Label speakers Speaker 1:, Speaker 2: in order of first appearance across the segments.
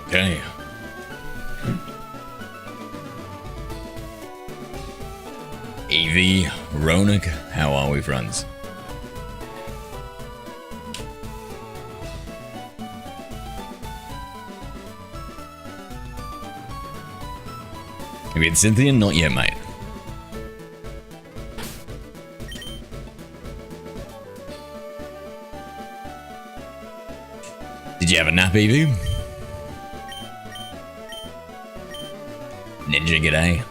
Speaker 1: Okay. Evie, Ronak, how are we, friends? Have you had Cynthia? Not yet, mate. Did you have a nap, Evie? Ninja, g'day.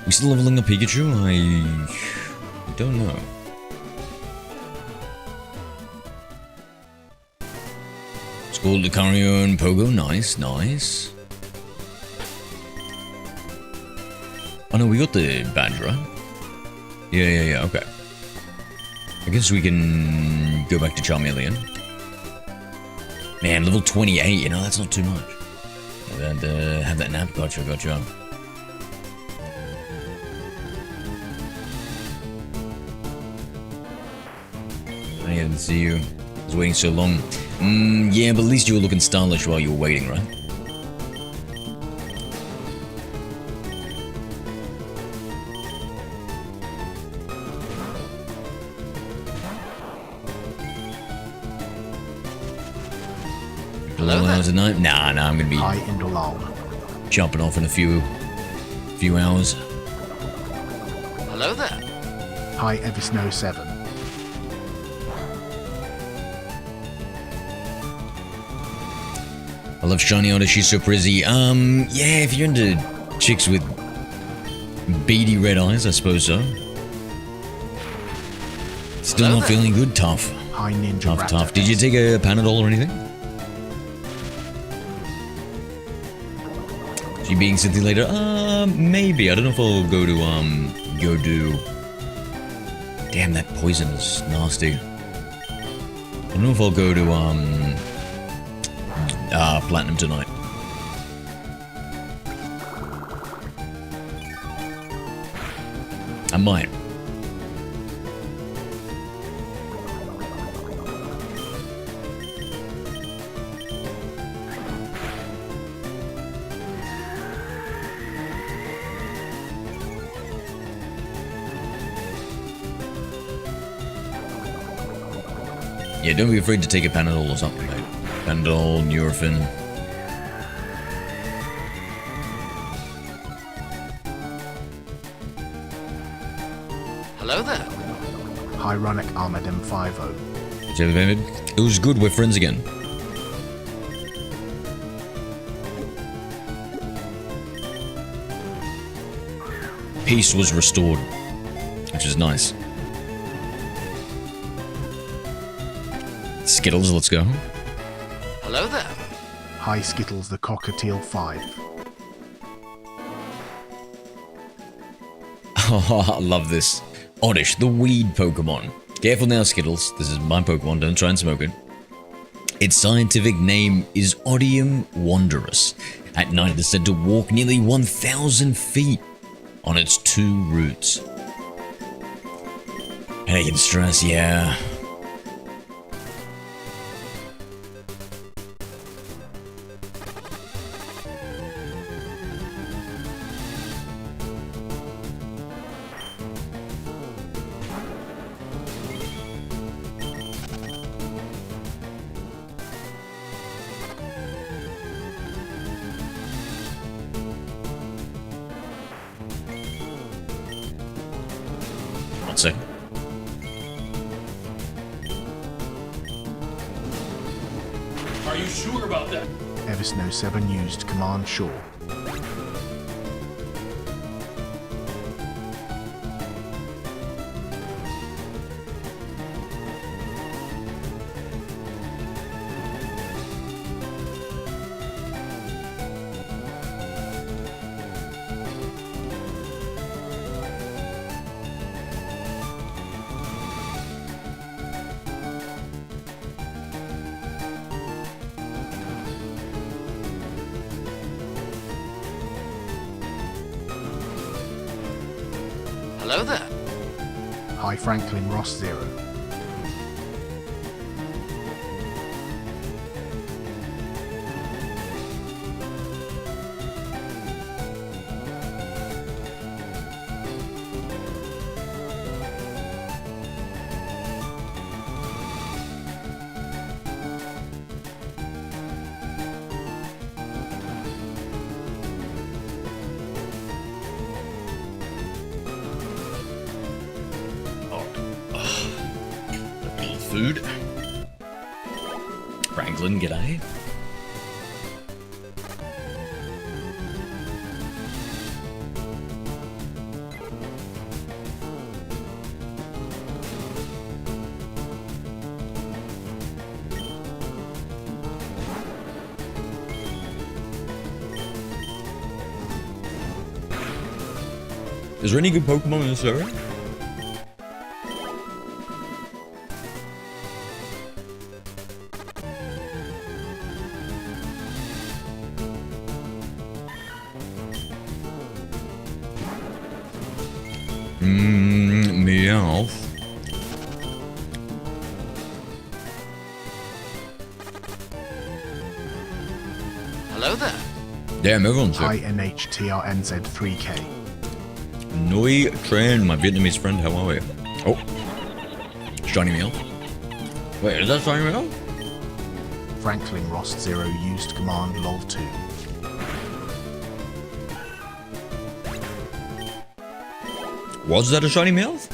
Speaker 1: We still leveling up Pikachu? I don't know. School Lucario and Pogo, nice, nice. Oh no, we got the badge, right? Yeah, okay. I guess we can go back to Charmeleon. Man, level 28, you know, that's not too much. Have that nap, gotcha. I didn't see you. I was waiting so long. Yeah, but at least you were looking stylish while you were waiting, right?
Speaker 2: Hello
Speaker 1: hours a night? Nah, I'm gonna be jumping off in a few hours.
Speaker 2: Hello there.
Speaker 3: Hi, Eversnow7.
Speaker 1: I love shiny Oddish, she's so pretty. Yeah, if you're into chicks with beady red eyes, I suppose so. Still
Speaker 2: Hello
Speaker 1: not
Speaker 2: there.
Speaker 1: feeling good? Tough.
Speaker 3: Hi, Ninja
Speaker 1: Tough. Did you take a Panadol or anything? Is you being Cynthia later? Maybe. I don't know if I'll go do... Damn, that poison is nasty. I don't know if I'll go to, Platinum tonight. I might. Yeah, don't be afraid to take a Panadol or something, mate. Panadol, Nurofen.
Speaker 2: Hello there.
Speaker 3: Hi, Ronic Ahmed M50.
Speaker 1: David David. It was good, we're friends again. Peace was restored, which is nice. Skittles, let's go.
Speaker 2: Hello there.
Speaker 3: Hi, Skittles the Cockatiel 5.
Speaker 1: Oh, I love this. Oddish, the weed Pokemon. Careful now, Skittles. This is my Pokemon, don't try and smoke it. Its scientific name is Odium Wanderus. At night, it is said to walk nearly 1,000 feet on its 2 roots. Headache and stress, yeah. One second.
Speaker 4: Are you sure about that?
Speaker 3: Eversnow7 used Command Sure.
Speaker 2: Hello there.
Speaker 3: Hi, Franklin Ross 0.
Speaker 1: food. Franklin, g'day. Is there any good Pokemon in this area? Meowth.
Speaker 2: Hello there.
Speaker 1: Damn, everyone's
Speaker 3: Hi
Speaker 1: here.
Speaker 3: NHTRNZ3K.
Speaker 1: Noi Tran, my Vietnamese friend, how are we? Oh. Shiny Meowth. Wait, is that Shiny Meowth?
Speaker 3: Franklin Rost 0 used command lol2.
Speaker 1: Was that a Shiny Meowth?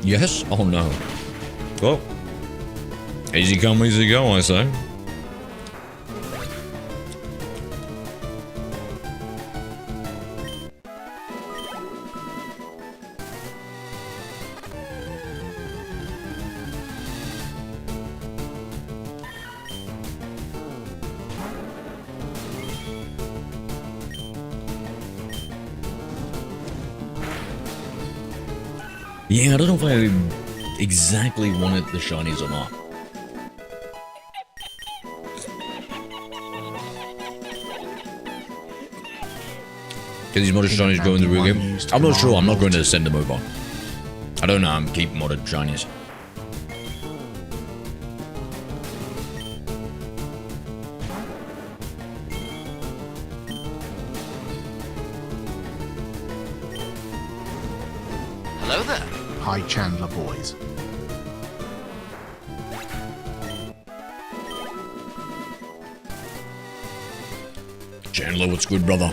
Speaker 1: Yes? Oh no. Well, easy come, easy go, I say. Yeah, I don't know if I exactly wanted the shinies or not. Can these modded shinies go in the real game? I'm not sure, I'm not going to send them over. I don't know, I'm keeping modded shinies.
Speaker 2: Hello there.
Speaker 3: Hi Chandler boys.
Speaker 1: Chandler, what's good, brother?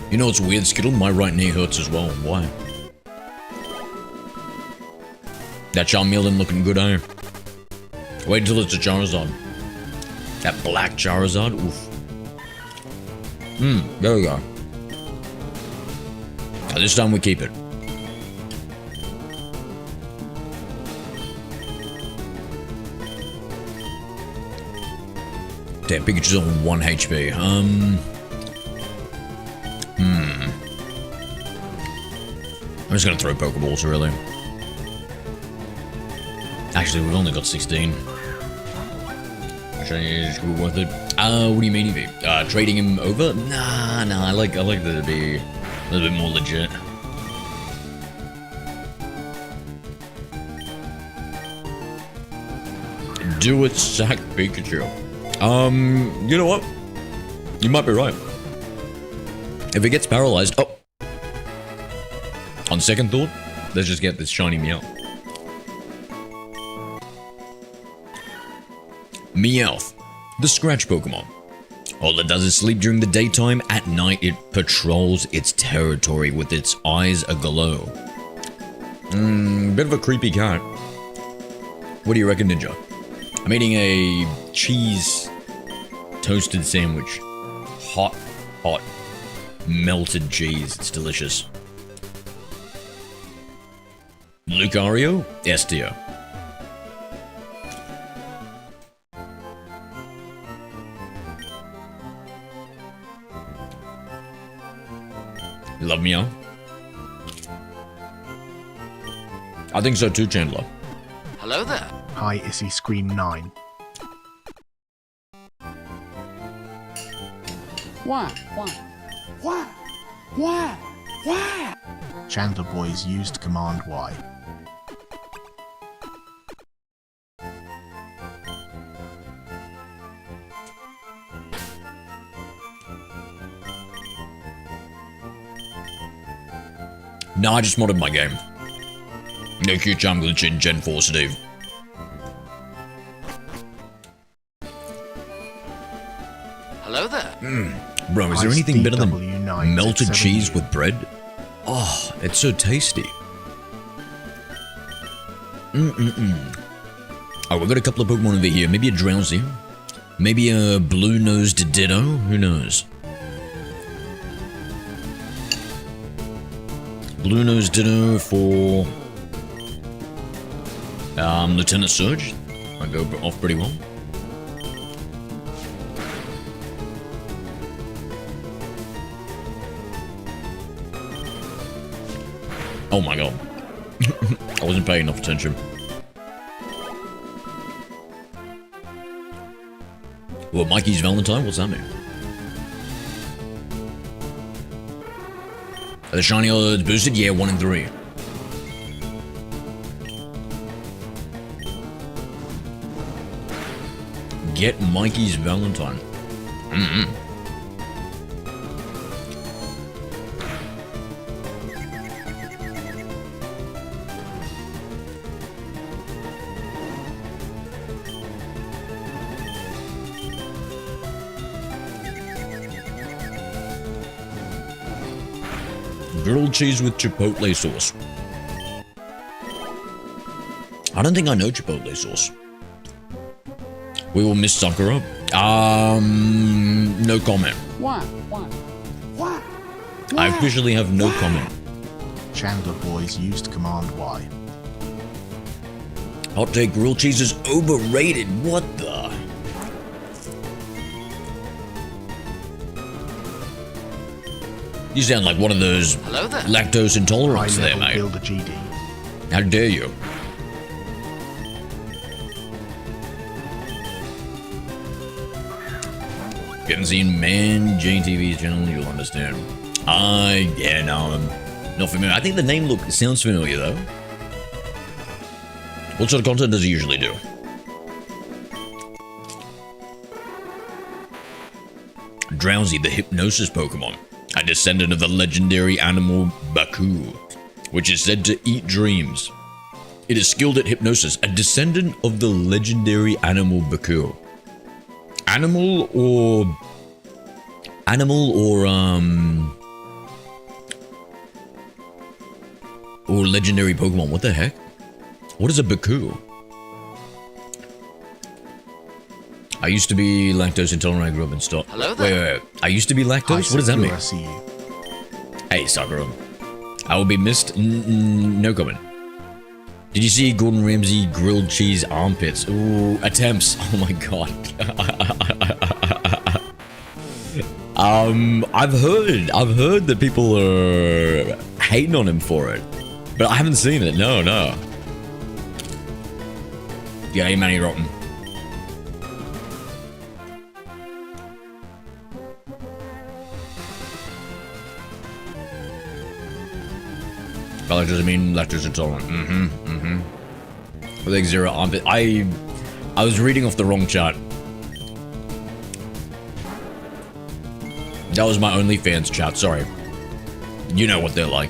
Speaker 1: You know, it's weird, Skittle, my right knee hurts as well. Why? That Charmeleon looking good, eh? Wait until it's a Charizard. That black Charizard, oof. There we go. Now, this time we keep it. Damn, Pikachu's on 1 HP. I'm just gonna throw Pokeballs, really. Actually, we've only got 16. Actually, it's worth it. What do you mean, Evie? Trading him over? Nah, I like that to be a little bit more legit. Do it, sack Pikachu. You know what? You might be right. If it gets paralyzed, oh. On second thought, let's just get this shiny Meowth. Meowth, the scratch Pokemon. All it does is sleep during the daytime. At night, it patrols its territory with its eyes aglow. Bit of a creepy cat. What do you reckon, Ninja? I'm eating a cheese toasted sandwich. Hot, melted cheese. It's delicious. Lucario, Estia. Love Meow? I think so too, Chandler.
Speaker 2: Hello there.
Speaker 3: Hi Issy Scream 9.
Speaker 5: Why?
Speaker 3: Chandler boys used command Y.
Speaker 1: No, I just modded my game. No Q-Charm glitch in Gen 4, Steve.
Speaker 2: Hello there.
Speaker 1: Bro, is there anything better than
Speaker 3: DW9
Speaker 1: melted cheese
Speaker 3: 7U.
Speaker 1: with bread? Oh, it's so tasty. Oh, we've got a couple of Pokemon over here. Maybe a Drowsy. Maybe a blue-nosed Ditto. Who knows? Blue-nosed Ditto for Lieutenant Surge. I go off pretty well. Oh my god. I wasn't paying enough attention. Well, Mikey's Valentine? What's that mean? Are the shiny odds boosted? Yeah, 1 in 3. Get Mikey's Valentine. Grilled cheese with chipotle sauce. I don't think I know chipotle sauce. We will miss Sakura. No comment.
Speaker 5: What?
Speaker 1: I officially have no comment.
Speaker 3: Chandler Boys used Command Y.
Speaker 1: Hot take, grilled cheese is overrated. What the? You sound like one of those
Speaker 2: Hello there.
Speaker 1: lactose intolerants there,
Speaker 3: High-level
Speaker 1: mate.
Speaker 3: build a GD.
Speaker 1: How dare you? You haven't seen Man JTV's channel, you'll understand. Yeah, no, I'm not familiar. I think the name sounds familiar though. What sort of content does he usually do? Drowsy, the hypnosis Pokemon, a descendant of the legendary animal Baku, which is said to eat dreams. It is skilled at hypnosis, a descendant of the legendary animal Baku. Animal or legendary Pokemon. What the heck? What is a Baku? I used to be lactose intolerant. I grew up in stock.
Speaker 2: Hello there.
Speaker 1: Wait. I used to be lactose? What does that mean?
Speaker 3: CU.
Speaker 1: Hey, Sakura. I will be missed. No comment. Did you see Gordon Ramsay grilled cheese armpits? Ooh, attempts. Oh my god. I've heard that people are hating on him for it, but I haven't seen it. No. Yeah, hey, Manny Rotten. But that doesn't mean lactose intolerant. I think zero armpit. I was reading off the wrong chart. That was my OnlyFans chat, sorry. You know what they're like.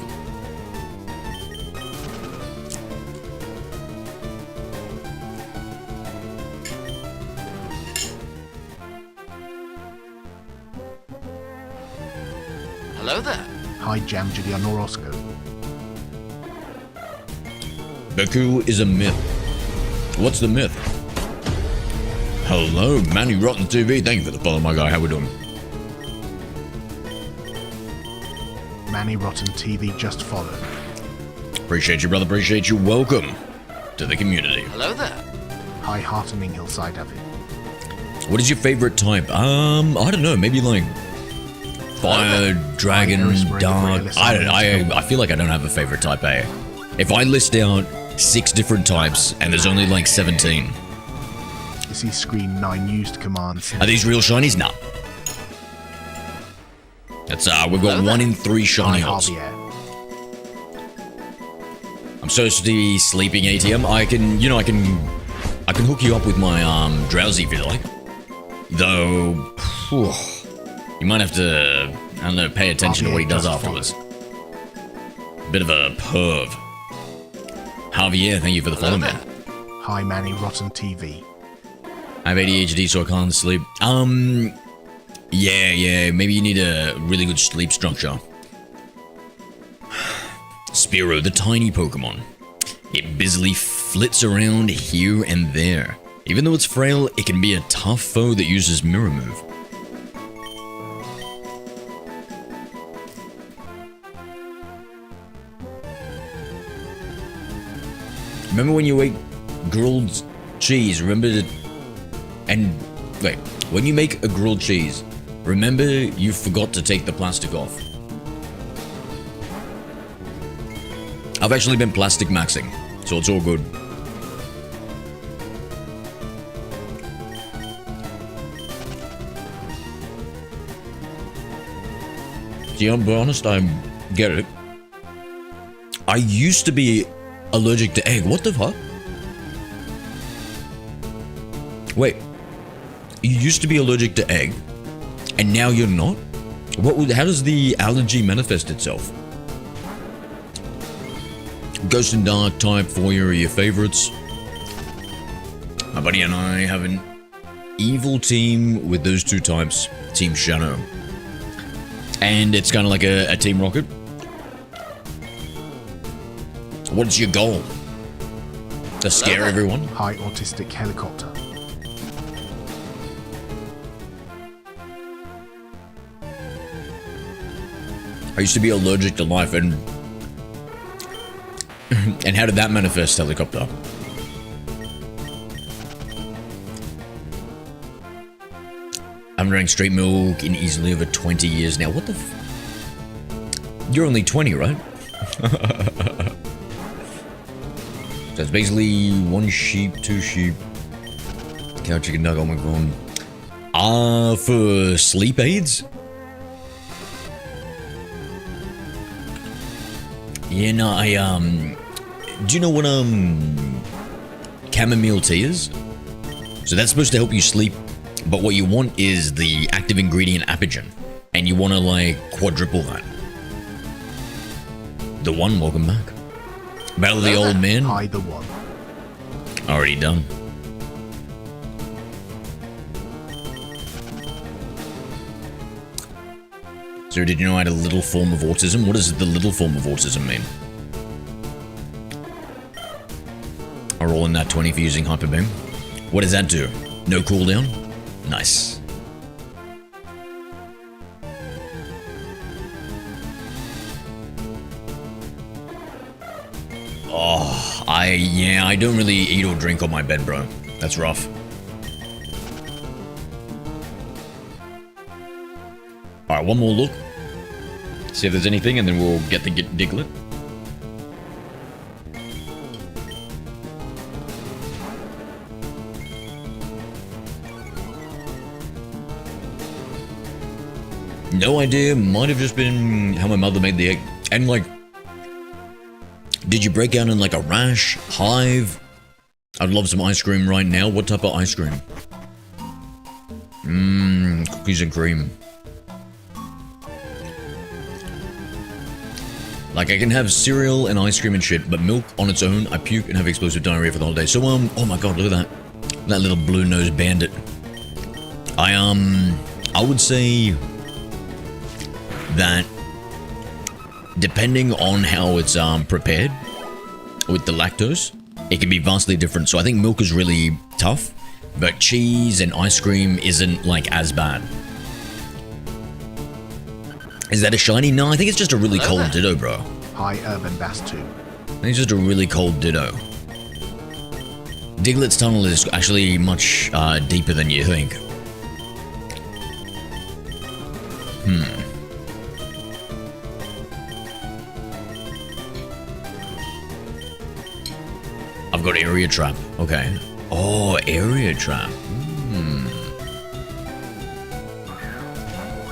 Speaker 2: Hello there.
Speaker 3: Hi Jam Julian Orozco.
Speaker 1: Baku is a myth. What's the myth? Hello, Manny Rotten TV. Thank you for the follow, my guy. How we doing?
Speaker 3: Manny Rotten TV just followed.
Speaker 1: Appreciate you, brother. Appreciate you. Welcome to the community.
Speaker 2: Hello there.
Speaker 3: Hi Heartening Hillside Abbey.
Speaker 1: What is your favorite type? I don't know. Maybe like fire, dragon, dark. I feel like I don't have a favorite type A. If I list out 6 different types and there's only like 17.
Speaker 3: You see screen 9 used commands.
Speaker 1: Are these real shinies? Nah. That's we've got 1 in 3 shiny
Speaker 3: Hi
Speaker 1: odds.
Speaker 3: Javier.
Speaker 1: I'm supposed to be sleeping ATM. I can hook you up with my Drowsy if you like. Though, whew, you might have to, I don't know, pay attention to what he does
Speaker 3: Just
Speaker 1: afterwards. Bit of a perv. Javier, thank you for the follow, man.
Speaker 3: Hi, Manny Rotten TV.
Speaker 1: I have ADHD, so I can't sleep. Yeah, maybe you need a really good sleep structure. Spearow, the tiny Pokemon. It busily flits around here and there. Even though it's frail, it can be a tough foe that uses Mirror Move. Remember when you ate grilled cheese, remember to... And, wait, when you make a grilled cheese, remember you forgot to take the plastic off. I've actually been plastic maxing, so it's all good. See, I'll be honest, I get it. I used to be allergic to egg. What the fuck? Wait. You used to be allergic to egg, and now you're not? How does the allergy manifest itself? Ghost and Dark type 4 are your favorites. My buddy and I have an evil team with those two types, Team Shadow. And it's kind of like a Team Rocket. What's your goal? To scare everyone?
Speaker 3: High autistic helicopter.
Speaker 1: I used to be allergic to life, and how did that manifest, helicopter? I'm drinking straight milk in easily over 20 years now. What the You're only 20, right? So it's basically 1 sheep, 2 sheep. Cow, chicken, nugget on my phone. For sleep aids? Yeah, no, do you know what, chamomile tea is? So that's supposed to help you sleep, but what you want is the active ingredient Apigen, and you want to, like, quadruple that. The One, welcome back. Battle of the Old Man.
Speaker 3: Hi, the One.
Speaker 1: Already done. So did you know I had a little form of autism? What does the little form of autism mean? I'll roll in that 20 for using Hyper Beam. What does that do? No cooldown? Nice. Oh, I don't really eat or drink on my bed, bro. That's rough. Alright, one more look. See if there's anything, and then we'll get the Diglett. No idea. Might have just been how my mother made the egg. And, like, did you break out in, like, a rash? Hive? I'd love some ice cream right now. What type of ice cream? Cookies and cream. Like, I can have cereal and ice cream and shit, but milk on its own, I puke and have explosive diarrhea for the whole day. So, oh my god, look at that. That little blue-nosed bandit. I would say that depending on how it's prepared with the lactose, it can be vastly different. So I think milk is really tough, but cheese and ice cream isn't, like, as bad. Is that a shiny? No, I think it's just a really cold Ditto, bro.
Speaker 3: Hi, Urban Bass 2.
Speaker 1: I think it's just a really cold Ditto. Diglett's tunnel is actually much deeper than you think. I've got area trap. Okay. Oh, area trap.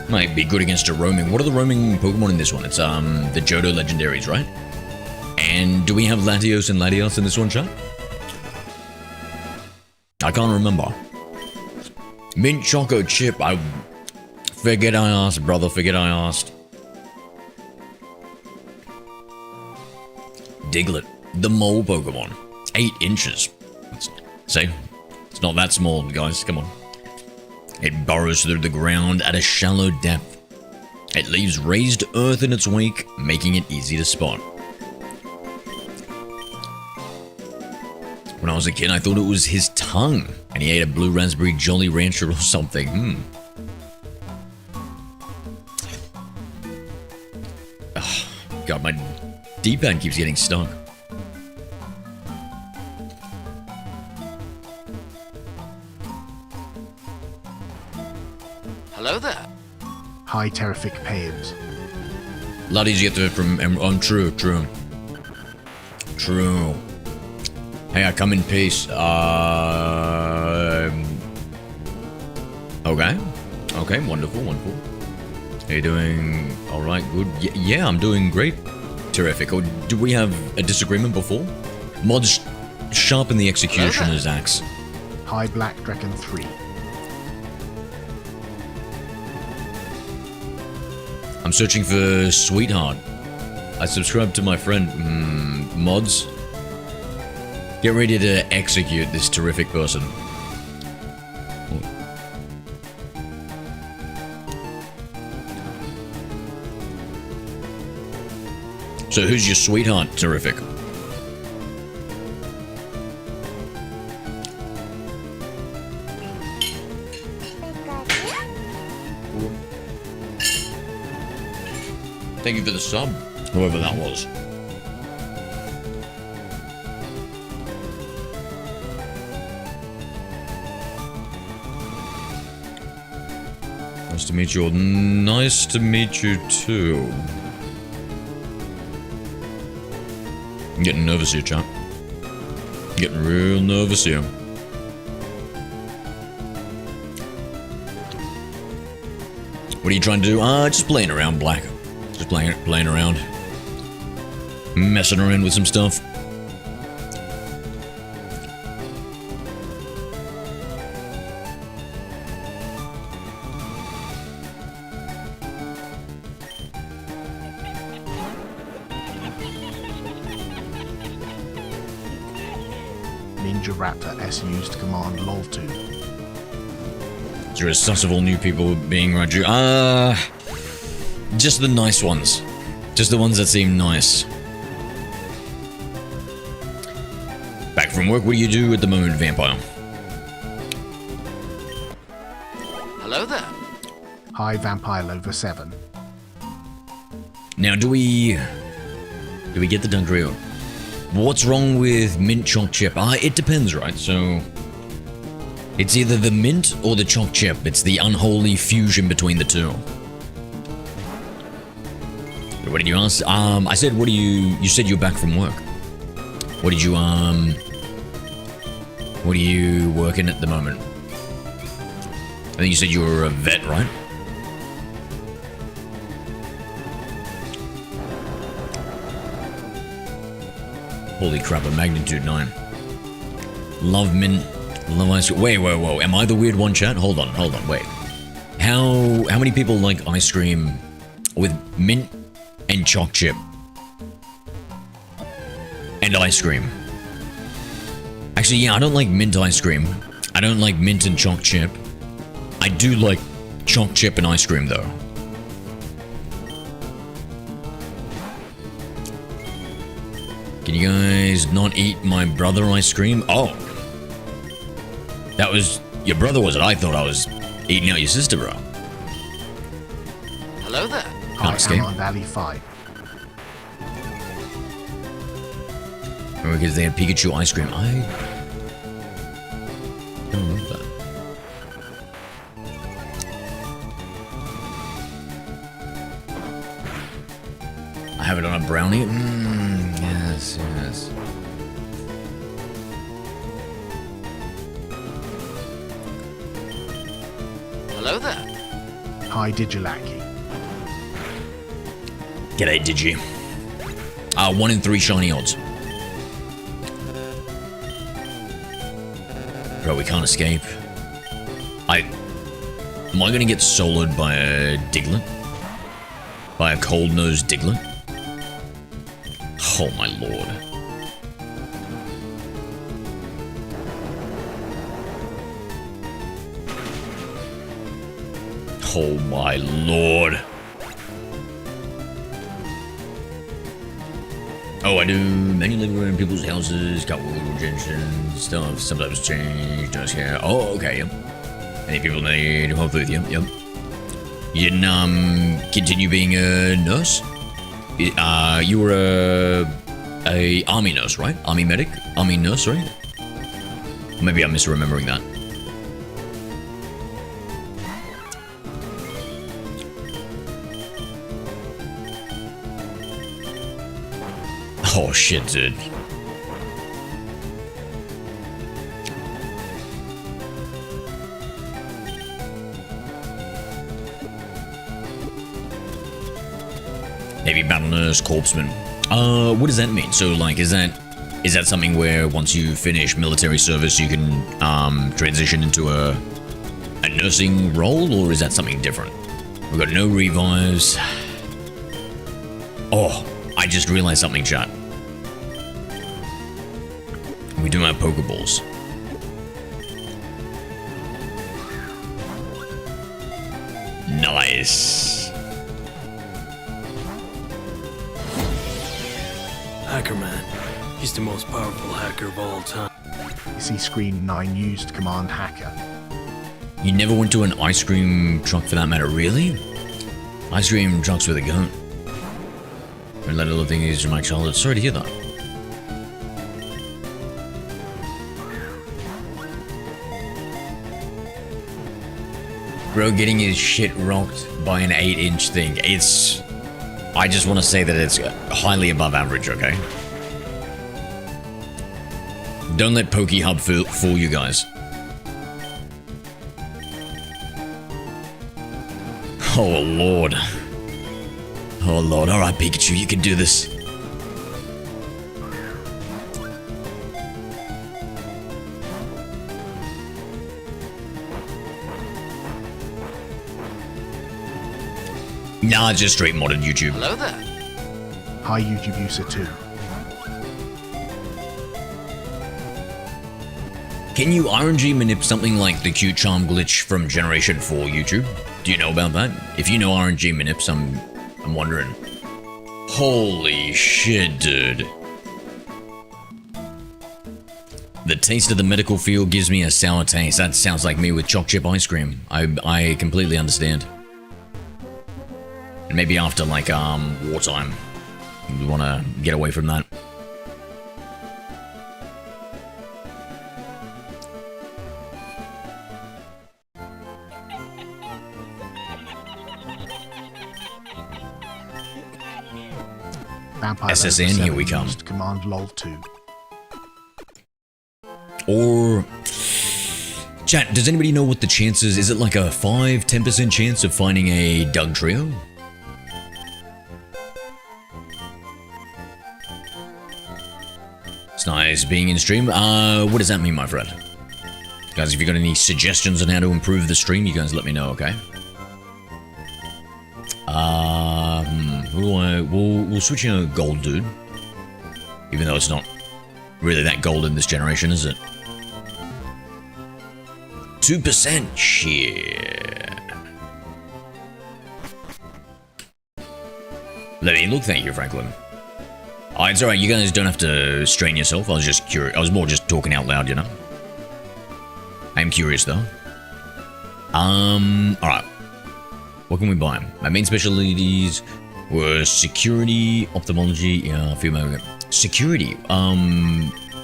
Speaker 1: Might be good against a roaming. What are the roaming Pokemon in this one? It's the Johto legendaries, right? And do we have Latios and Latios in this one, chat? I can't remember. Mint Choco Chip. I forget I asked, brother. Forget I asked. Diglett, the mole Pokemon. 8 inches. See? It's not that small, guys. Come on. It burrows through the ground at a shallow depth. It leaves raised earth in its wake, making it easy to spot. When I was a kid, I thought it was his tongue, and he ate a blue raspberry Jolly Rancher or something. Oh, God, my D-pad keeps getting stuck.
Speaker 2: Hello there.
Speaker 3: Hi, terrific Paves.
Speaker 1: A lot easier to from true. Hey, I come in peace. Okay, wonderful. Are you doing all right? Good. Yeah, I'm doing great. Terrific. Oh, do we have a disagreement before? Mods sharpen the executioner's axe.
Speaker 3: Hi, Black Dragon 3.
Speaker 1: I'm searching for Sweetheart. I subscribed to my friend Mods. Get ready to execute this terrific person. So who's your sweetheart, terrific? Thank you for the sub, whoever that was. Nice to meet you all. Nice to meet you too. I'm getting nervous here, chap. Getting real nervous here. What are you trying to do? Just playing around, Black. Just playing around. Messing around with some stuff.
Speaker 3: Ninja Raptor S used command lol2.
Speaker 1: You're a sus of all new people being around you. Just the nice ones. Just the ones that seem nice. Back from work, what do you do at the moment, Vampire?
Speaker 2: Hello there.
Speaker 3: Hi, Vampire Lover 7.
Speaker 1: Now, do we get the Dugtrio? What's wrong with mint choc chip? It depends, right? So it's either the mint or the choc chip. It's the unholy fusion between the two. What did you ask? I said, what do you said you're back from work. What did you, what are you working at the moment? I think you said you were a vet, right? Holy crap, a magnitude 9. Love mint, love ice cream. Wait, whoa. Am I the weird one, chat? Hold on, wait. How many people like ice cream with mint and choc chip? And ice cream. Actually, yeah, I don't like mint ice cream. I don't like mint and choc chip. I do like choc chip and ice cream, though. Can you guys not eat my brother ice cream? Oh. That was your brother, was it? I thought I was eating out your sister, bro.
Speaker 2: Hello there.
Speaker 3: Hi,
Speaker 1: escape.
Speaker 3: Amon Valley 5.
Speaker 1: Remember because they had Pikachu ice cream. I don't remember that. I have it on a brownie. Yes.
Speaker 2: Hello there.
Speaker 3: Hi, Digilaki.
Speaker 1: G'day, Digi. 1 in 3 shiny odds. Bro, we can't escape. Am I gonna get soloed by a Diglett? By a cold-nosed Diglett? Oh my lord. Oh my lord. Oh, I do many living room in people's houses, got wood, Jensen, stuff, sometimes change, does yeah. Oh, okay, yep. Any people need help with you, yep. You didn't, continue being a nurse? You were a army nurse, right? Army medic? Army nurse, right? Maybe I'm misremembering that. Oh shit, dude. Navy battle nurse, corpsman. What does that mean? So, like, is that something where once you finish military service, you can transition into a nursing role, or is that something different? We've got no revives. Oh, I just realized something, chat. We do have Pokeballs. Nice.
Speaker 5: Hacker Man. He's the most powerful hacker of all time.
Speaker 3: You see screen 9 used command hacker.
Speaker 1: You never went to an ice cream truck for that matter, really? Ice cream trucks with a gun. And that little thing is my childhood. Sorry to hear that. Bro getting his shit rocked by an 8-inch thing. It's... I just want to say that it's highly above average, okay? Don't let PokeHub fool you guys. Oh, Lord. Oh, Lord. Alright, Pikachu, you can do this. Nah, just straight modded YouTube.
Speaker 2: Hello there.
Speaker 3: Hi YouTube user 2.
Speaker 1: Can you RNG manip something like the cute charm glitch from Generation 4 YouTube? Do you know about that? If you know RNG manips, I'm wondering. Holy shit, dude. The taste of the medical field gives me a sour taste. That sounds like me with choc chip ice cream. I completely understand. And maybe after, like, wartime. You want to get away from that.
Speaker 3: Vampire
Speaker 1: SSN, here we come.
Speaker 3: Used command lol 2.
Speaker 1: Or... Chat, does anybody know what the chances... Is it like a 5-10% chance of finding a Doug trio? It's nice being in stream. What does that mean, my friend? Guys, if you got any suggestions on how to improve the stream, you guys let me know, okay? We'll switch in a gold dude. Even though it's not really that gold in this generation, is it? 2%? Shit. Let me look, thank you, Franklin. Oh, it's alright, you guys don't have to strain yourself. I was just curious. I was more just talking out loud, you know? I'm curious, though. Alright. What can we buy? My main specialties were security, ophthalmology, yeah, female. Security,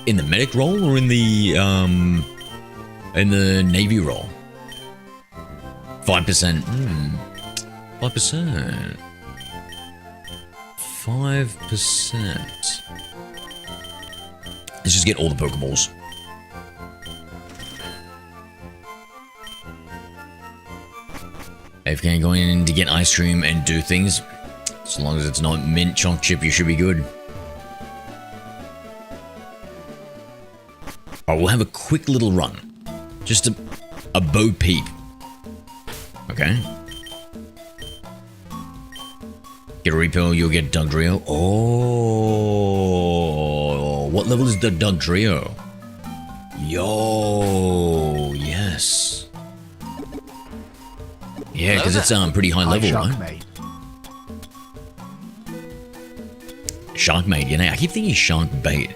Speaker 1: in the medic role or in the Navy role? 5%. 5%. 5%. Let's just get all the Pokeballs. If you can go in to get ice cream and do things, as long as it's not mint choc chip, you should be good. Alright, we'll have a quick little run. Just a Bo Peep. Okay. Get a repel, you'll get Dugtrio. Oh, what level is the Dugtrio? Yo, yes. Yeah, because it's pretty high level, right? Sharkmaid, you know, I keep thinking Sharkbait.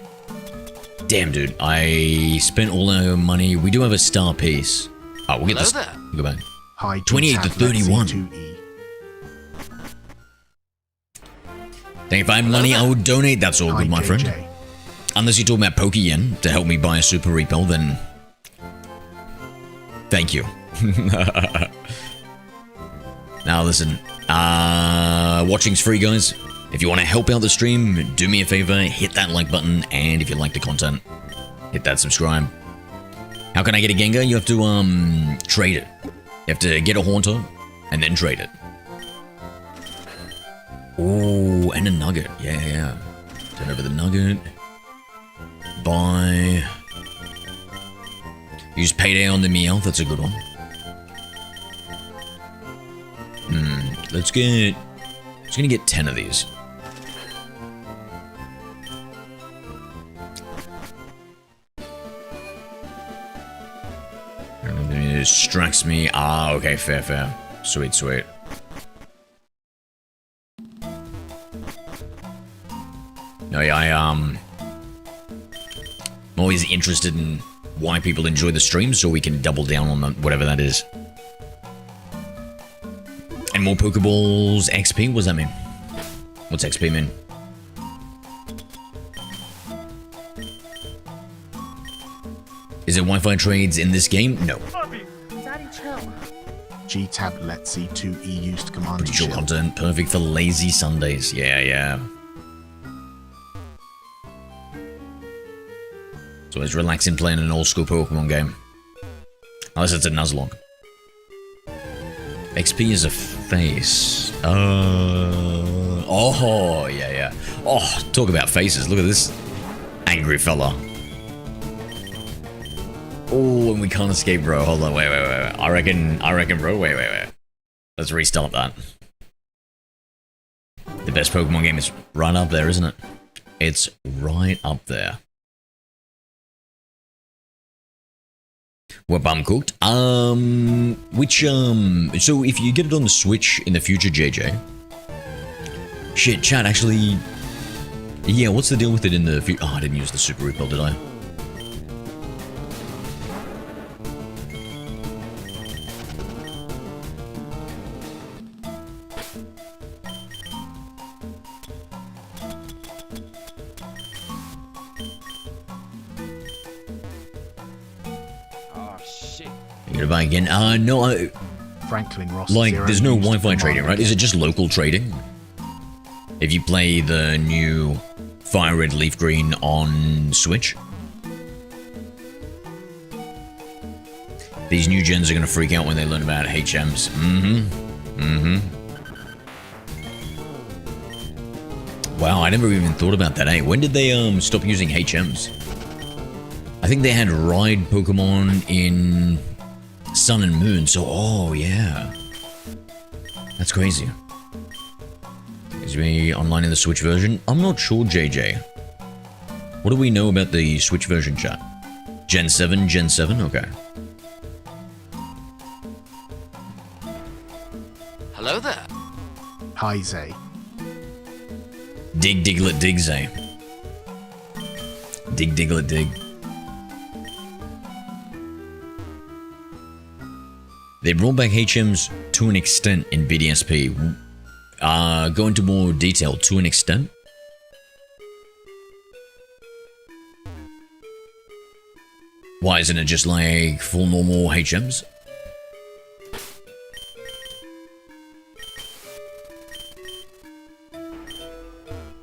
Speaker 1: Damn, dude, I spent all our money. We do have a star piece. Oh, we'll get this. Go back. 28 to 31. Dang, if I had money, I would donate. That's all good, my friend. Unless you're talking about Pokeyen to help me buy a Super Repel, then thank you. Now listen, watching's free, guys. If you want to help out the stream, do me a favor, hit that like button, and if you like the content, hit that subscribe. How can I get a Gengar? You have to trade it. You have to get a Haunter and then trade it. Oh, and a Nugget. Yeah. Turn over the Nugget. Buy. Use Payday on the Meowth. That's a good one. Let's gonna get 10 of these. It distracts me. Ah, okay, fair. Sweet. No, yeah, I'm always interested in why people enjoy the stream, so we can double down on whatever that is. And more Pokeballs XP? What does that mean? What's XP mean? Is it Wi-Fi trades in this game? No.
Speaker 6: Daddy, chill.
Speaker 3: G-Tab Let's See 2E used command
Speaker 1: Pretty
Speaker 3: to
Speaker 1: sure
Speaker 3: chill.
Speaker 1: content. Perfect for lazy Sundays. Yeah. So it's relaxing playing an old school Pokemon game. Unless it's a Nuzlocke. XP is a face. Oh, yeah. Oh, talk about faces. Look at this angry fella. Oh, and we can't escape, bro. Hold on, wait. I reckon, bro. Wait. Let's restart that. The best Pokemon game is right up there, isn't it? It's right up there. What bum cooked? So if you get it on the Switch in the future, JJ. Shit, chat, actually. Yeah, what's the deal with it in the future? Oh, I didn't use the Super Repel, did I? You gonna buy again? No,
Speaker 3: Franklin Ross.
Speaker 1: like,
Speaker 3: Zero
Speaker 1: there's no
Speaker 3: used
Speaker 1: Wi-Fi
Speaker 3: command
Speaker 1: trading, right? Is it just local trading? If you play the new FireRed Leaf Green on Switch? These new gens are gonna freak out when they learn about HMs. Wow, I never even thought about that, eh? When did they stop using HMs? I think they had ride Pokemon in Sun and Moon, so oh yeah. That's crazy. Is me online in the Switch version? I'm not sure, JJ. What do we know about the Switch version, chat? Gen 7? Okay.
Speaker 2: Hello there.
Speaker 3: Hi, Zay.
Speaker 1: Dig, Diglett, dig, Zay. Dig, Diglett, dig. They brought back HMs to an extent in BDSP. Go into more detail, to an extent. Why isn't it just like full normal HMs?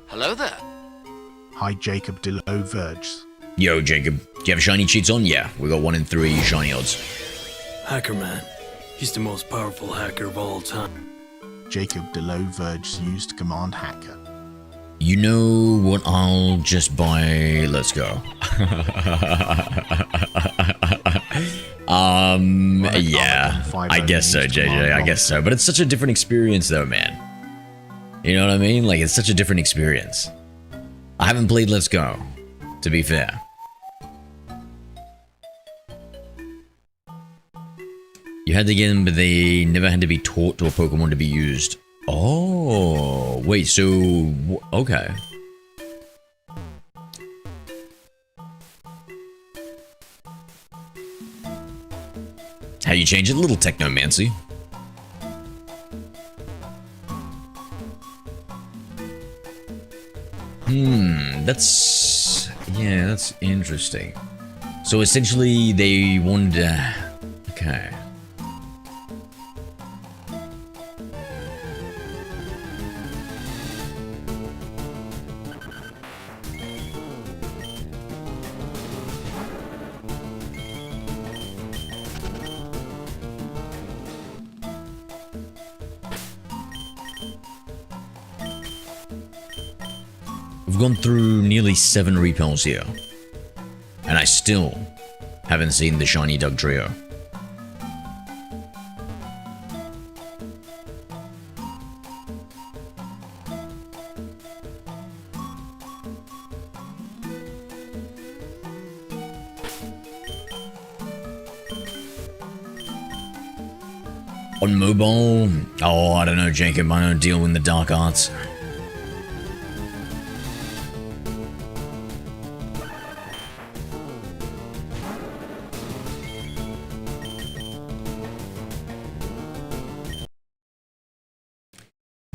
Speaker 2: Hello there.
Speaker 3: Hi, Jacob Delow Verge.
Speaker 1: Yo, Jacob, do you have shiny cheats on? Yeah, we got 1 in 3 shiny odds.
Speaker 5: Hacker man. He's the most powerful hacker of all time.
Speaker 3: Jacob Delow Verge used command hacker.
Speaker 1: You know what? I'll just buy. Let's go. Yeah, I guess so, JJ. I guess so. But it's such a different experience, though, man. You know what I mean? Like, it's such a different experience. I haven't played Let's Go, to be fair. You had to get them, but they never had to be taught to a Pokemon to be used. Oh, wait, so... okay. How you change it? A little technomancy. That's... yeah, that's interesting. So essentially, they wanted okay. We've gone through nearly 7 repels here, and I still haven't seen the shiny Doug trio. On mobile, oh, I don't know, Jacob, I don't deal in the dark arts.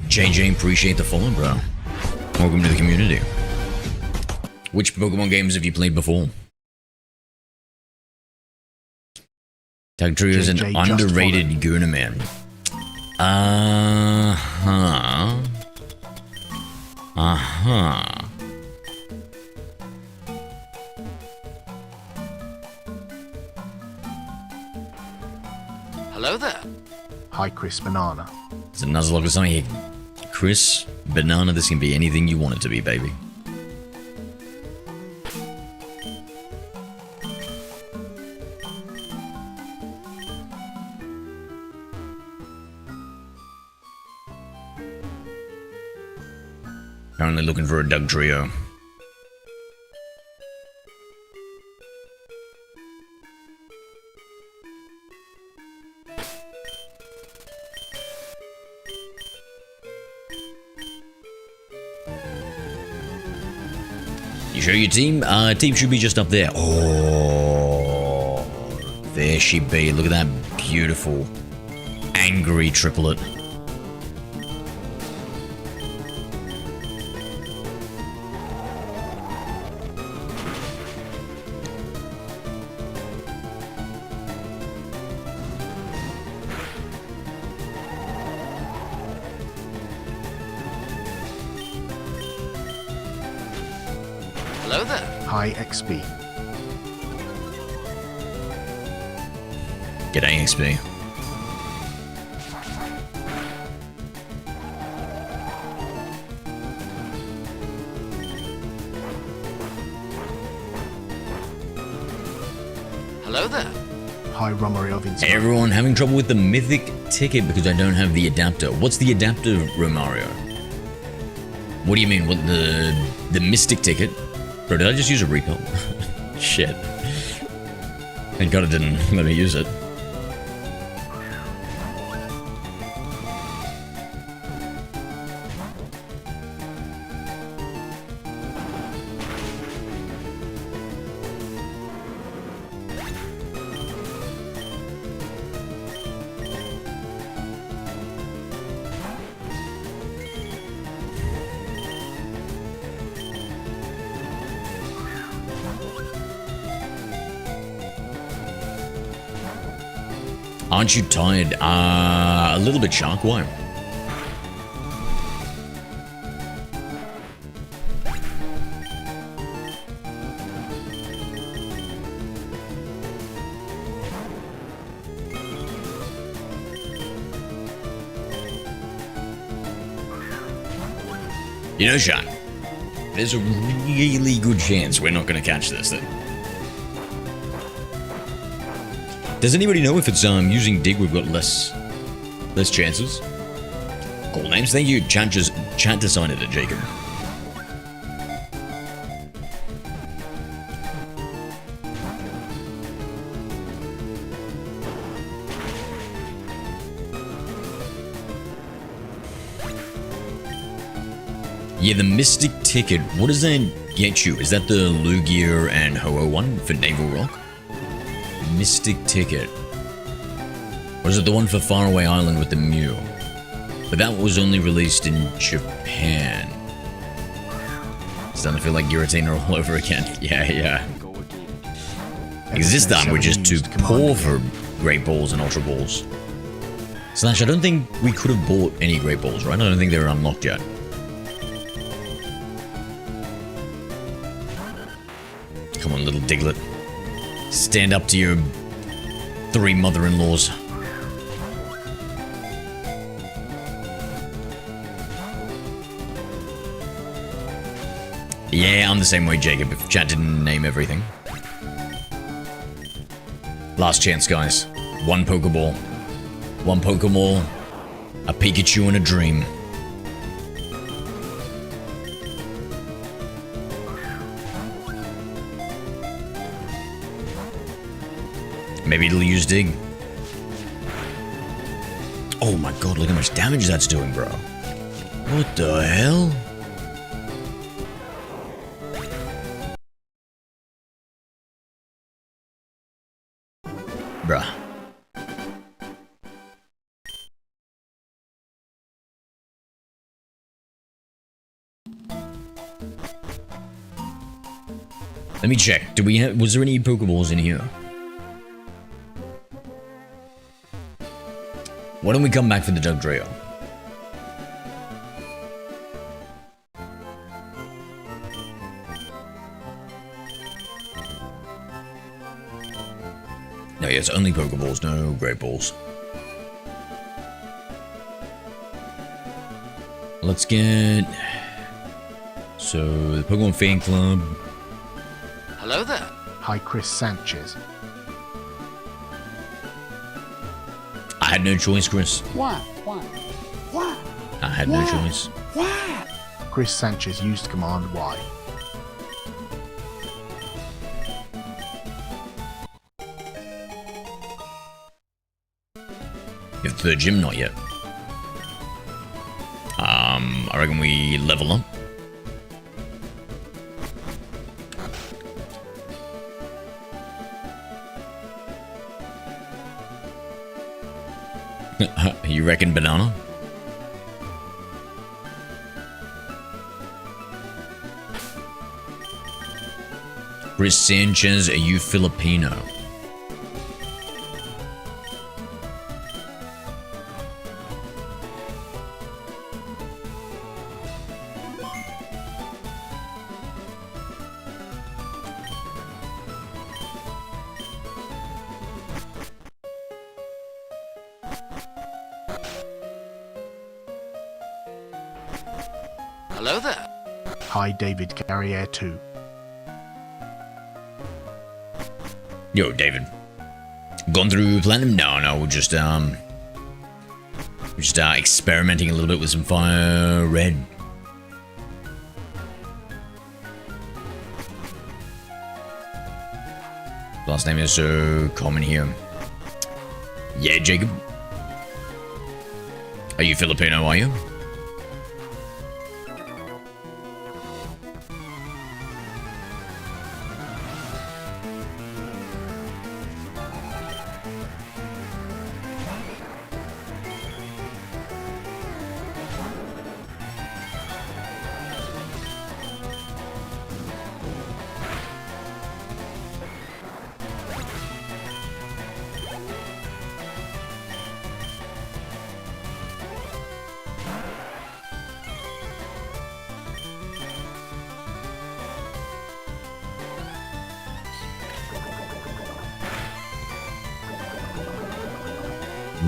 Speaker 1: JJ, appreciate the follow, bro. Welcome to the community. Which Pokemon games have you played before? Dugtrio is an underrated Gooner man.
Speaker 2: Hello there.
Speaker 3: Hi, Chris Banana.
Speaker 1: It's a Nuzlocke or something here. Chris, Banana, this can be anything you want it to be, baby. Currently looking for a Doug trio. You show your team? Team should be just up there. Oh, there she be. Look at that beautiful, angry triplet.
Speaker 2: Hello there.
Speaker 3: Hi, XB.
Speaker 1: G'day, XP.
Speaker 2: Hello there.
Speaker 3: Hi, Romario Vince.
Speaker 1: Hey everyone, having trouble with the Mythic ticket because I don't have the adapter. What's the adapter, Romario? What do you mean? What, the Mystic ticket? Bro, did I just use a repel? Shit. Thank God it didn't let me use it. Aren't you tired? A little bit, Shark. Why? You know, Shark, there's a really good chance we're not going to catch this thing. Does anybody know if it's using Dig we've got less chances? Cool names. Thank you. Chat decided it, Jacob. Yeah, the Mystic ticket. What does that get you? Is that the Lugia and Ho-Oh one for Naval Rock? Mystic ticket. Or is it the one for Faraway Island with the Mew? But that was only released in Japan. It's starting to feel like Giratina all over again. Yeah. Because this time we're just too poor for Great Balls and Ultra Balls. Slash, I don't think we could have bought any Great Balls, right? I don't think they were unlocked yet. Come on, little Diglett. Stand up to your 3 mother-in-laws. Yeah, I'm the same way, Jacob, if chat didn't name everything. Last chance, guys. 1 Pokeball. 1 Pokeball. A Pikachu and a dream. Maybe it'll use Dig. Oh my god, look how much damage that's doing, bro. What the hell? Bruh. Let me check. Do we have? Was there any Pokeballs in here? Why don't we come back for the Dugtrio? No, yes, only Pokeballs, no Great Balls. Let's get... So, the Pokemon Fan Club.
Speaker 2: Hello there.
Speaker 3: Hi, Chris Sanchez.
Speaker 1: I had no choice, Chris.
Speaker 6: Why?
Speaker 1: I had no choice.
Speaker 3: Chris Sanchez used Command Y.
Speaker 1: You have the gym, not yet. I reckon we level up. You reckon banana? Chris Sanchez, are you Filipino?
Speaker 2: Hello there.
Speaker 3: Hi, David Carrier 2.
Speaker 1: Yo, David. Gone through Platinum? No, we're just experimenting a little bit with some FireRed. Last name is so common here. Yeah, Jacob. Are you Filipino, are you?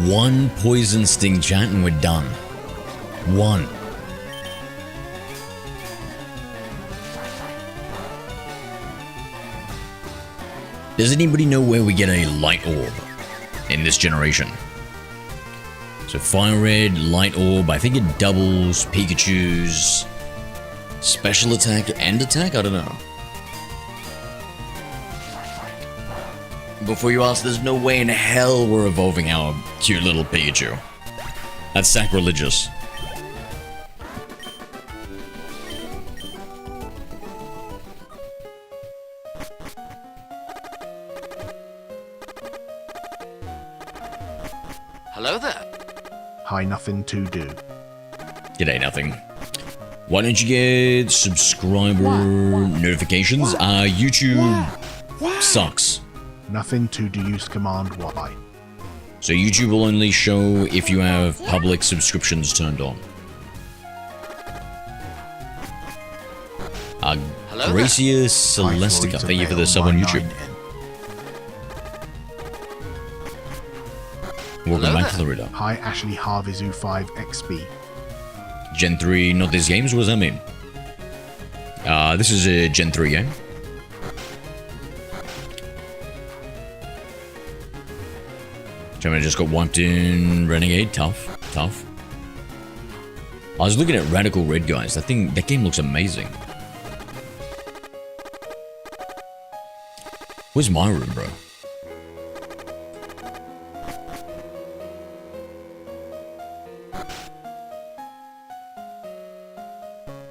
Speaker 1: One poison sting chant and we're done. One. Does anybody know where we get a light orb in this generation? So FireRed, Light Orb, I think it doubles Pikachu's special attack and attack? I don't know. Before you ask, there's no way in hell we're evolving our cute little Pikachu. That's sacrilegious.
Speaker 2: Hello there.
Speaker 3: Hi, nothing to do.
Speaker 1: G'day, nothing. Why don't you get subscriber notifications? YouTube sucks.
Speaker 3: Nothing to do, use command Y.
Speaker 1: So YouTube will only show if you have public subscriptions turned on. Gracia Celestica, thank you for the sub on YouTube. Welcome back to the reader.
Speaker 3: Hi, Ashley Harvizu 5XB.
Speaker 1: Gen 3, not these games? What does that mean? This is a Gen 3 game. German just got wiped in Renegade. Tough. Tough. I was looking at Radical Red, guys. That game looks amazing. Where's my room, bro?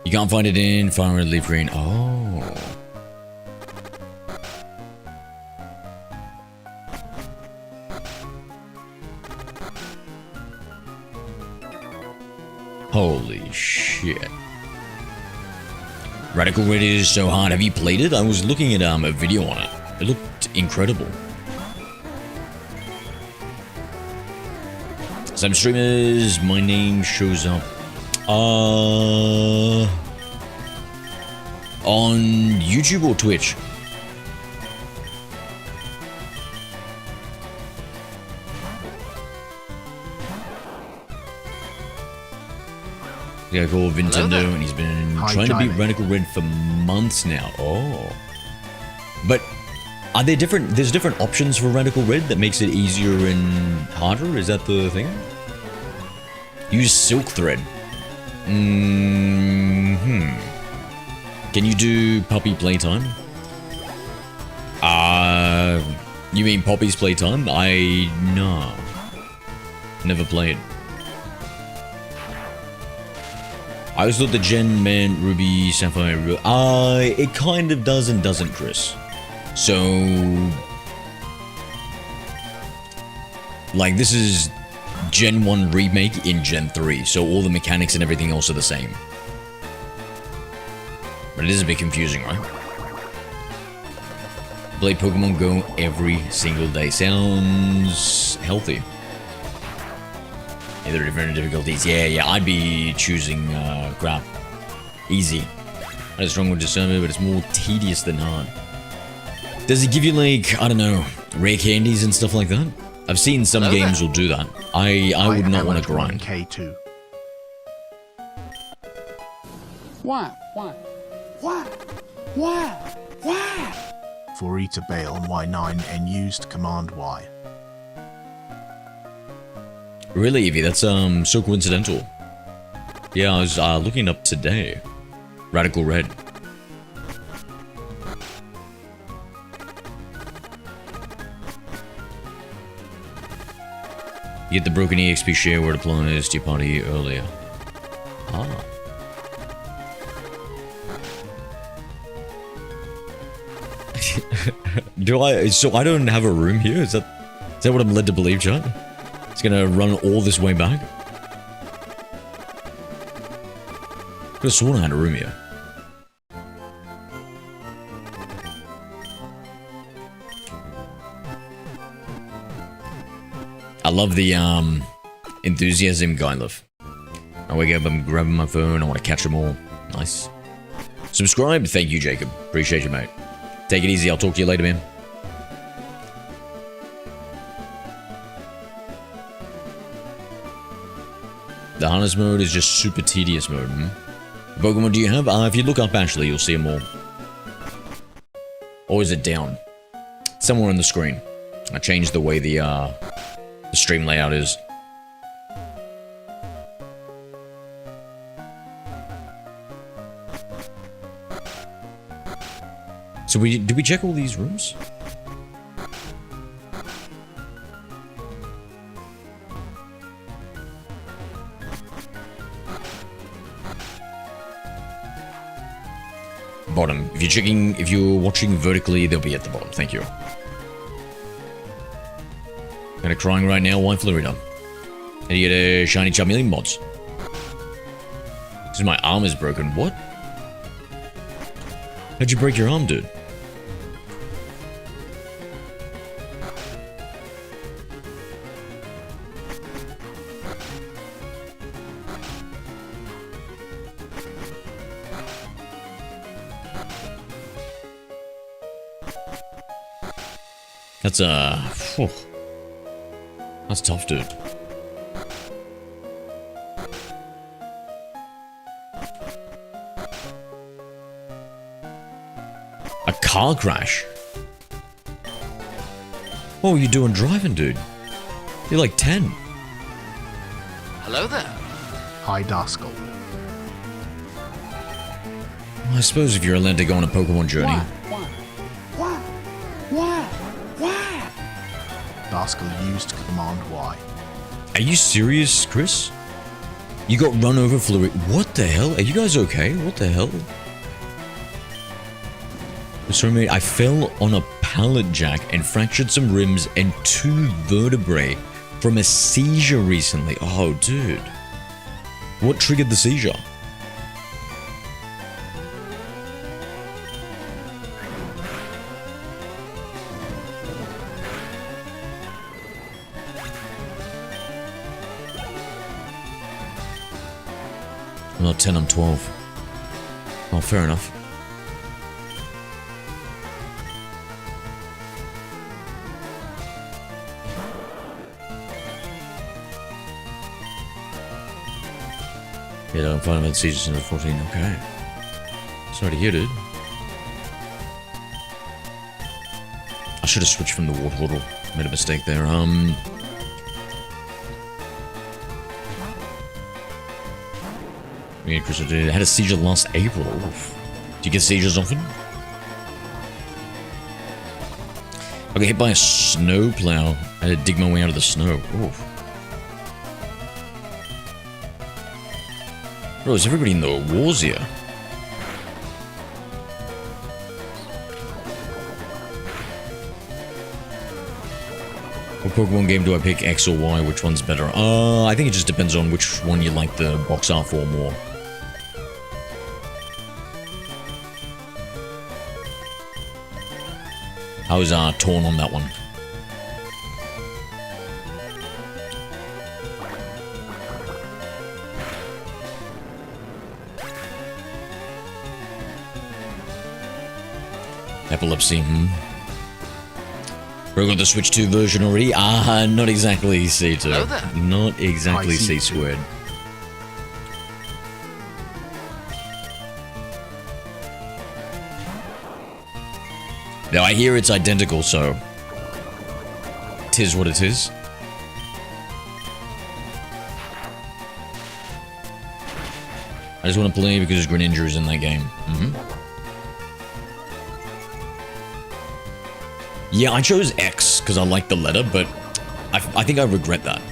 Speaker 1: You can't find it in FireRed Leaf Green. Oh. Holy shit. Radical Red is so hard. Have you played it? I was looking at a video on it. It looked incredible. Some streamers, my name shows up on YouTube or Twitch. Guy called Nintendo, and he's been trying to beat Radical Red for months now. Oh. But are there different, there's different options for Radical Red that makes it easier and harder? Is that the thing? Use Silk Thread. Can you do puppy playtime? You mean Poppy's playtime? No. Never played. I always thought the Gen meant Ruby, Sapphire, it kind of does and doesn't, Chris. So, like, this is Gen 1 remake in Gen 3, so all the mechanics and everything else are the same. But it is a bit confusing, right? Play Pokemon Go every single day. Sounds healthy. Either different difficulties. Yeah, I'd be choosing, crap. Easy. Not as strong with discernment, but it's more tedious than hard. Does it give you, like, I don't know, rare candies and stuff like that? I've seen some games will do that. I would not want to grind.
Speaker 3: K2.
Speaker 6: Why?
Speaker 3: For E to bail on Y9 and used command Y.
Speaker 1: Really, Evie? That's so coincidental. Yeah, I was looking up today. Radical Red. You get the broken EXP share where it applies to your party earlier. Ah. So I don't have a room here? Is that what I'm led to believe, chat? It's gonna run all this way back? I could have sworn I had a room here. I love the enthusiasm, guy love. I wake up, I'm grabbing my phone, I want to catch them all. Nice. Subscribe, thank you, Jacob. Appreciate you, mate. Take it easy, I'll talk to you later, man. The harness mode is just super tedious mode. What Pokemon do you have? If you look up, Ashley, you'll see them all. Or is it down? Somewhere on the screen. I changed the way the stream layout is. So did we check all these rooms? Bottom. If you're watching vertically, they'll be at the bottom. Thank you. Kinda crying right now. Why Florida? How do you get a shiny Charmeleon mods? Because my arm is broken. What? How'd you break your arm, dude? That's that's tough, dude. A car crash? What were you doing driving, dude? You're like 10.
Speaker 2: Hello there.
Speaker 3: Hi, Daskel.
Speaker 1: I suppose if you're allowed to go on a Pokemon journey.
Speaker 6: Why?
Speaker 3: Daskel used Command Y.
Speaker 1: Are you serious, Chris? You got run over, Flurry. What the hell? Are you guys okay? What the hell? Sorry, mate. I fell on a pallet jack and fractured some ribs and 2 vertebrae from a seizure recently. Oh, dude. What triggered the seizure? I'm not 10, I'm 12. Oh, fair enough. Yeah, don't find about seizures in the 14. Okay. Sorry to hear, dude. I should have switched from the water bottle. Made a mistake there. Me and Chris had a seizure last April. Oof. Do you get seizures often? I got hit by a snowplow. I had to dig my way out of the snow. Oof. Bro, is everybody in the wars here? What Pokemon game do I pick, X or Y? Which one's better? I think it just depends on which one you like the box art for more. I was torn on that one. Epilepsy, Bro, got the Switch 2 version already? Not exactly C2.
Speaker 2: Hello there.
Speaker 1: Not exactly
Speaker 3: I see.
Speaker 1: C squared. Now, I hear it's identical, so... Tis what it is. I just want to play because Greninja is in that game. Yeah, I chose X because I like the letter, but I think I regret that.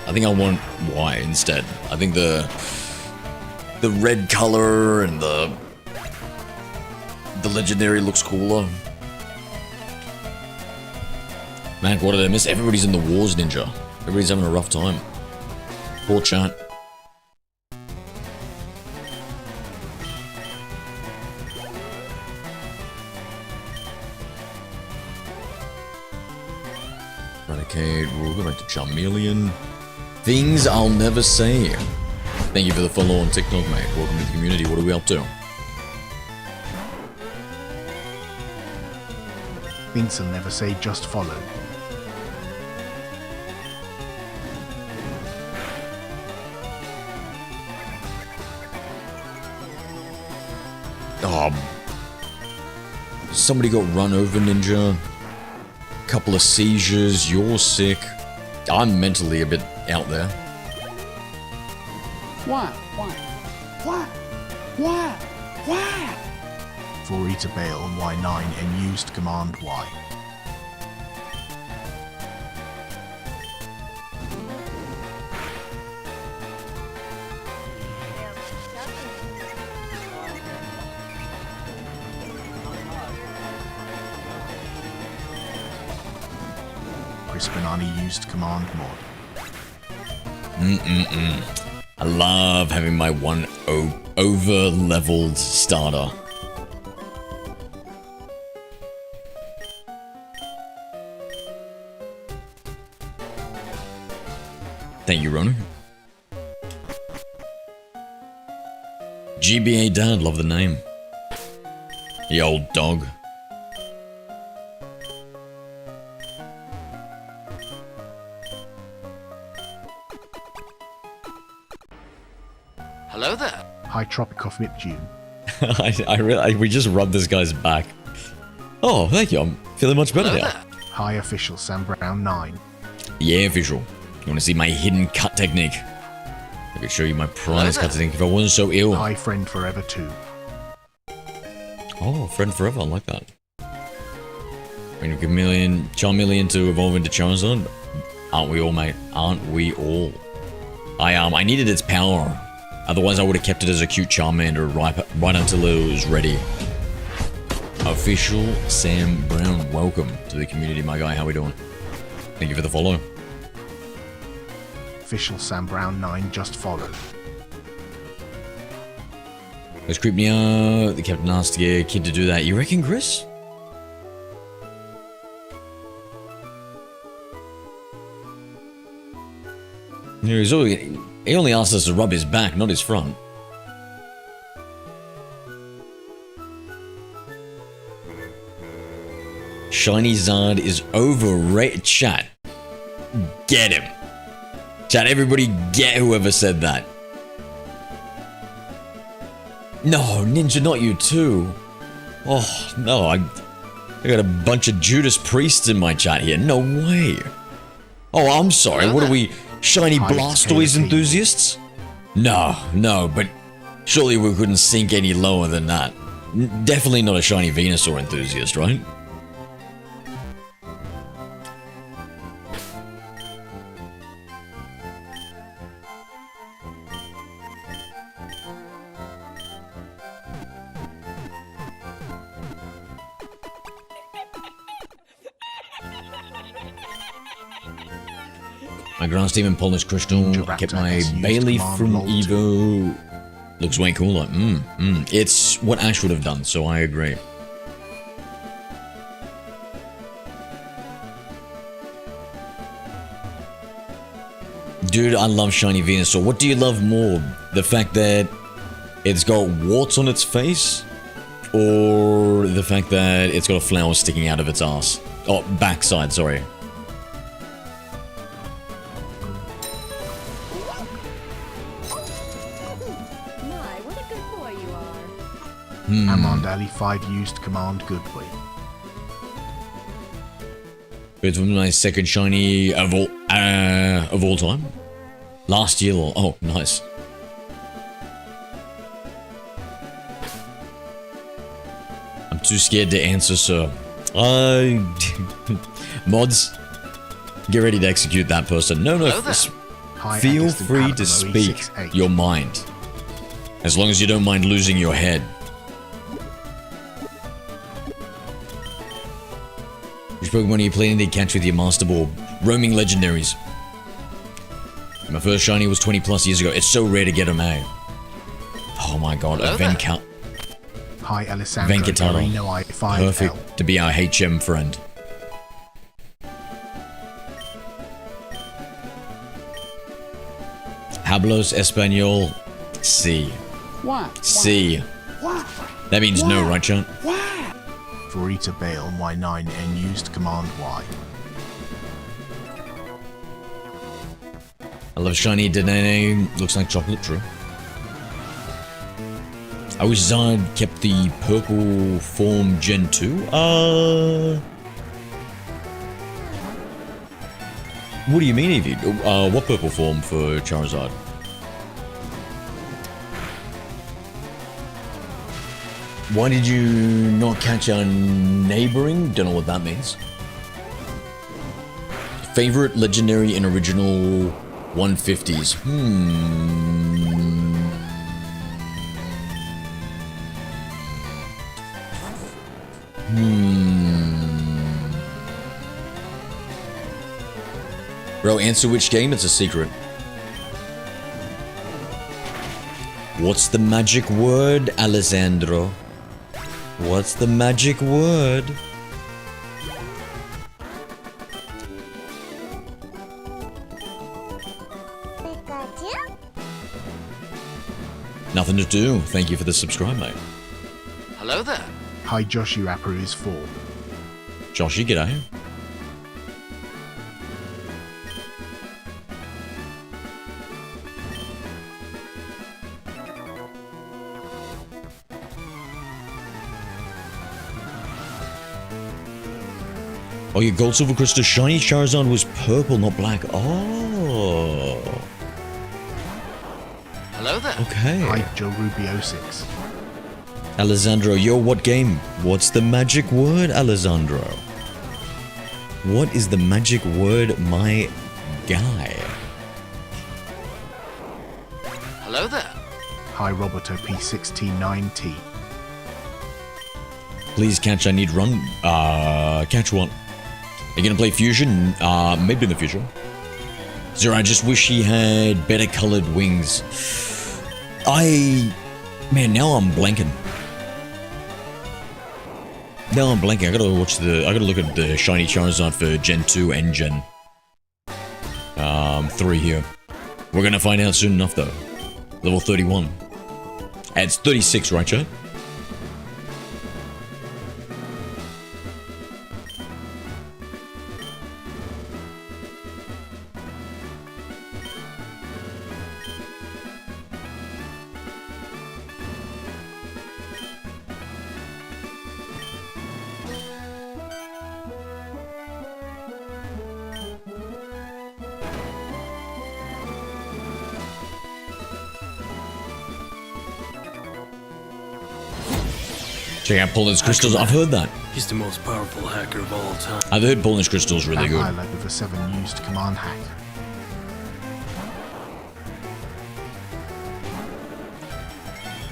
Speaker 1: I think I want Y instead. I think the red color and the legendary looks cooler. Man, what did I miss? Everybody's in the wars, Ninja. Everybody's having a rough time. Poor chat. We'll go back to Charmeleon. Things I'll never say. Thank you for the follow on TikTok, mate. Welcome to the community. What are we up to?
Speaker 3: Things I'll never say, just follow.
Speaker 1: Somebody got run over, Ninja. Couple of seizures, you're sick. I'm mentally a bit out there.
Speaker 6: Why?
Speaker 3: For E to bail on Y9 and used command Y. Banana used command mod.
Speaker 1: I love having my one over-leveled starter. Thank you, Ronan. GBA Dad, love the name. The old dog.
Speaker 2: Hello there.
Speaker 3: Hi Tropicoff Miptune.
Speaker 1: We just rubbed this guy's back. Oh, thank you. I'm feeling much better
Speaker 2: Hello
Speaker 1: now.
Speaker 2: there.
Speaker 3: Hi Official Sam Brown 9.
Speaker 1: Yeah, official. You want to see my hidden cut technique? I could show you my prize cut technique if I wasn't so ill.
Speaker 3: Hi Friend Forever 2.
Speaker 1: Oh, friend forever. I like that. Bring a Charmeleon to evolve into Charizard. Aren't we all, mate? Aren't we all? I needed its power. Otherwise, I would have kept it as a cute Charmander right until it was ready. Official Sam Brown, welcome to the community, my guy. How we doing? Thank you for the follow.
Speaker 3: Official Sam Brown 9 just followed.
Speaker 1: Let's creep me out. The captain asked the kid to do that. You reckon, Chris? He only asked us to rub his back, not his front. Shiny Zard is overrated. Chat. Get him. Chat, everybody get whoever said that. No, Ninja, not you too. Oh, no, I got a bunch of Judas priests in my chat here. No way. Oh, I'm sorry. What are we, shiny Blastoise enthusiasts? No, but surely we couldn't sink any lower than that. Definitely not a shiny Venusaur enthusiast, right? My grass team and Polish Crystal kept my Bailey from Evo. Looks way cooler. It's what Ash would have done, so I agree. Dude, I love shiny Venusaur. What do you love more? The fact that it's got warts on its face? Or the fact that it's got a flower sticking out of its ass? Oh, backside, sorry.
Speaker 3: Amand Ali 5 used command Goodway.
Speaker 1: It's my second shiny of all time. Last year, oh, nice. I'm too scared to answer, sir. Mods, get ready to execute that person. No, feel free to speak your mind. As long as you don't mind losing your head. Which Pokemon are you planning to catch with your Master Ball? Roaming legendaries. My first shiny was 20 plus years ago. It's so rare to get them out. Oh my god, a
Speaker 3: Hi, Alessandro.
Speaker 1: Venkatara. Perfect to be our HM friend. Hablos Espanol. C.
Speaker 6: What?
Speaker 1: C.
Speaker 6: What?
Speaker 1: That means no, right, Chan?
Speaker 3: For Eta Bail Y9 and used command Y.
Speaker 1: I love shiny Denene. Looks like chocolate, true. I wish Zard kept the purple form Gen 2. What do you mean, Evie? What purple form for Charizard? Why did you not catch our neighboring? Don't know what that means. Favorite legendary and original 150s. Bro, answer which game? It's a secret. What's the magic word, Alessandro? What's the magic word? Nothing to do. Thank you for the subscribe, mate.
Speaker 2: Hello there.
Speaker 3: Hi, Joshy Rapper is 4.
Speaker 1: Joshy, g'day. Oh, your gold silver crystal shiny Charizard was purple, not black. Oh.
Speaker 2: Hello there.
Speaker 1: Okay.
Speaker 3: Hi, Joe Rubio 6.
Speaker 1: Alessandro, yo, what game? What's the magic word, Alessandro? What is the magic word, my guy?
Speaker 2: Hello there.
Speaker 3: Hi, Roberto P169T.
Speaker 1: Please catch, I need run. Catch one. Are you gonna play Fusion? Maybe in the future. Zero, I just wish he had better colored wings. Man, now I'm blanking. Now I'm blanking. I gotta look at the shiny Charizard for Gen 2 and Gen 3 here. We're gonna find out soon enough though. Level 31. It's 36, right, chat? Check out Paul's Crystals. I've heard that.
Speaker 5: He's the most powerful hacker of all time.
Speaker 1: I've heard Paul's Crystals really good.
Speaker 3: Highlight with a 7 used command hack.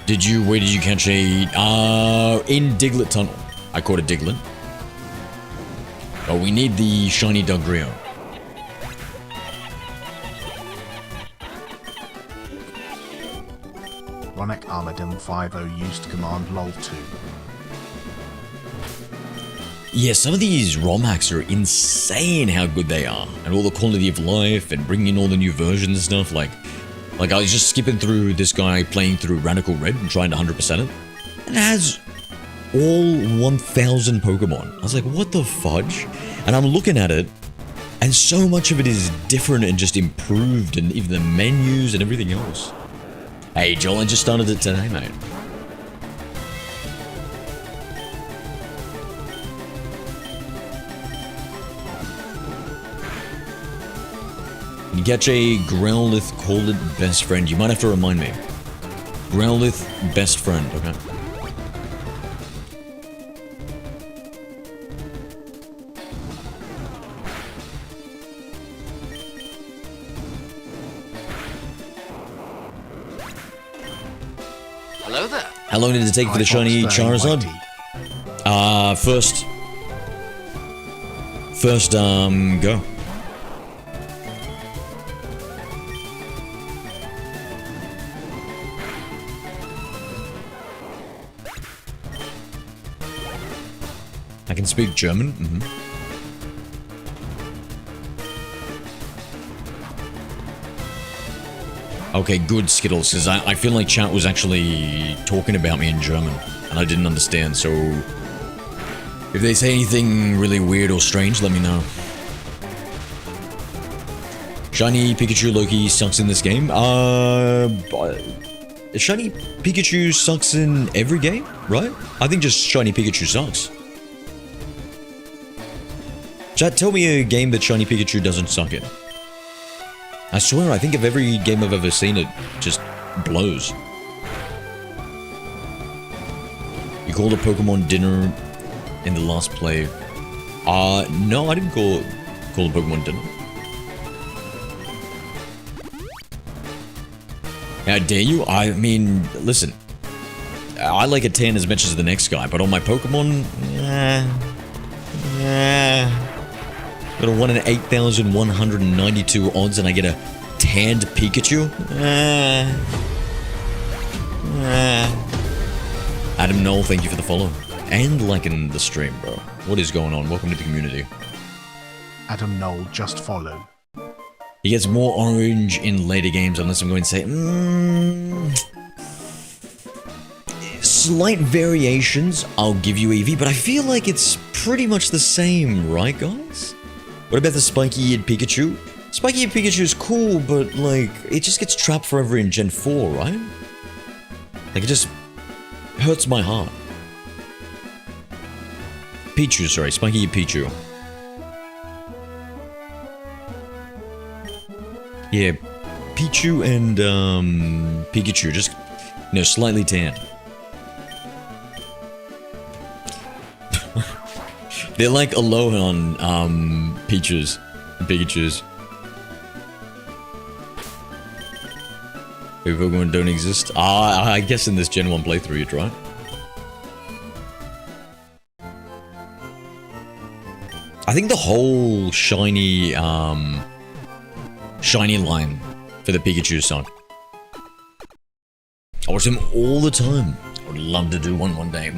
Speaker 1: Where did you catch a, in Diglett Tunnel. I caught a Diglett. But we need the shiny Dugtrio.
Speaker 3: Ronak Armadillo 50 used command lol 2.
Speaker 1: Yeah, some of these ROM hacks are insane how good they are. And all the quality of life and bringing in all the new versions and stuff. Like I was just skipping through this guy playing through Radical Red and trying to 100% it. And it has all 1,000 Pokemon. I was like, what the fudge? And I'm looking at it, and so much of it is different and just improved, and even the menus and everything else. Hey, Joel, I just started it today, mate. You catch a Growlithe, call it best friend. You might have to remind me. Growlithe, best friend, okay.
Speaker 2: Hello there.
Speaker 1: How long did it take for the shiny Charizard? First, go. I can speak German. Okay, good, Skittles, because I feel like chat was actually talking about me in German, and I didn't understand, so if they say anything really weird or strange, let me know. Shiny Pikachu Loki sucks in this game. Shiny Pikachu sucks in every game, right? I think just Shiny Pikachu sucks. Chat, tell me a game that Shiny Pikachu doesn't suck in. I swear, I think of every game I've ever seen, it just blows. You called a Pokemon dinner in the last play. No, I didn't call a Pokemon dinner. How dare you? I mean, listen. I like a 10 as much as the next guy, but on my Pokemon, got a 1 in 8,192 odds and I get a tanned Pikachu? Adam Knoll, thank you for the follow. And liking the stream, bro. What is going on? Welcome to the community.
Speaker 3: Adam Knoll just followed.
Speaker 1: He gets more orange in later games unless I'm going to say, slight variations, I'll give you Eevee, but I feel like it's pretty much the same, right, guys? What about the spiky-eared Pikachu? Spiky-eared Pikachu is cool, but, like, it just gets trapped forever in Gen 4, right? Like, it just hurts my heart. Pichu, sorry, spiky-eared Pichu. Yeah, Pichu and, Pikachu, just, slightly tan. They're like Alolan, Pichus, Pikachus. Maybe Pokemon don't exist? I guess in this Gen 1 playthrough you'd right. I think the whole shiny, shiny line for the Pikachu song. I watch them all the time. I would love to do one day.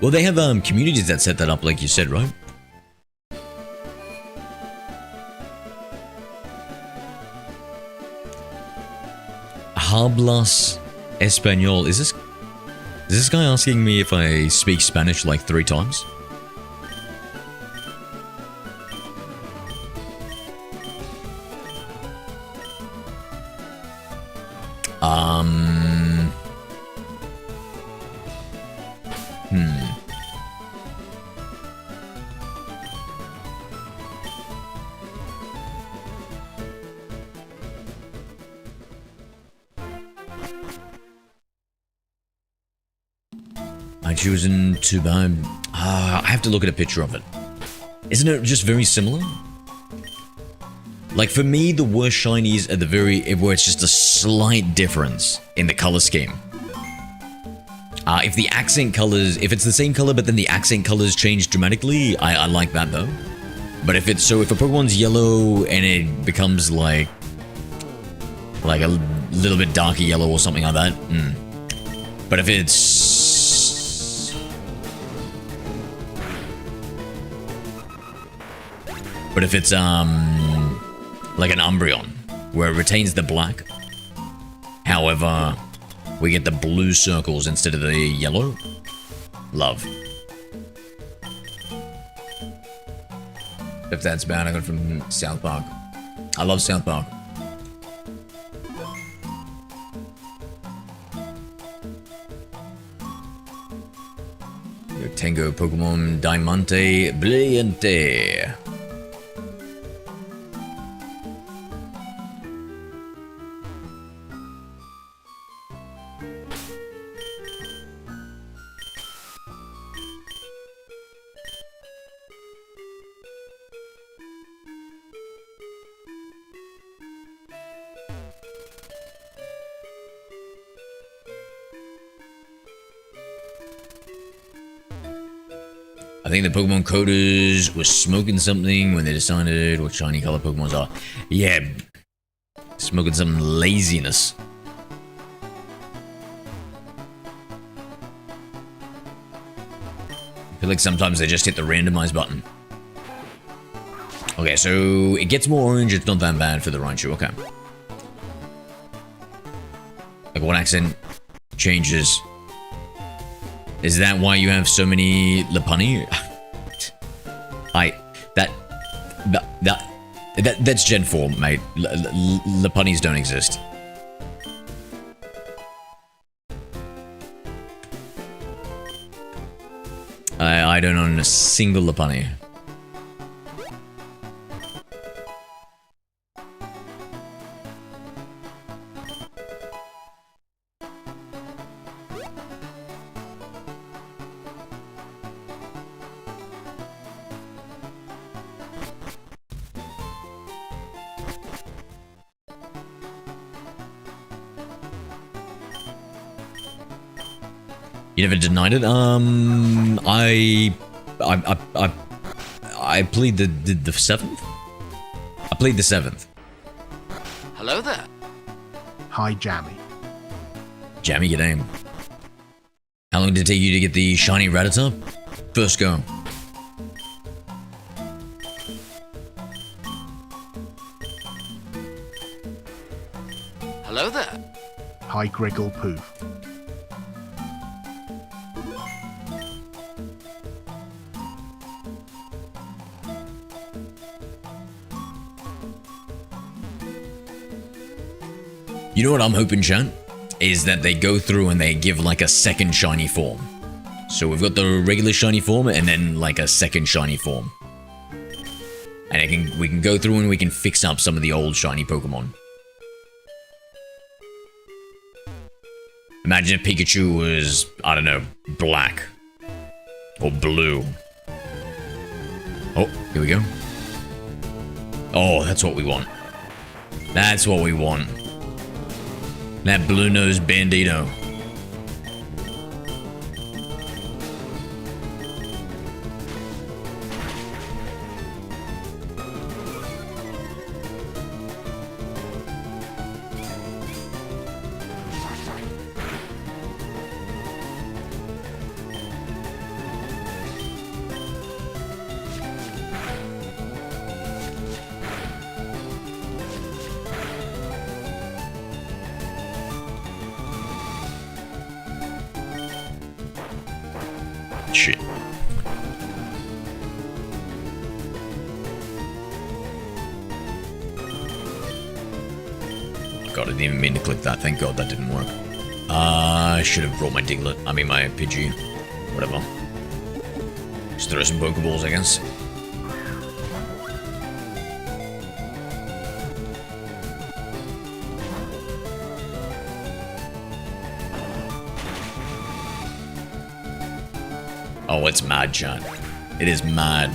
Speaker 1: Well, they have communities that set that up, like you said, right? Hablas Español. Is this guy asking me if I speak Spanish like 3 times? Choosing to buy. I have to look at a picture of it. Isn't it just very similar? Like for me, the worst shinies are the where it's just a slight difference in the color scheme. If the accent colors, if it's the same color but then the accent colors change dramatically, I like that though. But if it's if a Pokemon's yellow and it becomes like a little bit darker yellow or something like that, But if it's like an Umbreon, where it retains the black, however, we get the blue circles instead of the yellow. Love. If that's bad, I got it from South Park. I love South Park. Yo tengo Pokemon Diamante Brillante. I think the Pokemon coders were smoking something when they decided what shiny color Pokemons are. Yeah, smoking some laziness. I feel like sometimes they just hit the randomize button. Okay, so it gets more orange, it's not that bad for the Raichu, okay. Like what accent changes? Is that why you have so many Lopunny? That's Gen 4, mate. Lopunnies don't exist. I don't own a single Lopunny. You never denied it? I plead the 7th? I plead the 7th.
Speaker 2: Hello there.
Speaker 3: Hi, Jammy.
Speaker 1: Jammy, your name. How long did it take you to get the shiny Rattata? First go.
Speaker 2: Hello there.
Speaker 3: Hi, Griggle Poof.
Speaker 1: You know what I'm hoping, chat? Is that they go through and they give like a second shiny form. So we've got the regular shiny form and then like a second shiny form. And we can go through and we can fix up some of the old shiny Pokemon. Imagine if Pikachu was, I don't know, black. Or blue. Oh, here we go. Oh, that's what we want. That's what we want. That blue-nosed bandito. Shit. God, I didn't even mean to click that. Thank God that didn't work. I should have brought my Diglett. I mean, my Pidgey. Whatever. Just throw some Pokeballs, I guess. Oh, it's mad, chat. It is mad.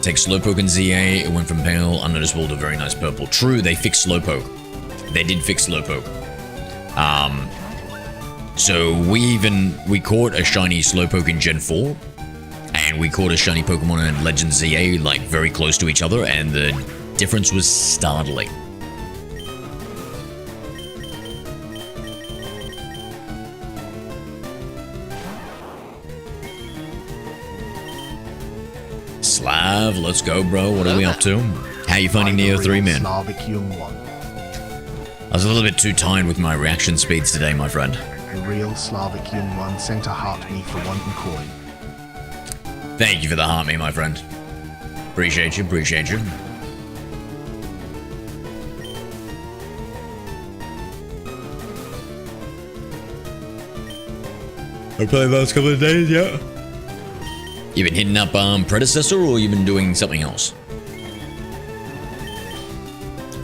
Speaker 1: Take Slowpoke and ZA, it went from pale, unnoticeable to very nice purple. True, they fixed Slowpoke. They did fix Slowpoke. So we caught a shiny Slowpoke in Gen 4, and we caught a shiny Pokemon in Legend ZA, like, very close to each other, and the difference was startling. Slav, let's go, bro. What are we up to? How you finding Neo 3, man?
Speaker 3: Slavic young one.
Speaker 1: I was a little bit too tired with my reaction speeds today, my friend.
Speaker 3: The real Slavic young one sent a heart me for one coin.
Speaker 1: Thank you for the heart me, my friend. Appreciate you, appreciate you. I played the last couple of days, yeah. You been hitting up Predecessor, or you been doing something else?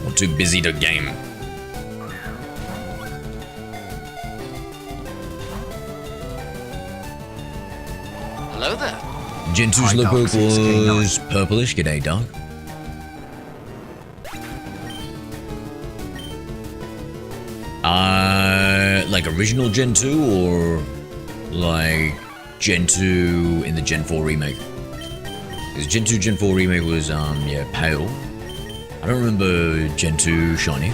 Speaker 1: Or too busy to game?
Speaker 2: Hello there.
Speaker 1: Gen 2 Slowpoke was purplish. G'day, dog. Like original Gen 2 or like Gen 2 in the Gen 4 remake? Because Gen 2, Gen 4 remake was, yeah, pale. I don't remember Gen 2 shiny.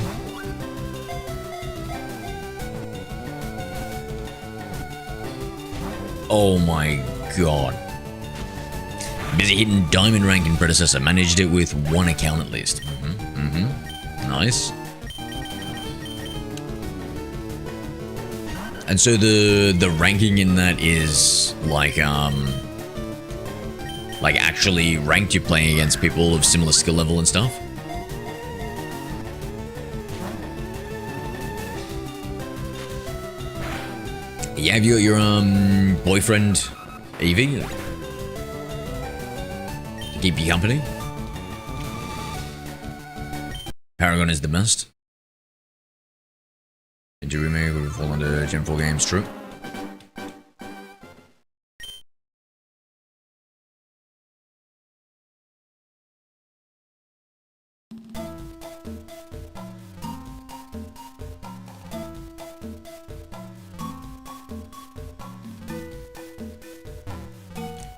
Speaker 1: Oh my god. Busy hitting diamond rank in Predecessor. Managed it with one account at least. Nice. And so the ranking in that is like actually ranked, you're playing against people of similar skill level and stuff? Yeah, have you got your boyfriend Evie to keep you company? Paragon is the best. into remake would fall under Gen 4 games, true.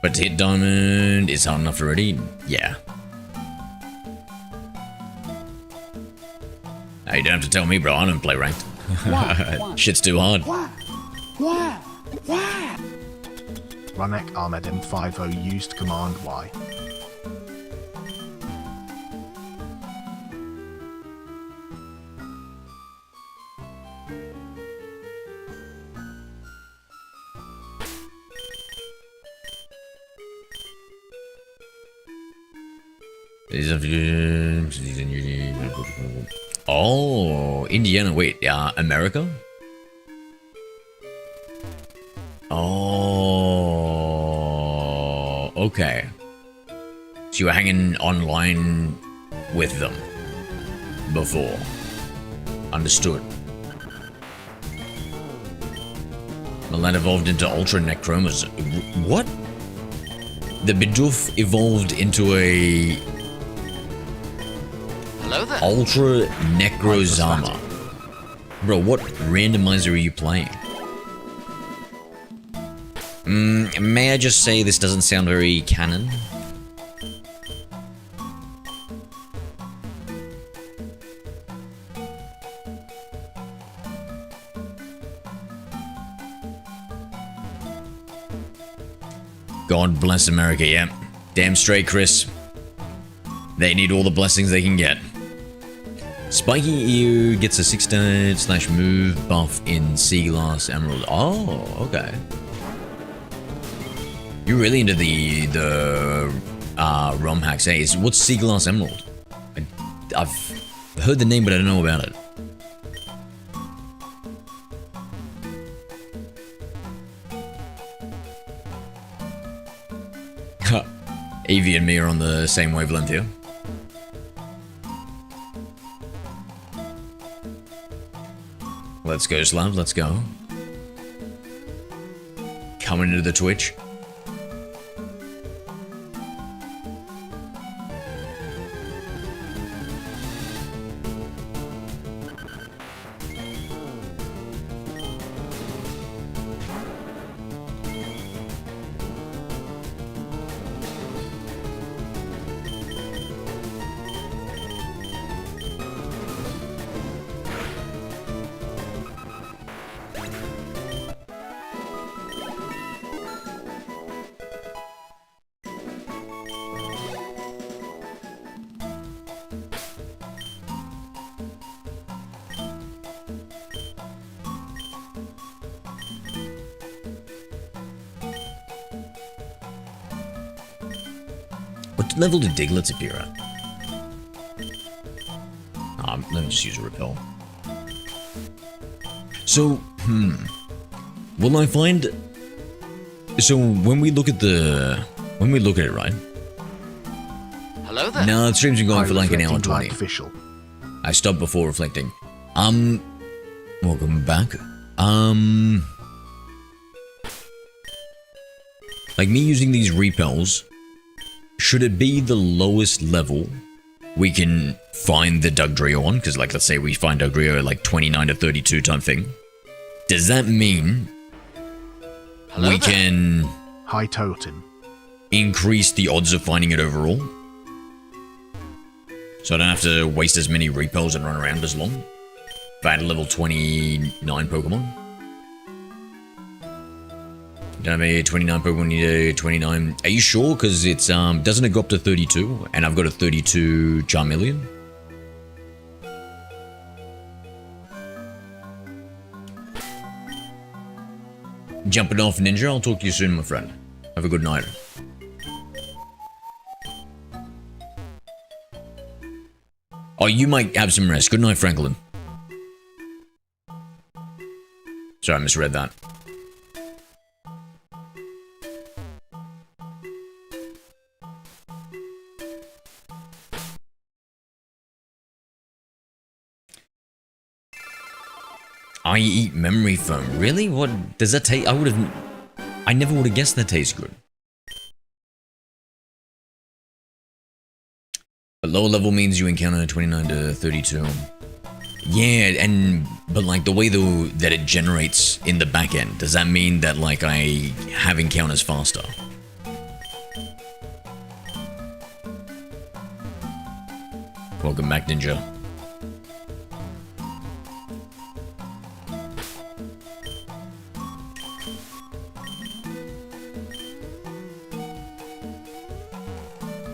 Speaker 1: But to hit Diamond is hard enough already? Yeah. Hey, you don't have to tell me, bro. I don't play ranked. Shit's too hard.
Speaker 6: Why?
Speaker 3: Runek Ahmed M50 used Command Y.
Speaker 1: Oh, Indiana. Wait, America? Oh, okay. So you were hanging online with them before. Understood. The land evolved into Ultra Necromas. What? The Bidoof evolved into a
Speaker 2: Hello there.
Speaker 1: Ultra Necrozama. Bro, what randomizer are you playing? May I just say this doesn't sound very canon? God bless America, yeah. Damn straight, Chris. They need all the blessings they can get. Spiky EU gets a 6-move buff in Sea Glass Emerald. Oh, okay. You're really into the ROM hacks, eh? What's Sea Glass Emerald? I've heard the name, but I don't know about it. Evie and me are on the same wavelength here. Let's go, Slav, let's go. Coming into the Twitch. What level did Diglett's appear at? Let me just use a repel. So, will I find... So, when we look at it, right?
Speaker 2: Hello there.
Speaker 1: No, the stream's been going for like an hour and 20.
Speaker 3: Like official.
Speaker 1: I stopped before reflecting. Welcome back. Like me using these repels, should it be the lowest level we can find the Dugtrio on? Because, like, let's say we find Dugtrio at like 29 to 32 type thing. Does that mean we can
Speaker 3: High totem.
Speaker 1: increase the odds of finding it overall? So I don't have to waste as many repels and run around as long? If I had a level 29 Pokemon? Don't have a 29 Pokemon, need a 29. Are you sure? Because it's, doesn't it go up to 32? And I've got a 32 Charmeleon? Jumping off, Ninja. I'll talk to you soon, my friend. Have a good night. Oh, you might have some rest. Good night, Franklin. Sorry, I misread that. I eat memory foam. Really? What does that taste? I never would have guessed that tastes good. A lower level means you encounter 29 to 32. Yeah, but like the way though that it generates in the back end, does that mean that like I have encounters faster? Welcome back, Ninja.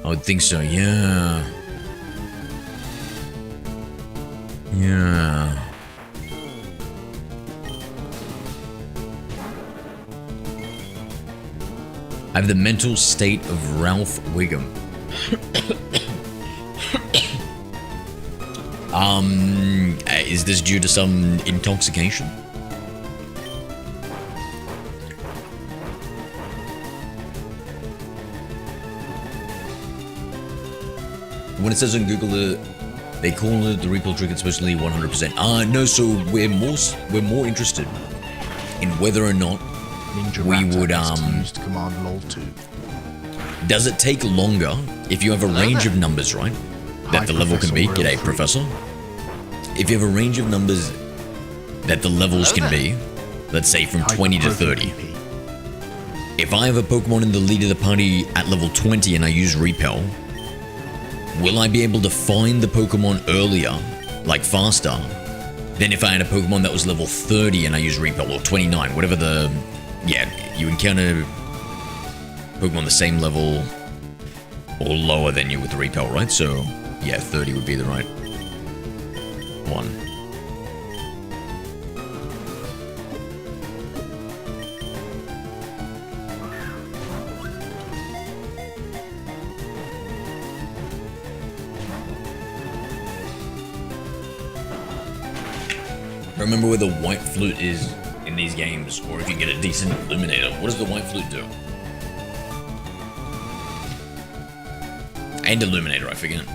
Speaker 1: I would think so, yeah. Yeah. I have the mental state of Ralph Wiggum. Is this due to some intoxication? When it says on Google they call it the recall trick, especially 100%. No, so we're more interested in whether or not
Speaker 3: Ninja
Speaker 1: we would
Speaker 3: used command lol 2.
Speaker 1: Does it take longer if you have a range of numbers, right? That
Speaker 3: Hi,
Speaker 1: the level can be.
Speaker 3: Professor
Speaker 1: G'day,
Speaker 3: Real
Speaker 1: Professor. If you have a range of numbers that the levels can be, let's say from 20 to 30. If I have a Pokemon in the lead of the party at level 20 and I use Repel, will I be able to find the Pokemon earlier, like faster, than if I had a Pokemon that was level 30 and I use Repel, or 29, whatever the... Yeah, you encounter Pokemon the same level or lower than you with the Repel, right? So, yeah, 30 would be the right one. Remember where the white flute is in these games, or if you get a decent illuminator. What does the white flute do? And illuminator, I forget.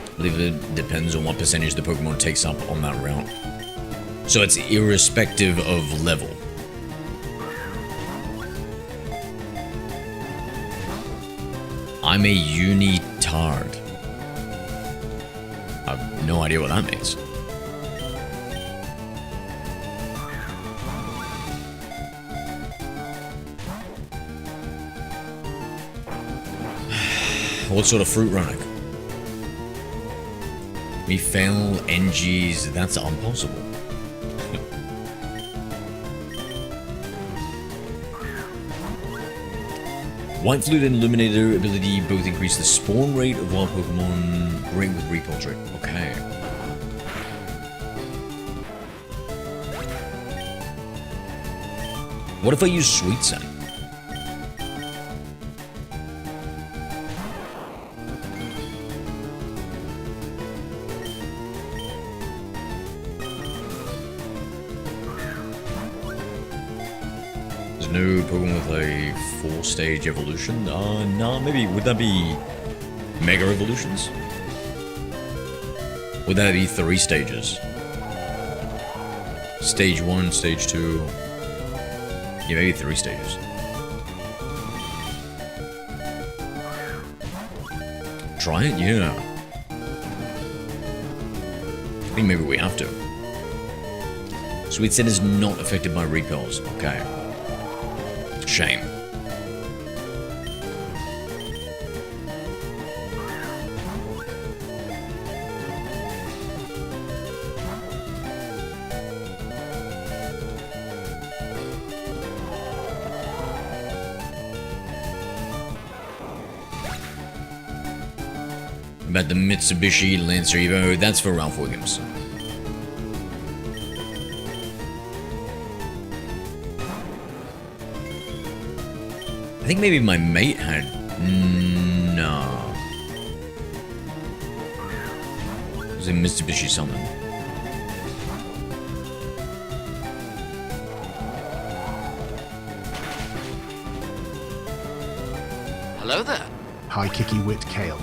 Speaker 1: I believe it depends on what percentage the Pokemon takes up on that route. So it's irrespective of level. I'm a unitard. I have no idea what that means. What sort of fruit running? Me fail NGs, that's impossible. White Flute and Illuminator ability both increase the spawn rate of wild Pokemon. Great with Repel trick. Okay. What if I use Sweet Scent? There's no Pokemon with a 4-stage evolution? No, maybe. Would that be Mega Evolutions? Would that be 3 stages? Stage 1, Stage 2... Yeah, maybe 3 stages. Try it? Yeah. I think maybe we have to. Sweet Scent is not affected by repels. Okay. Shame. About the Mitsubishi Lancer Evo, that's for Ralph Williams. I think maybe my mate had... No. It was a Mitsubishi something.
Speaker 2: Hello there.
Speaker 3: Hi, Kicky Wit Kale.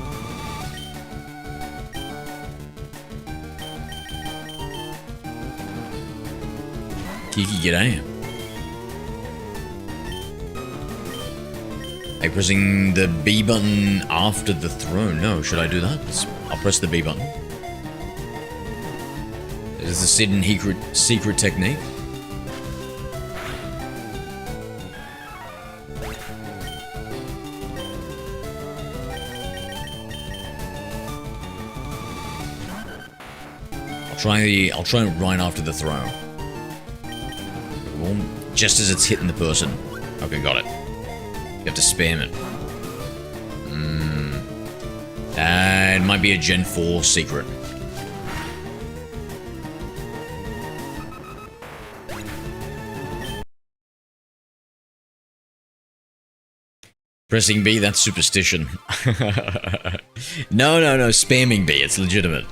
Speaker 1: Kiki, g'day. Are you pressing the B button after the throw? No, should I do that? I'll press the B button. Is this a hidden secret technique? I'll try it right after the throw. Just as it's hitting the person. Okay, got it. You have to spam it. It might be a Gen 4 secret. Pressing B, that's superstition. No, spamming B, it's legitimate.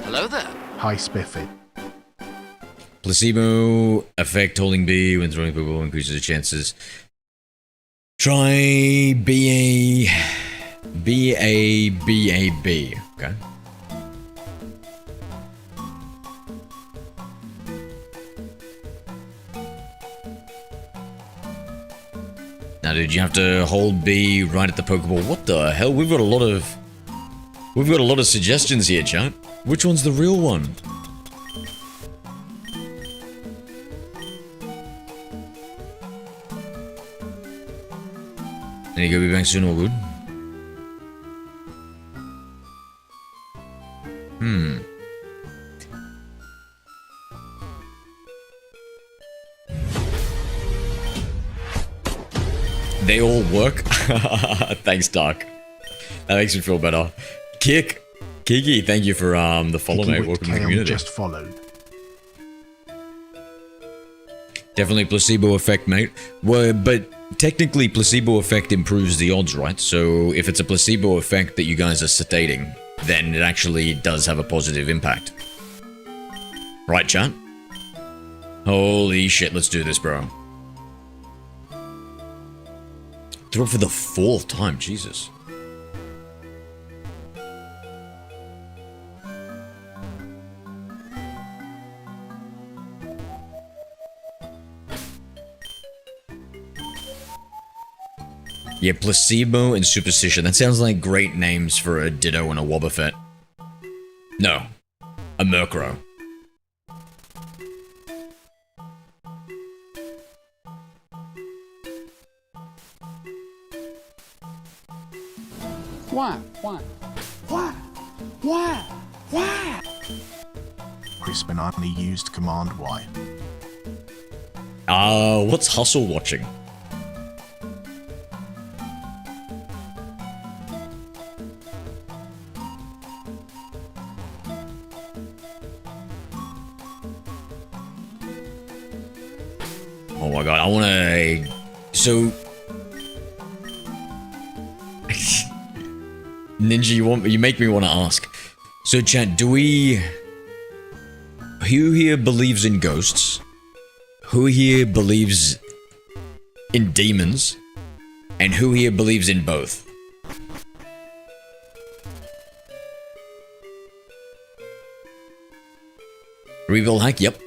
Speaker 2: Hello there.
Speaker 3: Hi, Spiffy.
Speaker 1: Placebo effect, holding B when throwing Pokeball increases the chances. Try B. Okay. Now, dude, you have to hold B right at the Pokeball. What the hell? We've got a lot of suggestions here, chat. Which one's the real one? There you go, be back soon, all good. They all work? Thanks, Dark. That makes me feel better. Kiki, thank you for the follow, mate. Welcome to the community.
Speaker 3: Just followed.
Speaker 1: Definitely placebo effect, mate. Well, but technically placebo effect improves the odds, right? So if it's a placebo effect that you guys are stating, then it actually does have a positive impact. Right, chat? Holy shit, let's do this, bro. Throw it for the 4th time, Jesus. Yeah, placebo and superstition. That sounds like great names for a Ditto and a Wobbuffet. No, a Murkrow.
Speaker 6: Why?
Speaker 3: Crispin only used Command Y.
Speaker 1: What's hustle watching? Oh my god, I wanna... So... Ninja, you make me want to ask. So, chat, who here believes in ghosts? Who here believes in demons? And who here believes in both? Rebuild hack, yep.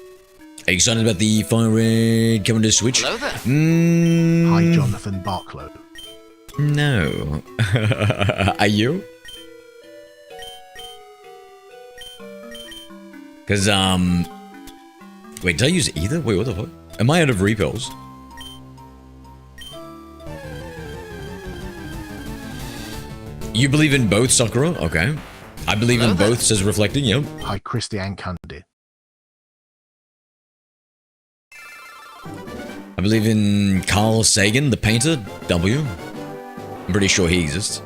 Speaker 1: Are you excited about the FireRed coming to Switch?
Speaker 2: Hello there.
Speaker 3: Hi, Jonathan Barklow.
Speaker 1: No. Are you? Because, wait, did I use either? Wait, what the fuck? Am I out of repels? You believe in both, Sakura? Okay. I believe in both, says Reflecting, yep.
Speaker 3: Hi, Christian Candy.
Speaker 1: I believe in Carl Sagan, the painter, W. I'm pretty sure he exists.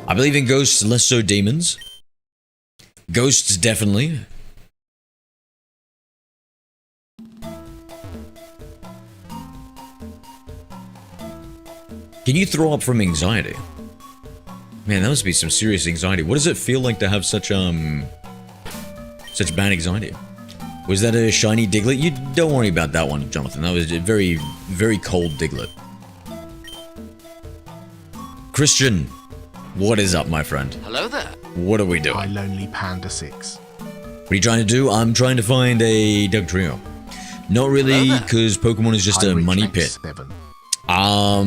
Speaker 1: I believe in ghosts, less so demons. Ghosts, definitely. Can you throw up from anxiety? Man, that must be some serious anxiety. What does it feel like to have such bad anxiety? Was that a shiny Diglett? You don't worry about that one, Jonathan. That was a very, very cold Diglett. Christian, What is up, my friend?
Speaker 2: Hello there.
Speaker 1: What are we doing?
Speaker 3: Hi, Lonely Panda 6.
Speaker 1: What are you trying to do? I'm trying to find a Doug Trio. Not really, because Pokemon is just
Speaker 3: Hi,
Speaker 1: a
Speaker 3: Rich
Speaker 1: money
Speaker 3: X
Speaker 1: pit.
Speaker 3: 7.
Speaker 1: I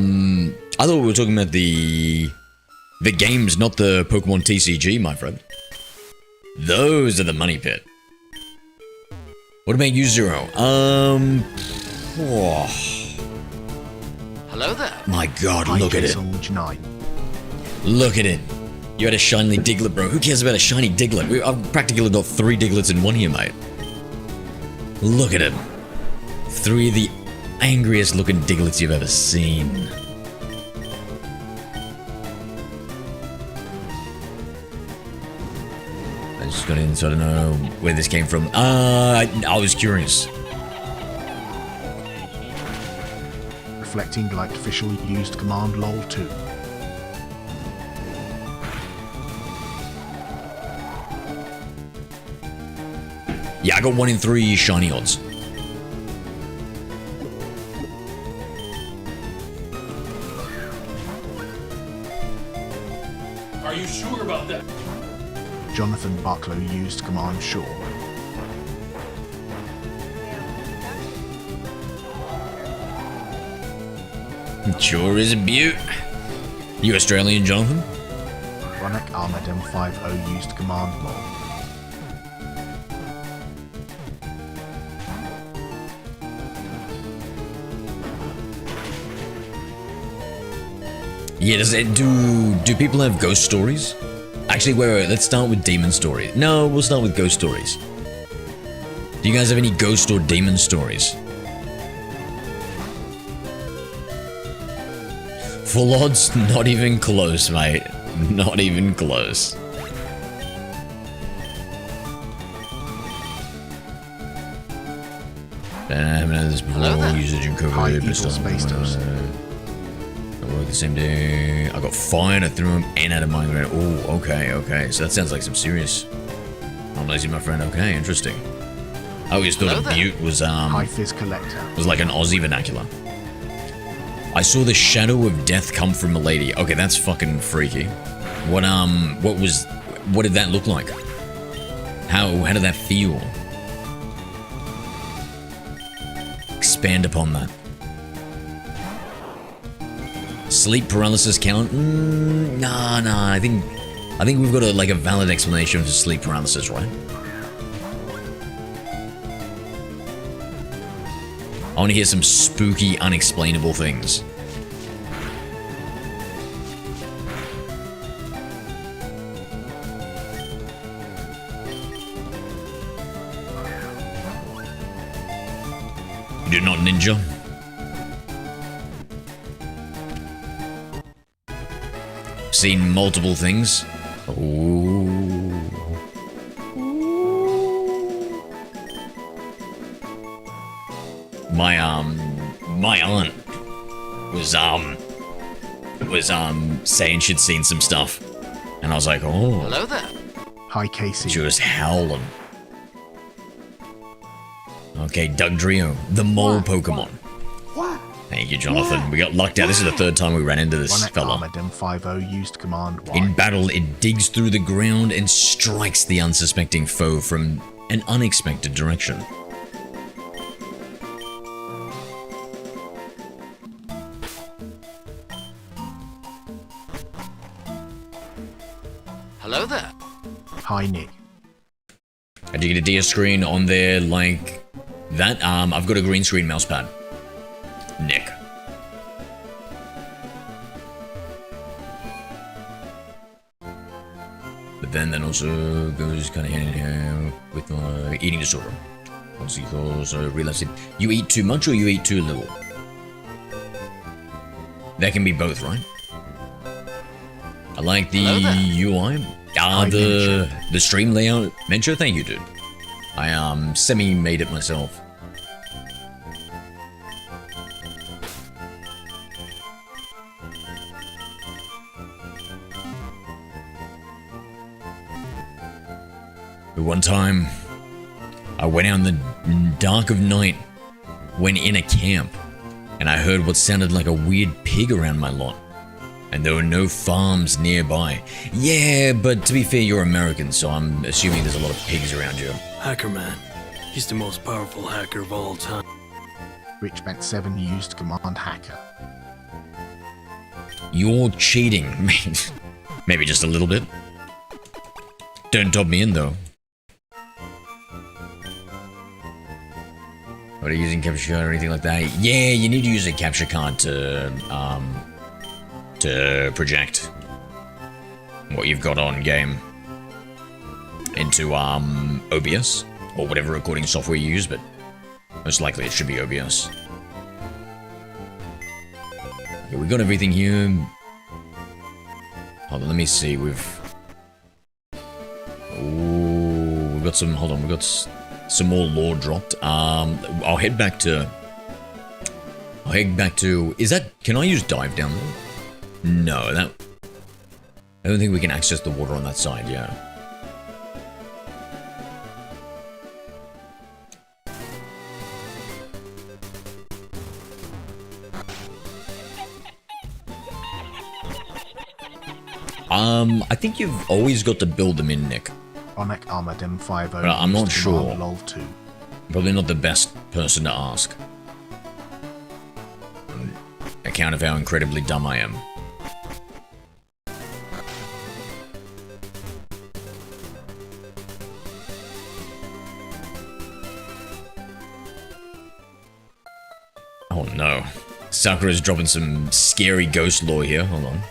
Speaker 1: thought we were talking about the games, not the Pokemon TCG, my friend. Those are the money pit. What about you, Zero? Oh,
Speaker 2: Hello there.
Speaker 1: my God,
Speaker 3: Hi,
Speaker 1: look at it.
Speaker 3: Soldier 9.
Speaker 1: Look at it. You had a shiny Diglett, bro. Who cares about a shiny Diglett? I've practically got 3 Diglets in one here, mate. Look at him. 3 of the angriest looking Diglets you've ever seen. I just got in, so I don't know where this came from. I was curious.
Speaker 3: Reflecting Light Official used command lol 2.
Speaker 1: Yeah, I got 1 in 3 shiny odds.
Speaker 4: Are you sure about that?
Speaker 3: Jonathan Barklow used command sure.
Speaker 1: Sure is a beaut. You Australian, Jonathan?
Speaker 3: Ronak Armadem 50 used command lol.
Speaker 1: Yeah, does it do people have ghost stories? Actually, wait, let's start with demon stories. No, we'll start with ghost stories. Do you guys have any ghost or demon stories? Full odds? Not even close, mate. Not even close. This usage and
Speaker 3: Hi,
Speaker 1: cover.
Speaker 3: Evil Space Toast.
Speaker 1: I work the same day. I got fired. I threw him and out of my grade. Oh, okay. So that sounds like some serious. I'm lazy, my friend. Okay, interesting. I always thought a beaut was
Speaker 3: Hi, Fizz Collector.
Speaker 1: was like an Aussie vernacular. I saw the shadow of death come from a lady. Okay, that's fucking freaky. What did that look like? How did that feel? Expand upon that. Sleep paralysis count? Nah. I think we've got a valid explanation for sleep paralysis, right? I want to hear some spooky, unexplainable things. You do not ninja? Seen multiple things. Ooh. My aunt was saying she'd seen some stuff, and I was like, oh.
Speaker 2: Hello there.
Speaker 3: Hi, Casey.
Speaker 1: She was howling. Okay, Doug Trio, the mole Pokemon.
Speaker 6: What?
Speaker 1: Thank you, Jonathan. We got lucked out. This is the 3rd time we ran into this
Speaker 3: Ronak
Speaker 1: fella.
Speaker 3: Armadem 50 used command Y.
Speaker 1: In battle, it digs through the ground and strikes the unsuspecting foe from an unexpected direction.
Speaker 2: Hello there.
Speaker 3: Hi, Nick.
Speaker 1: Did you get a DS screen on there like that? I've got a green screen mouse pad. Nick. But then that also goes kind of hand in hand with my eating disorder. Also, because I realized it. You eat too much or you eat too little? That can be both, right? I like the UI. The stream layout. Mencho, thank you, dude. I semi-made it myself. But one time, I went out in the dark of night, went in a camp, and I heard what sounded like a weird pig around my lot. And there were no farms nearby. Yeah, but to be fair, you're American, so I'm assuming there's a lot of pigs around you.
Speaker 5: Hacker Man. He's the most powerful hacker of all time.
Speaker 3: Rich spent 7 years to command hacker.
Speaker 1: You're cheating. Maybe just a little bit. Don't dob me in, though. What, are you using capture card or anything like that? Yeah, you need to use a capture card to project what you've got on game into OBS or whatever recording software you use, but most likely it should be OBS. Okay, we got everything here. Hold on, let me see. We've got some. Hold on, we've got some more lore dropped. I'll head back to. Is that? Can I use dive down there? No, that. I don't think we can access the water on that side. Yeah. I think you've always got to build them in, Nick.
Speaker 3: Onek Armored M50.
Speaker 1: But I'm not sure.
Speaker 3: LOL 2.
Speaker 1: Probably not the best person to ask. On account of how incredibly dumb I am. Oh no. Sakura's dropping some scary ghost lore here. Hold on.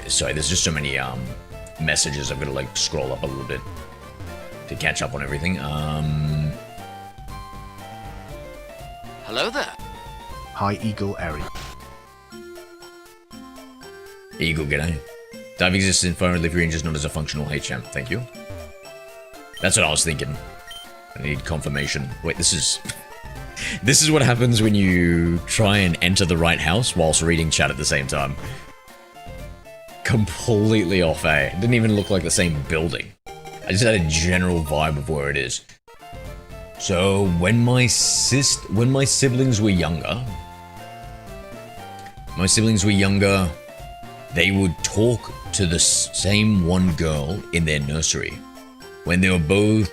Speaker 1: Sorry, there's just so many messages. I've got to like scroll up a little bit to catch up on everything.
Speaker 2: Hello there.
Speaker 3: Hi, Eagle Eric.
Speaker 1: Eagle, g'day. Dive exists in FireRed Leafy Range, just not as a functional HM. Thank you. That's what I was thinking. I need confirmation. Wait, this is what happens when you try and enter the right house whilst reading chat at the same time. Completely off, eh? It didn't even look like the same building. I just had a general vibe of where it is. So when my siblings were younger, they would talk to the same one girl in their nursery. When they were both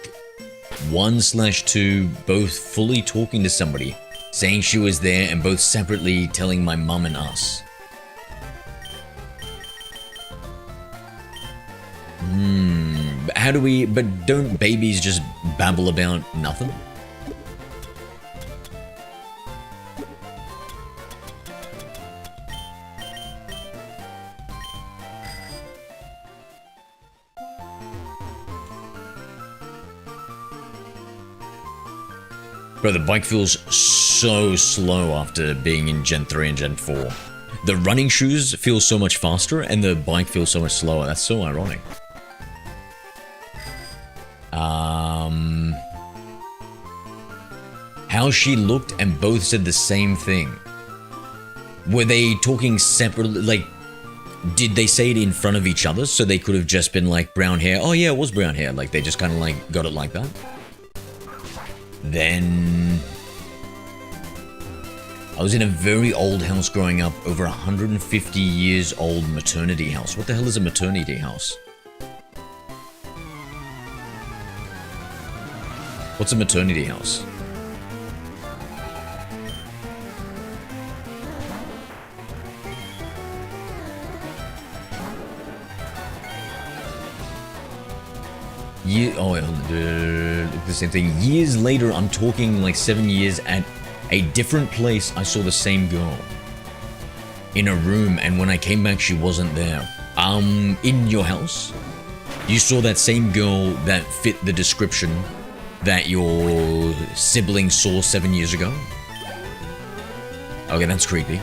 Speaker 1: 1/2, both fully talking to somebody, saying she was there, and both separately telling my mum and us. How do we... But don't babies just babble about nothing? Bro, the bike feels so slow after being in Gen 3 and Gen 4. The running shoes feel so much faster, and the bike feels so much slower. That's so ironic. How she looked and both said the same thing. Were they talking separately? Like, did they say it in front of each other so they could have just been like brown hair? Oh yeah, it was brown hair. Like they just kind of like got it like that. Then I was in a very old house growing up, over 150 years old maternity house. What the hell is a maternity house? What's a maternity house? The same thing. Years later, I'm talking like 7 years at a different place. I saw the same girl in a room, and when I came back, she wasn't there. In your house, you saw that same girl that fit the description that your sibling saw 7 years ago? Okay, that's creepy.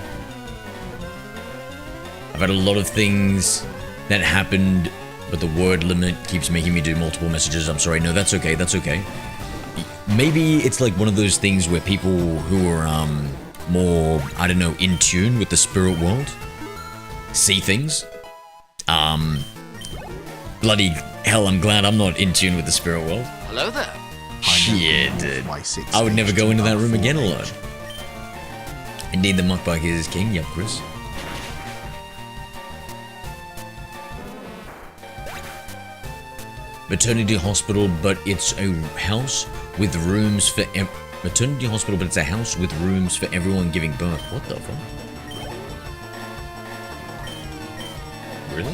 Speaker 1: I've had a lot of things that happened, but the word limit keeps making me do multiple messages. I'm sorry. No, that's okay. That's okay. Maybe it's like one of those things where people who are more, I don't know, in tune with the spirit world see things. Bloody hell, I'm glad I'm not in tune with the spirit world.
Speaker 2: Hello there.
Speaker 1: Shit, dude.
Speaker 3: Why 6
Speaker 1: I would never
Speaker 3: aged
Speaker 1: go into that
Speaker 3: command
Speaker 1: room again
Speaker 3: 4
Speaker 1: alone.
Speaker 3: aged?
Speaker 1: Indeed, the muckbug is king. Yep, Chris. Maternity hospital, but it's a house with rooms for maternity hospital, but it's a house with rooms for everyone giving birth. What the fuck? Really?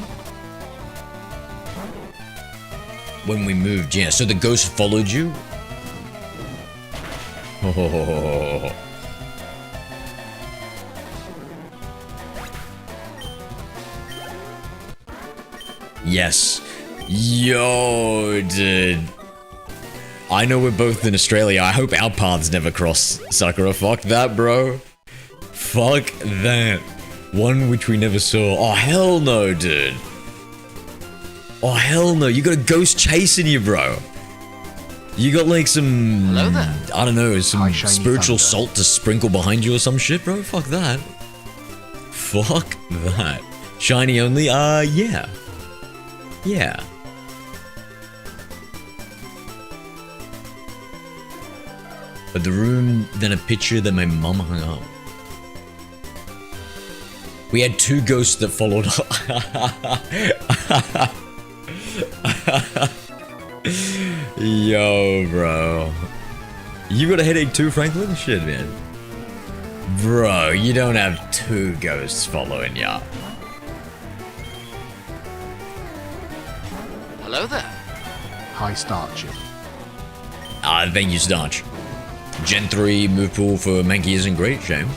Speaker 1: When we moved, yeah. So the ghost followed you? Oh. Yes. Yo, dude. I know we're both in Australia. I hope our paths never cross, Sakura. Fuck that, bro. Fuck that. One which we never saw. Oh, hell no, dude. Oh, hell no. You got a ghost chasing you, bro. You got like some...
Speaker 2: Hello there.
Speaker 1: I don't know, some
Speaker 3: Hi, shiny
Speaker 1: spiritual
Speaker 3: thunder.
Speaker 1: salt to sprinkle behind you or some shit, bro. Fuck that. Fuck that. Shiny only? Yeah. Yeah. But the room, then a picture that my mum hung up. We had 2 ghosts that followed Yo, bro. You got a headache too, Franklin? Shit, man. Bro, you don't have 2 ghosts following ya.
Speaker 2: Hello there.
Speaker 3: High Starchy.
Speaker 1: Thank you, Starch. Gen 3 move pool for Mankey isn't great, shame.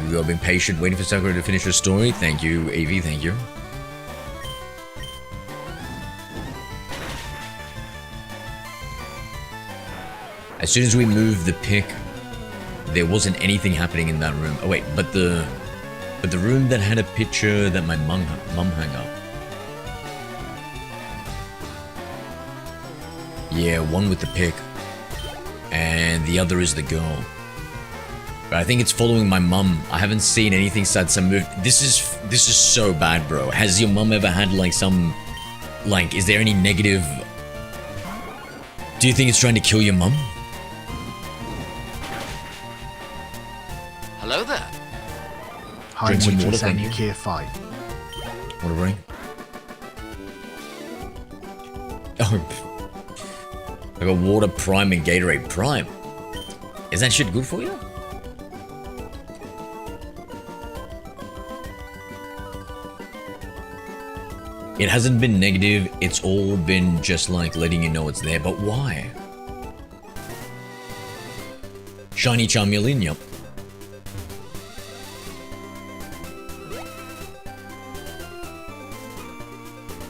Speaker 1: We've been patient, waiting for Sakura to finish her story. Thank you, AV, thank you. As soon as we moved the pick, there wasn't anything happening in that room. Oh wait, but the room that had a picture that my mum hung up. Yeah, one with the pick, and the other is the girl. But I think it's following my mum. I haven't seen anything since I moved. This is so bad, bro. Has your mum ever had like some, like, is there any negative? Do you think it's trying to kill your mum?
Speaker 2: Hello there.
Speaker 3: High
Speaker 1: Drink some
Speaker 3: Mutant
Speaker 1: water, thank you.
Speaker 3: Semi-Care 5.
Speaker 1: What a ring. Oh, I got water, Prime, and Gatorade Prime. Is that shit good for you? It hasn't been negative, it's all been just like letting you know it's there, but why? Shiny Charmeleon, yep.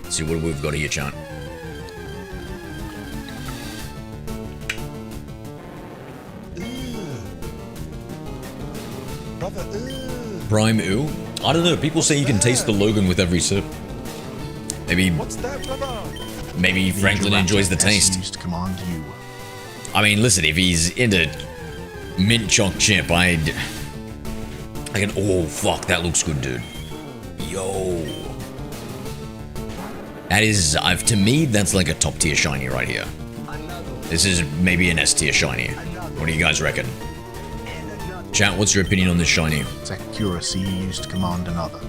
Speaker 1: Let's see what we've got here, chat. Prime ooh? I don't know, people say you can taste the Logan with every sip. Maybe Franklin enjoys the taste.
Speaker 3: Used command U.
Speaker 1: I mean, listen, if he's into mint choc chip, I can. Oh fuck, that looks good, dude. Yo, that is. To me, that's like a top tier shiny right here. This is maybe an S tier shiny. What do you guys reckon? Chat, what's your opinion on this shiny?
Speaker 3: It's accuracy used command another.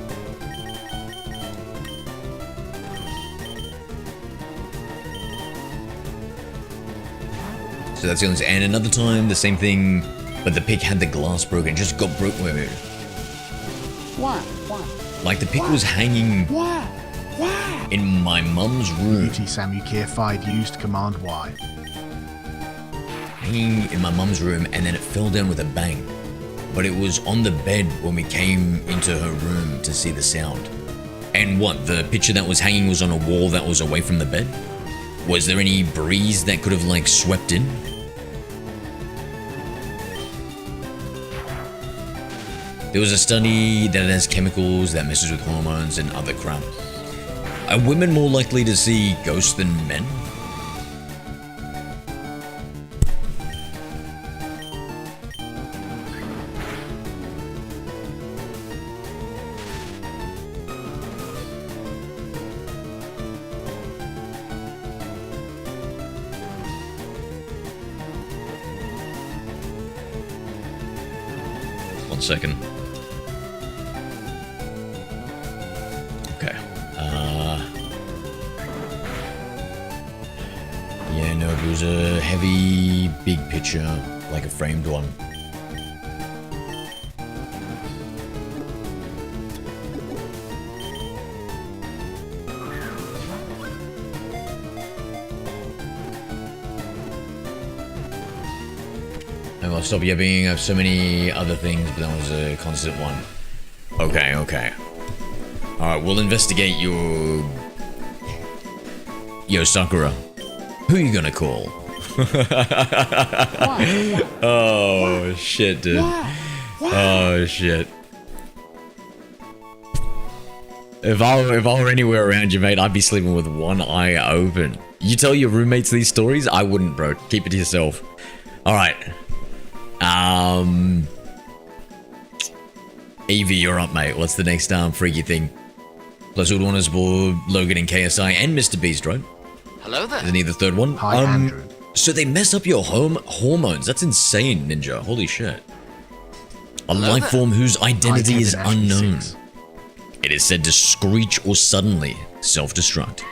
Speaker 1: So that's the only. And another time, the same thing, but the pick had the glass broken. Just got broke. Wait.
Speaker 6: Why?
Speaker 1: Like the pick was hanging
Speaker 6: Why?
Speaker 1: in my mum's room.
Speaker 3: Beauty Samukai 5 used command Y.
Speaker 1: Hanging in my mum's room, and then it fell down with a bang. But it was on the bed when we came into her room to see the sound. And what, the picture that was hanging was on a wall that was away from the bed? Was there any breeze that could have like swept in? There was a study that it has chemicals that messes with hormones and other crap. Are women more likely to see ghosts than men? 1 second. Okay. Yeah, no, it was a heavy, big picture, like a framed one. I'll stop yapping. I have so many other things, but that was a constant one. Okay, okay. Alright, we'll investigate your... Yo, Sakura. Who are you gonna call? Oh, shit, dude. Oh, shit. If I were anywhere around you, mate, I'd be sleeping with one eye open. You tell your roommates these stories? I wouldn't, bro. Keep it to yourself. Alright. Evie, you're up, mate. What's the next freaky thing? Plus all honors for Logan and KSI and Mr. Beast, right?
Speaker 2: Hello there.
Speaker 1: Isn't he the third one?
Speaker 3: Hi, Andrew.
Speaker 1: So they mess up your hormones. That's insane, Ninja. Holy shit. A
Speaker 2: Hello
Speaker 1: life
Speaker 2: there.
Speaker 1: form whose identity is
Speaker 3: Hi, Kevin,
Speaker 1: unknown.
Speaker 3: SB6.
Speaker 1: It is said to screech or suddenly self-destruct.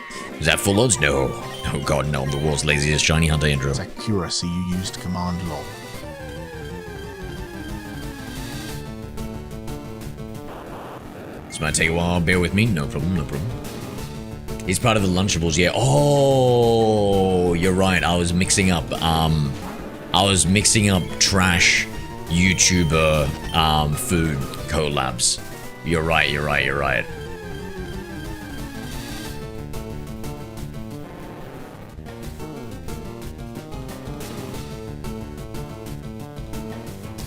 Speaker 1: Is that full odds? No. Oh god, no. I'm the world's laziest shiny hunter, Andrew.
Speaker 3: It's accuracy you used command log.
Speaker 1: This might take a while. Bear with me. No problem, no problem. He's part of the Lunchables, yeah. Oh, you're right. I was mixing up trash YouTuber food collabs. You're right, you're right, you're right.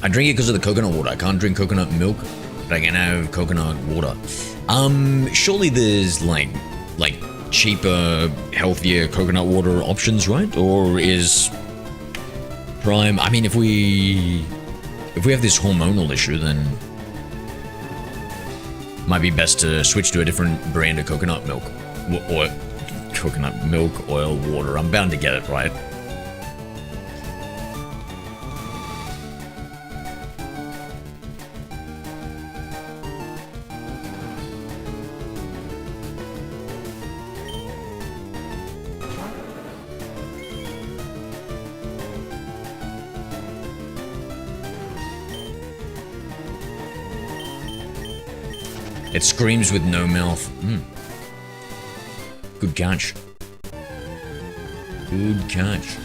Speaker 1: I drink it because of the coconut water. I can't drink coconut milk, but I can have coconut water. Surely there's like cheaper, healthier coconut water options, right? Or is Prime? I mean, if we have this hormonal issue, then might be best to switch to a different brand of coconut milk or coconut milk, oil, water. I'm bound to get it right. It screams with no mouth. Good catch. Good catch.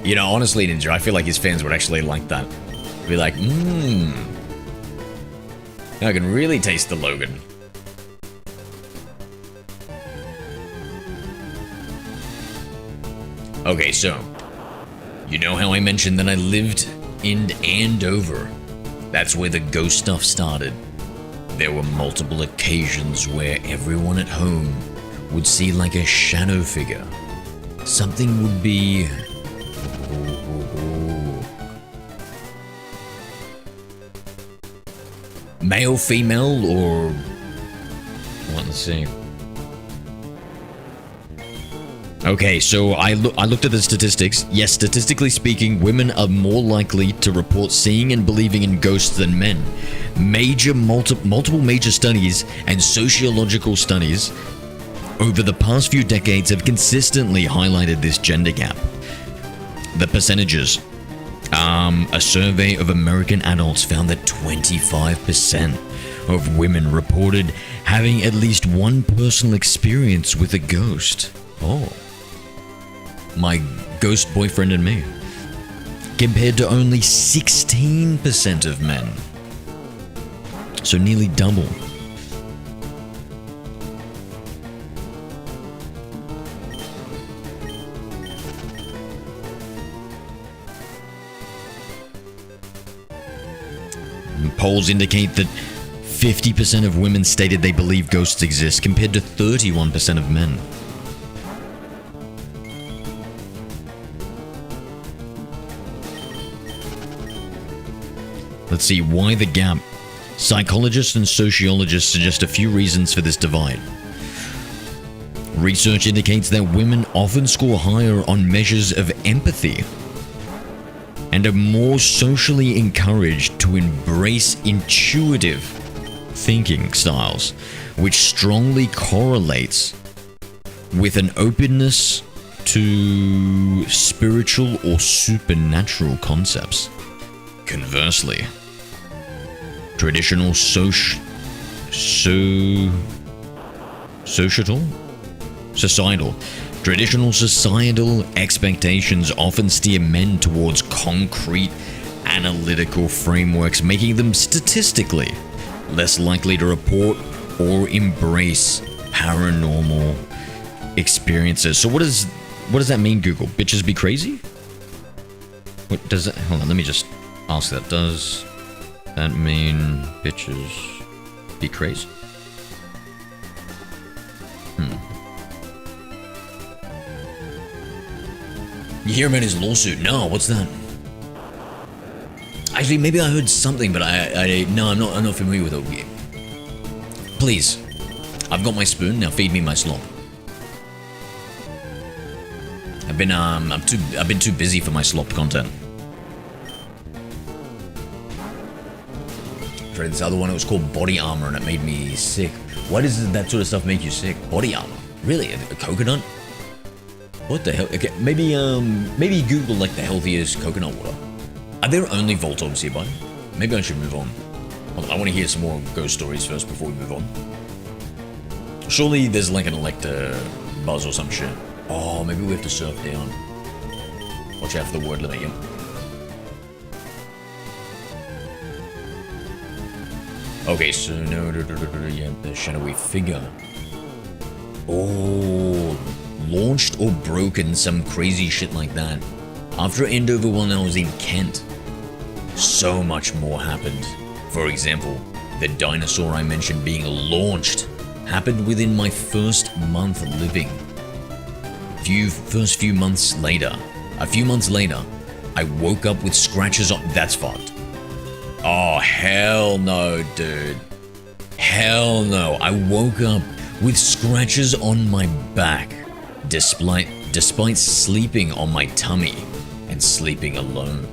Speaker 1: You know, honestly, Ninja, I feel like his fans would actually like that. Be like, I can really taste the Logan. Okay, so you know how I mentioned that I lived in Andover? That's where the ghost stuff started. There were multiple occasions where everyone at home would see like a shadow figure. Something would be... male, female, or... let's see. Okay, so I looked at the statistics. Yes, statistically speaking, women are more likely to report seeing and believing in ghosts than men. Multiple major studies and sociological studies over the past few decades have consistently highlighted this gender gap. The percentages. A survey of American adults found that 25% of women reported having at least one personal experience with a ghost. Oh. My ghost boyfriend and me. Compared to only 16% of men. So nearly double. Polls indicate that 50% of women stated they believe ghosts exist, compared to 31% of men. Let's see, why the gap? Psychologists and sociologists suggest a few reasons for this divide. Research indicates that women often score higher on measures of empathy and are more socially encouraged to embrace intuitive thinking styles, which strongly correlates with an openness to spiritual or supernatural concepts. Conversely, traditional traditional societal expectations often steer men towards concrete, analytical frameworks, making them statistically less likely to report or embrace paranormal experiences. So what does that mean, Google? Bitches be crazy? What does that... Hold on, let me just ask that. Does that mean bitches be crazy? You hear about his lawsuit? No, what's that? Actually, maybe I heard something, but no, I'm not familiar with it. Please, I've got my spoon, now feed me my slop. I've been too busy for my slop content. For this other one, it was called Body Armor, and it made me sick. Why does that sort of stuff make you sick? Body armor? Really? A coconut? What the hell? Okay, maybe Google like the healthiest coconut water. Are there only Voltorbs here, bud? Maybe I should move on. I want to hear some more ghost stories first before we move on. Surely there's like an Elector buzz or some shit. Oh, maybe we have to surf down. Watch out for the word limit, yeah. Okay, so no, yeah, the shadowy figure. Oh, launched or broken, some crazy shit like that. After Endover when I was in Kent, so much more happened. For example, the dinosaur I mentioned being launched happened within my first month living. A few months later, I woke up with scratches on. That's fucked. Oh, hell no, dude. Hell no. I woke up with scratches on my back, despite sleeping on my tummy and sleeping alone.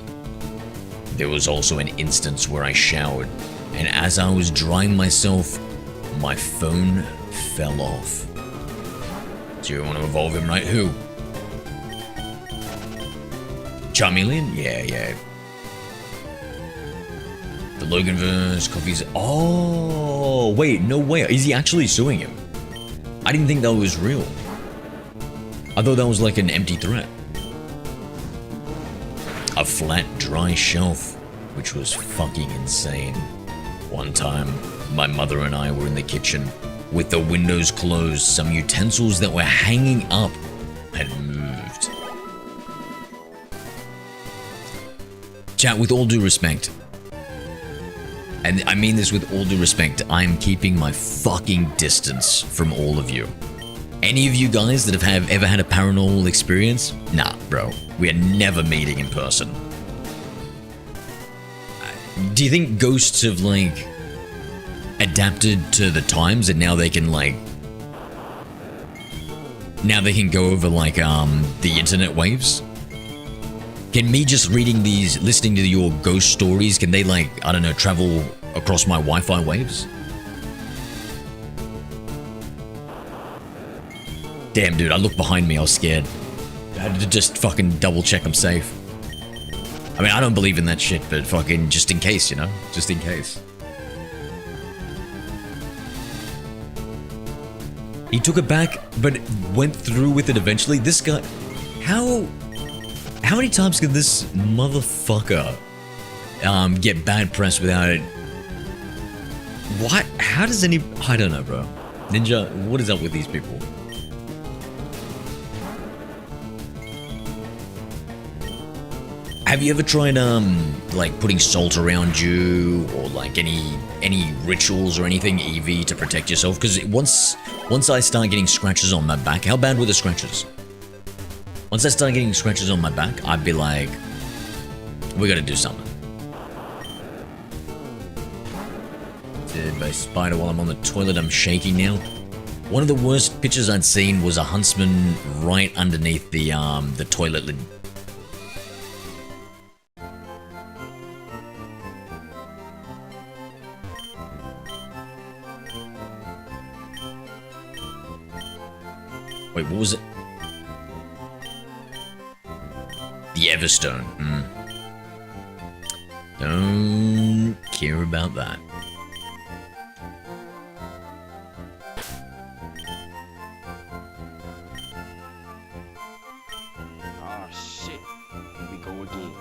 Speaker 1: There was also an instance where I showered, and as I was drying myself, my phone fell off. Do you want to evolve him, right? Who? Charmeleon? Yeah. The Loganverse, Coffee's... Oh, wait, no way. Is he actually suing him? I didn't think that was real. I thought that was like an empty threat. A flat, dry shelf, which was fucking insane. One time, my mother and I were in the kitchen. With the windows closed, some utensils that were hanging up had moved. Chat, with all due respect, and I mean this with all due respect, I'm keeping my fucking distance from all of you. Any of you guys that have ever had a paranormal experience? Nah, bro. We are never meeting in person. Do you think ghosts have, like, adapted to the times and now they can, like... Now they can go over, like, the internet waves? Can me just reading these, listening to your ghost stories, can they, like, I don't know, travel across my Wi-Fi waves? Damn, dude, I looked behind me, I was scared. I had to just fucking double check I'm safe. I mean, I don't believe in that shit, but fucking just in case, you know? Just in case. He took it back, but went through with it eventually. This guy... How many times can this motherfucker get bad press without it? What? How does any... I don't know, bro. Ninja, what is up with these people? Have you ever tried, like, putting salt around you, or, like, any rituals or anything, EV, to protect yourself? Because once I start getting scratches on my back... How bad were the scratches? Once I start getting scratches on my back, I'd be like, we gotta do something. Dead by spider while I'm on the toilet, I'm shaking now. One of the worst pictures I'd seen was a huntsman right underneath the toilet lid. Wait, what was it? The Everstone. Don't care about that.
Speaker 7: Oh shit. Here we go again.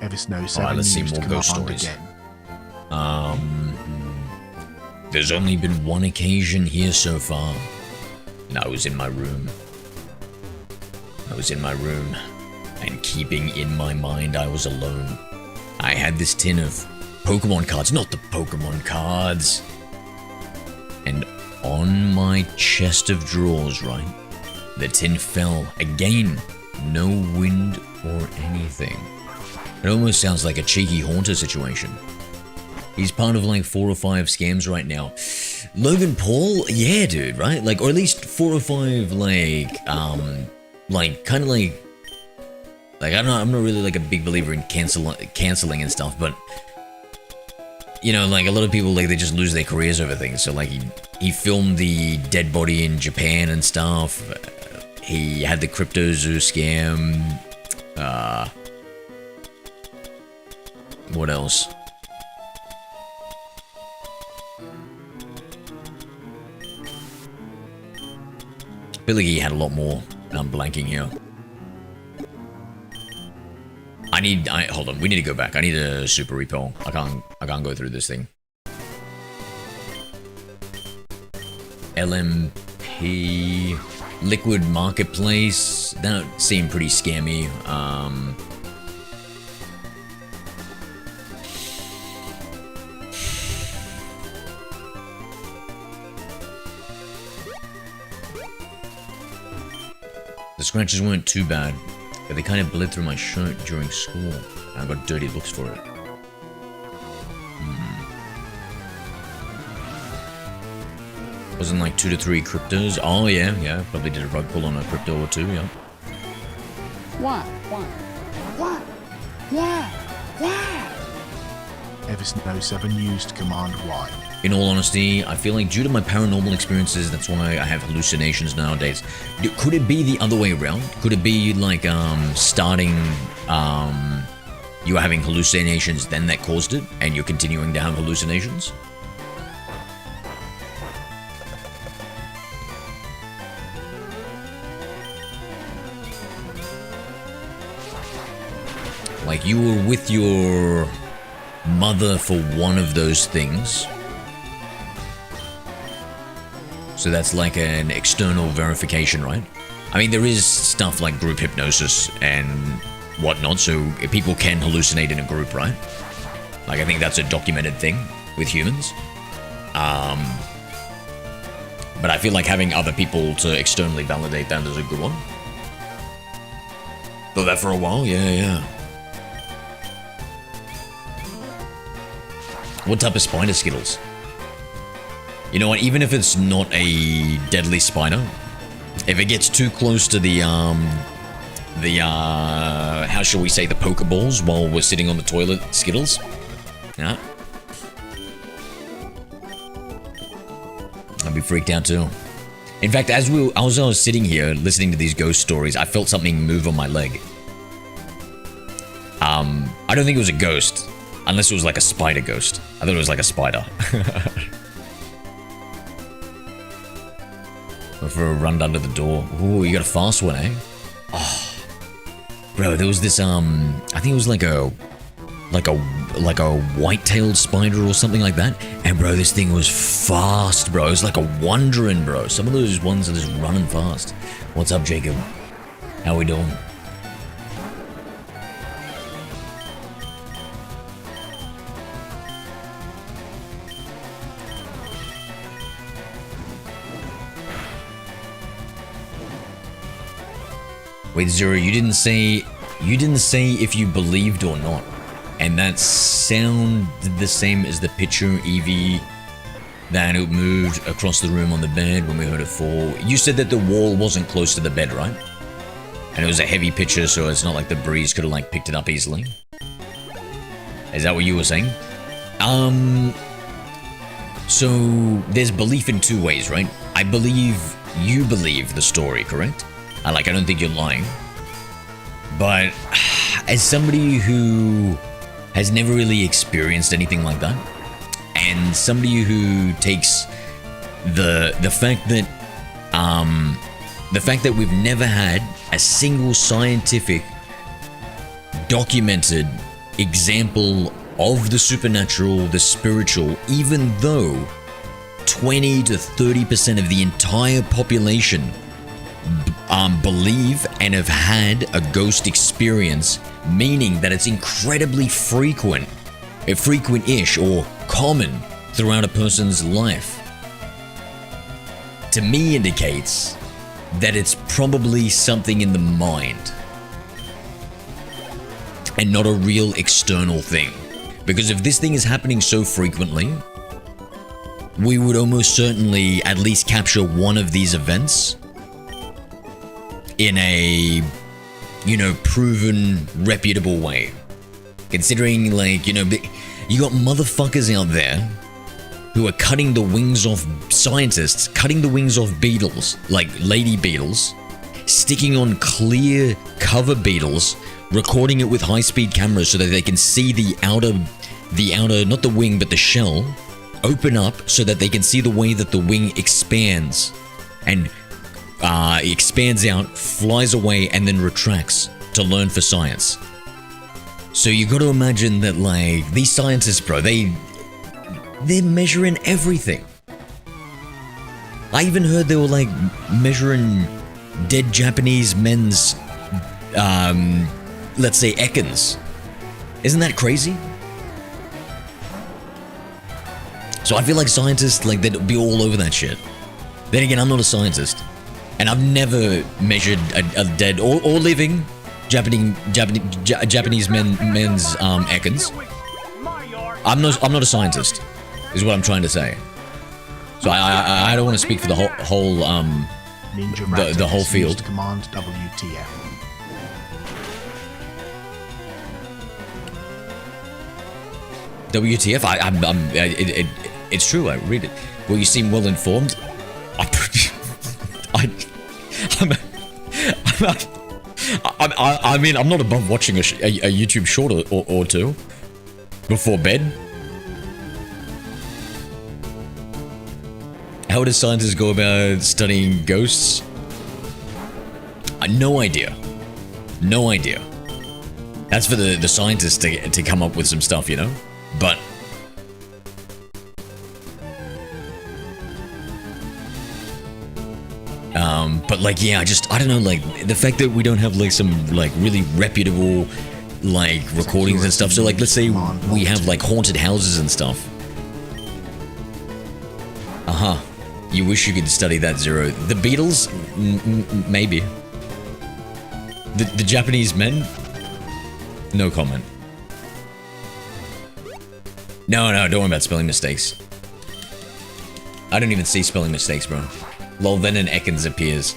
Speaker 3: Eversnow 7
Speaker 1: Alright, let's see
Speaker 3: used
Speaker 1: more ghost
Speaker 3: command
Speaker 1: stories.
Speaker 3: again.
Speaker 1: There's only been one occasion here so far. And I was in my room. And keeping in my mind I was alone. I had this tin of Pokemon cards, not the Pokemon cards. And on my chest of drawers, right? The tin fell. Again, no wind or anything. It almost sounds like a cheeky Haunter situation. He's part of like 4 or 5 scams right now. Logan Paul, yeah, dude, right? Like, or at least 4 or 5, like kind of like I'm not really like a big believer in canceling and stuff, but you know, like a lot of people, like they just lose their careers over things. So like he filmed the dead body in Japan and stuff. He had the crypto zoo scam. What else? I feel like he had a lot more, and I'm blanking here. Hold on, we need to go back. I need a super repel. I can't go through this thing. LMP, Liquid Marketplace, that seemed pretty scammy. The scratches weren't too bad, but they kind of bled through my shirt during school, and I got dirty looks for it. Wasn't like 2 to 3 cryptos? Oh yeah, probably did a rug pull on a crypto or 2, yeah.
Speaker 6: Why?
Speaker 3: Eversnow 7 used command Y.
Speaker 1: In all honesty, I feel like due to my paranormal experiences, that's why I have hallucinations nowadays. Could it be the other way around? Could it be like starting, you were having hallucinations, then that caused it, and you're continuing to have hallucinations? Like you were with your mother for one of those things. So that's like an external verification, right? I mean, there is stuff like group hypnosis and whatnot, so people can hallucinate in a group, right? Like, I think that's a documented thing with humans. But I feel like having other people to externally validate that is a good one. Thought that for a while, yeah. What type of spider Skittles? You know what, even if it's not a deadly spider, if it gets too close to the how shall we say, the Pokeballs while we're sitting on the toilet, Skittles, yeah, I'd be freaked out too. In fact, as I was sitting here listening to these ghost stories, I felt something move on my leg. I don't think it was a ghost, unless it was like a spider ghost. I thought it was like a spider. For a run under the door. Ooh, you got a fast one, eh? Oh, bro, there was this I think it was like a white-tailed spider or something like that. And bro, this thing was fast, bro. It was like a wandering, bro. Some of those ones are just running fast. What's up, Jacob? How we doing? Wait, Zero, you didn't say if you believed or not. And that sounded the same as the picture Eevee Then it moved across the room on the bed when we heard it fall. You said that the wall wasn't close to the bed, right? And it was a heavy picture, so it's not like the breeze could have like picked it up easily. Is that what you were saying? So there's belief in two ways, right? I believe you believe the story, correct? I don't think you're lying. But as somebody who has never really experienced anything like that, and somebody who takes the fact that we've never had a single scientific documented example of the supernatural, the spiritual, even though 20 to 30% of the entire population believe and have had a ghost experience, meaning that it's incredibly frequent-ish or common throughout a person's life, to me indicates that it's probably something in the mind and not a real external thing. Because if this thing is happening so frequently, we would almost certainly at least capture one of these events in a, proven, reputable way. Considering, you got motherfuckers out there who are cutting the wings off scientists, cutting the wings off beetles, like lady beetles, sticking on clear cover beetles, recording it with high-speed cameras so that they can see the outer, not the wing, but the shell, open up so that they can see the way that the wing expands and expands out, flies away, and then retracts to learn for science. So you got to imagine that, these scientists, bro, they're measuring everything. I even heard they were, measuring dead Japanese men's, let's say, ekans. Isn't that crazy? So I feel like scientists, they'd be all over that shit. Then again, I'm not a scientist. And I've never measured a dead or living Japanese men's ekans. I'm not a scientist, is what I'm trying to say. So I don't want to speak for the whole
Speaker 3: Ninja
Speaker 1: the whole field.
Speaker 3: Used command WTF.
Speaker 1: WTF? It's true. I read it. Well, you seem well informed. I mean, I'm not above watching a YouTube short or two before bed. How does scientists go about studying ghosts? No idea. No idea. That's for the scientists to come up with some stuff, But yeah, I don't know, the fact that we don't have some really reputable recordings and stuff. So let's say we have haunted houses and stuff. You wish you could study that, Zero. The Beatles? Maybe. The Japanese men? No comment. No, don't worry about spelling mistakes. I don't even see spelling mistakes, bro. Lol, then an Ekans appears.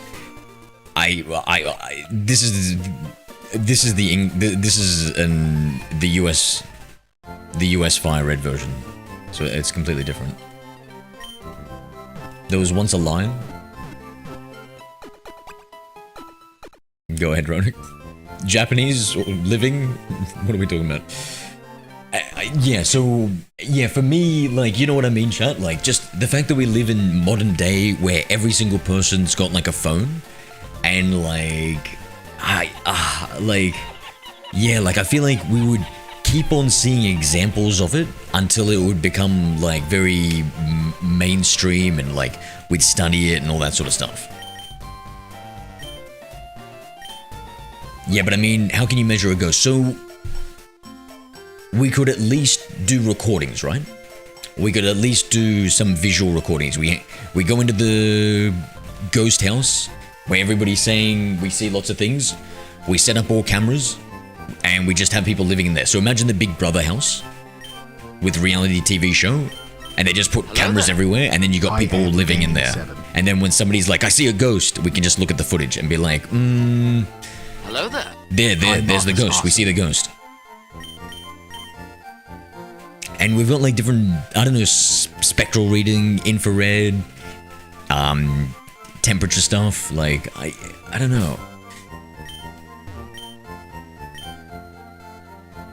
Speaker 1: This is the US FireRed version, so it's completely different. There was once a lion. Go ahead, Ronak. Japanese living. What are we talking about? Yeah, so yeah, for me, you know what I mean, chat. Just the fact that we live in modern day where every single person's got a phone, and I feel like we would keep on seeing examples of it until it would become very mainstream and we'd study it and all that sort of stuff. Yeah, but I mean, how can you measure a ghost? So we could at least do recordings, right? We could at least do some visual recordings. We go into the ghost house where everybody's saying we see lots of things. We set up all cameras and we just have people living in there. So imagine the Big Brother house with reality TV show. And they just put cameras everywhere, and then you got people living in there. And then when somebody's like, I see a ghost, we can just look at the footage and be like,
Speaker 2: Hello there.
Speaker 1: There's the ghost. We see the ghost. And we've got like different, I don't know, spectral reading, infrared, temperature stuff. Like, I don't know.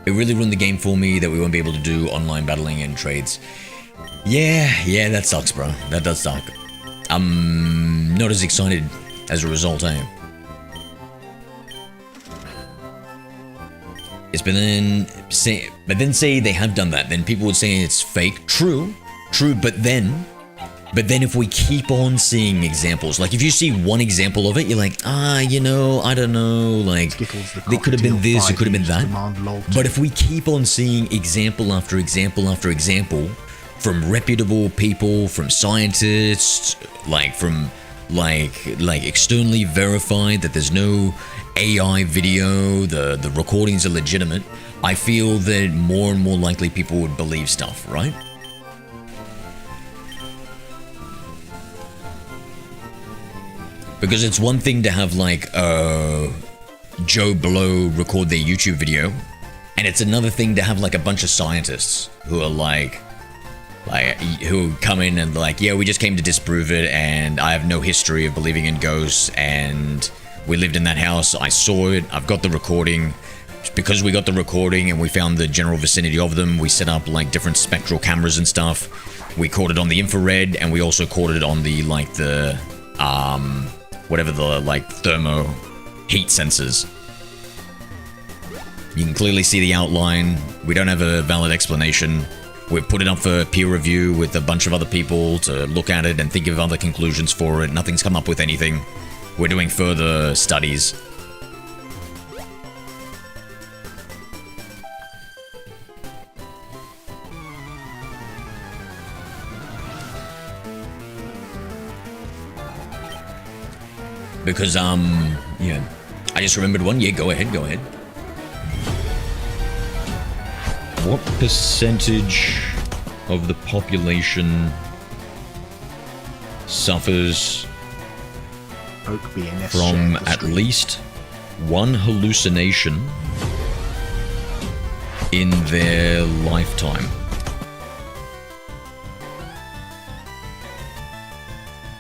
Speaker 1: It really ruined the game for me that we won't be able to do online battling and trades. Yeah, that sucks, bro. That does suck. I'm not as excited as a result, I am. But then say they have done that, then people would say it's fake. True, but then if we keep on seeing examples, like if you see one example of it, you're like, you know, I don't know, like, it could have been this, it could have been that. But if we keep on seeing example after example after example, from reputable people, from scientists, from externally verified that there's no AI video, the recordings are legitimate, I feel that more and more likely people would believe stuff, right? Because it's one thing to have like Joe Blow record their YouTube video, and it's another thing to have like a bunch of scientists who are who come in and like, yeah, we just came to disprove it, and I have no history of believing in ghosts, and we lived in that house, I saw it, I've got the recording. Because we got the recording and we found the general vicinity of them, we set up like different spectral cameras and stuff. We caught it on the infrared, and we also caught it on the whatever the thermo heat sensors. You can clearly see the outline. We don't have a valid explanation. We've put it up for peer review with a bunch of other people to look at it and think of other conclusions for it. Nothing's come up with anything. We're doing further studies. Because, yeah. I just remembered one. Yeah, go ahead. What percentage of the population suffers from at least one hallucination in their lifetime?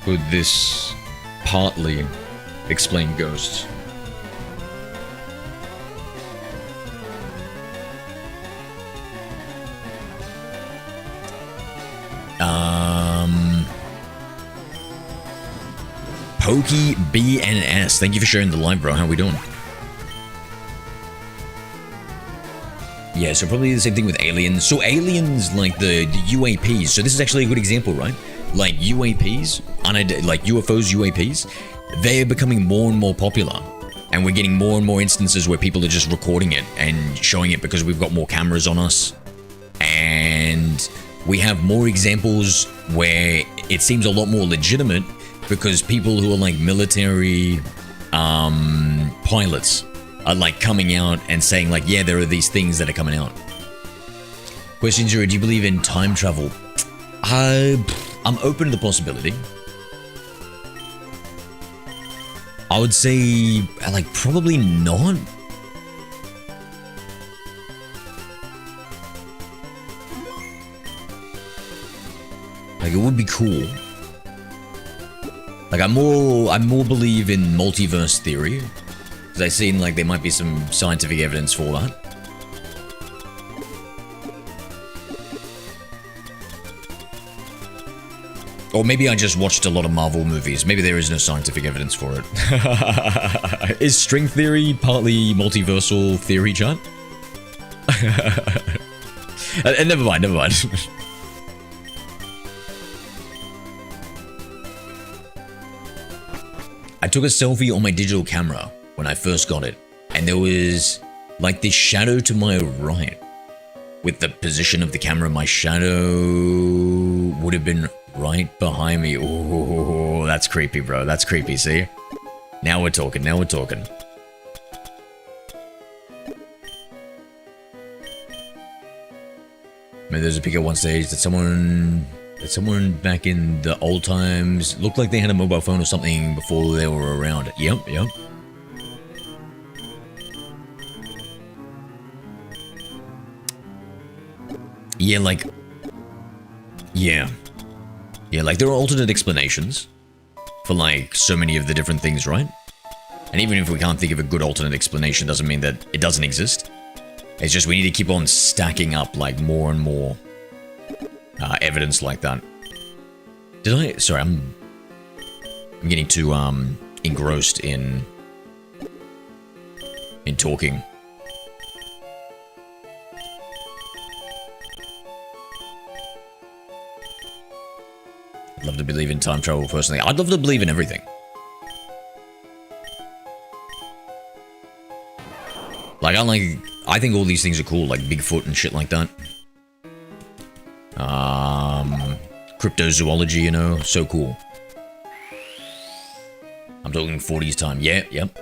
Speaker 1: Could this partly explain ghosts? Pokey BNS, thank you for sharing the live, bro. How we doing? Yeah, so probably the same thing with aliens. So aliens, like the UAPs. So this is actually a good example, right? Like UAPs, like UFOs, UAPs, they're becoming more and more popular. And we're getting more and more instances where people are just recording it and showing it because we've got more cameras on us. And we have more examples where it seems a lot more legitimate because people who are like military pilots are like coming out and saying like, yeah, there are these things that are coming out. Question 0, do you believe in time travel? I'm open to the possibility. I would say, like, probably not. Like, it would be cool. Like, I more believe in multiverse theory, because I've seen, like, there might be some scientific evidence for that. Or maybe I just watched a lot of Marvel movies. Maybe there is no scientific evidence for it. Is string theory partly multiversal theory, chat? Never mind. I took a selfie on my digital camera when I first got it, and there was like this shadow to my right. With the position of the camera, my shadow would have been right behind me. Oh, that's creepy, bro. That's creepy, see? Now we're talking. mean, there's a pick at one stage that someone back in the old times looked like they had a mobile phone or something before they were around. Yep. Yeah, like... Yeah, like there are alternate explanations for like so many of the different things, right? And even if we can't think of a good alternate explanation, doesn't mean that it doesn't exist. It's just we need to keep on stacking up like more and more evidence like that. Sorry, I'm getting too engrossed in talking. I'd love to believe in time travel personally. I'd love to believe in everything. Like, I think all these things are cool, like Bigfoot and shit like that. Cryptozoology, you know, so cool. I'm talking 40s time. Yeah, yep.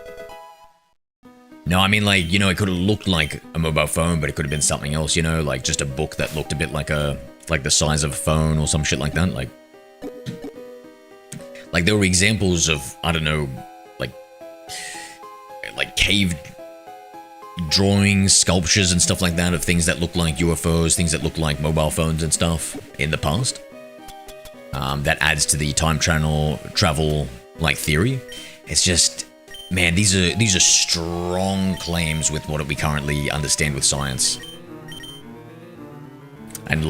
Speaker 1: No, I mean, like, you know, it could have looked like a mobile phone, but it could have been something else, you know, like just a book that looked a bit like the size of a phone or some shit like that. Like there were examples of, I don't know, like cave drawings, sculptures and stuff like that of things that look like UFOs, things that look like mobile phones and stuff in the past. That adds to the time travel like theory. It's just, man, these are strong claims with what we currently understand with science. And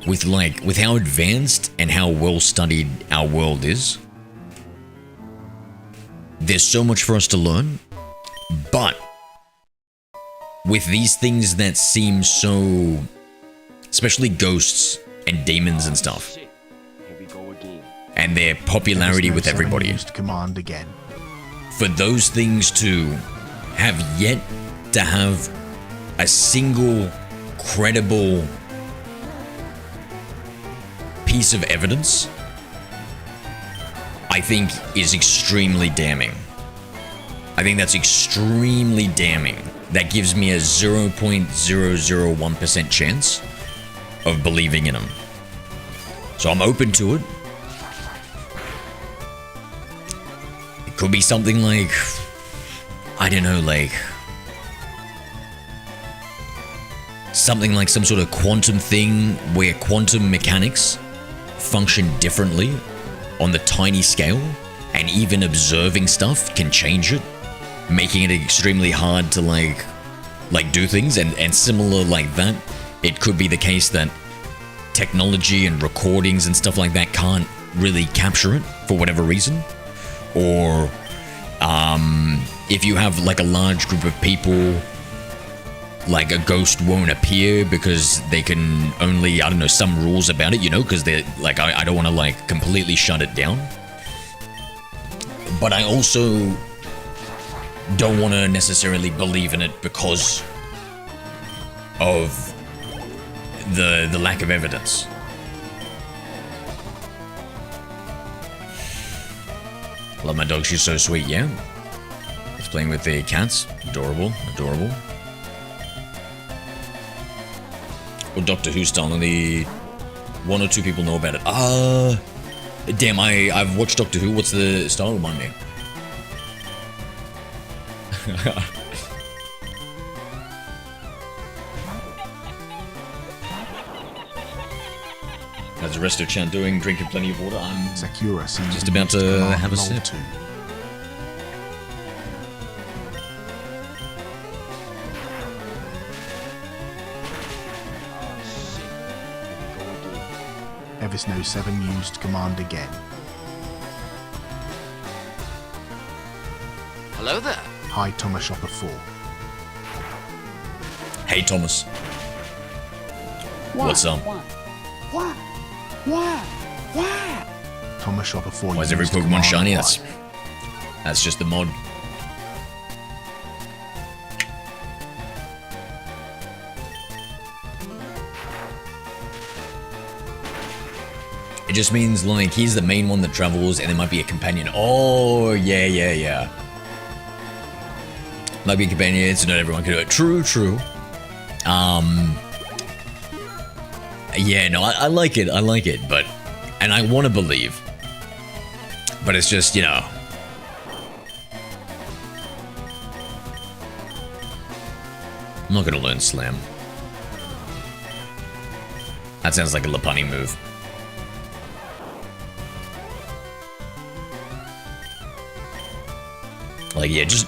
Speaker 1: with how advanced and how well studied our world is, there's so much for us to learn, but with these things that seem so, especially ghosts and demons and stuff, and their popularity with everybody,
Speaker 3: command again.
Speaker 1: For those things to have yet to have a single credible piece of evidence, I think is extremely damning. I think that's extremely damning. That gives me a 0.001% chance of believing in them. So I'm open to it. It could be something like, I don't know, like something like some sort of quantum thing where quantum mechanics function differently on the tiny scale, and even observing stuff can change it, making it extremely hard to like do things. And similar like that, it could be the case that technology and recordings and stuff like that can't really capture it for whatever reason. Or if you have like a large group of people, like a ghost won't appear because they can only, I don't know, some rules about it, you know, because they're like, I don't want to like completely shut it down. But I also don't want to necessarily believe in it because of the lack of evidence. Love my dog, she's so sweet, yeah. It's playing with the cats. Adorable, adorable. Or Doctor Who style, only one or two people know about it. Damn, I've watched Doctor Who. What's the style? Remind me. How's the rest of chat doing? Drinking plenty of water. I'm
Speaker 3: Sakura
Speaker 1: just about to have a sip.
Speaker 3: Evisno 7 used command again.
Speaker 2: Hello there.
Speaker 3: Hi, Thomas Shopper 4.
Speaker 1: Hey, Thomas. What's up?
Speaker 6: Why?
Speaker 3: Thomas Shopper 4.
Speaker 1: Why is every Pokemon shiny? That's just the mod. It just means, like, he's the main one that travels, and there might be a companion. Oh, yeah. Might be a companion, so not everyone can do it. True. Yeah, no, I like it. I like it, but... And I want to believe. But it's just, you know... I'm not going to learn Slam. That sounds like a Lopunny move. Like, yeah, just...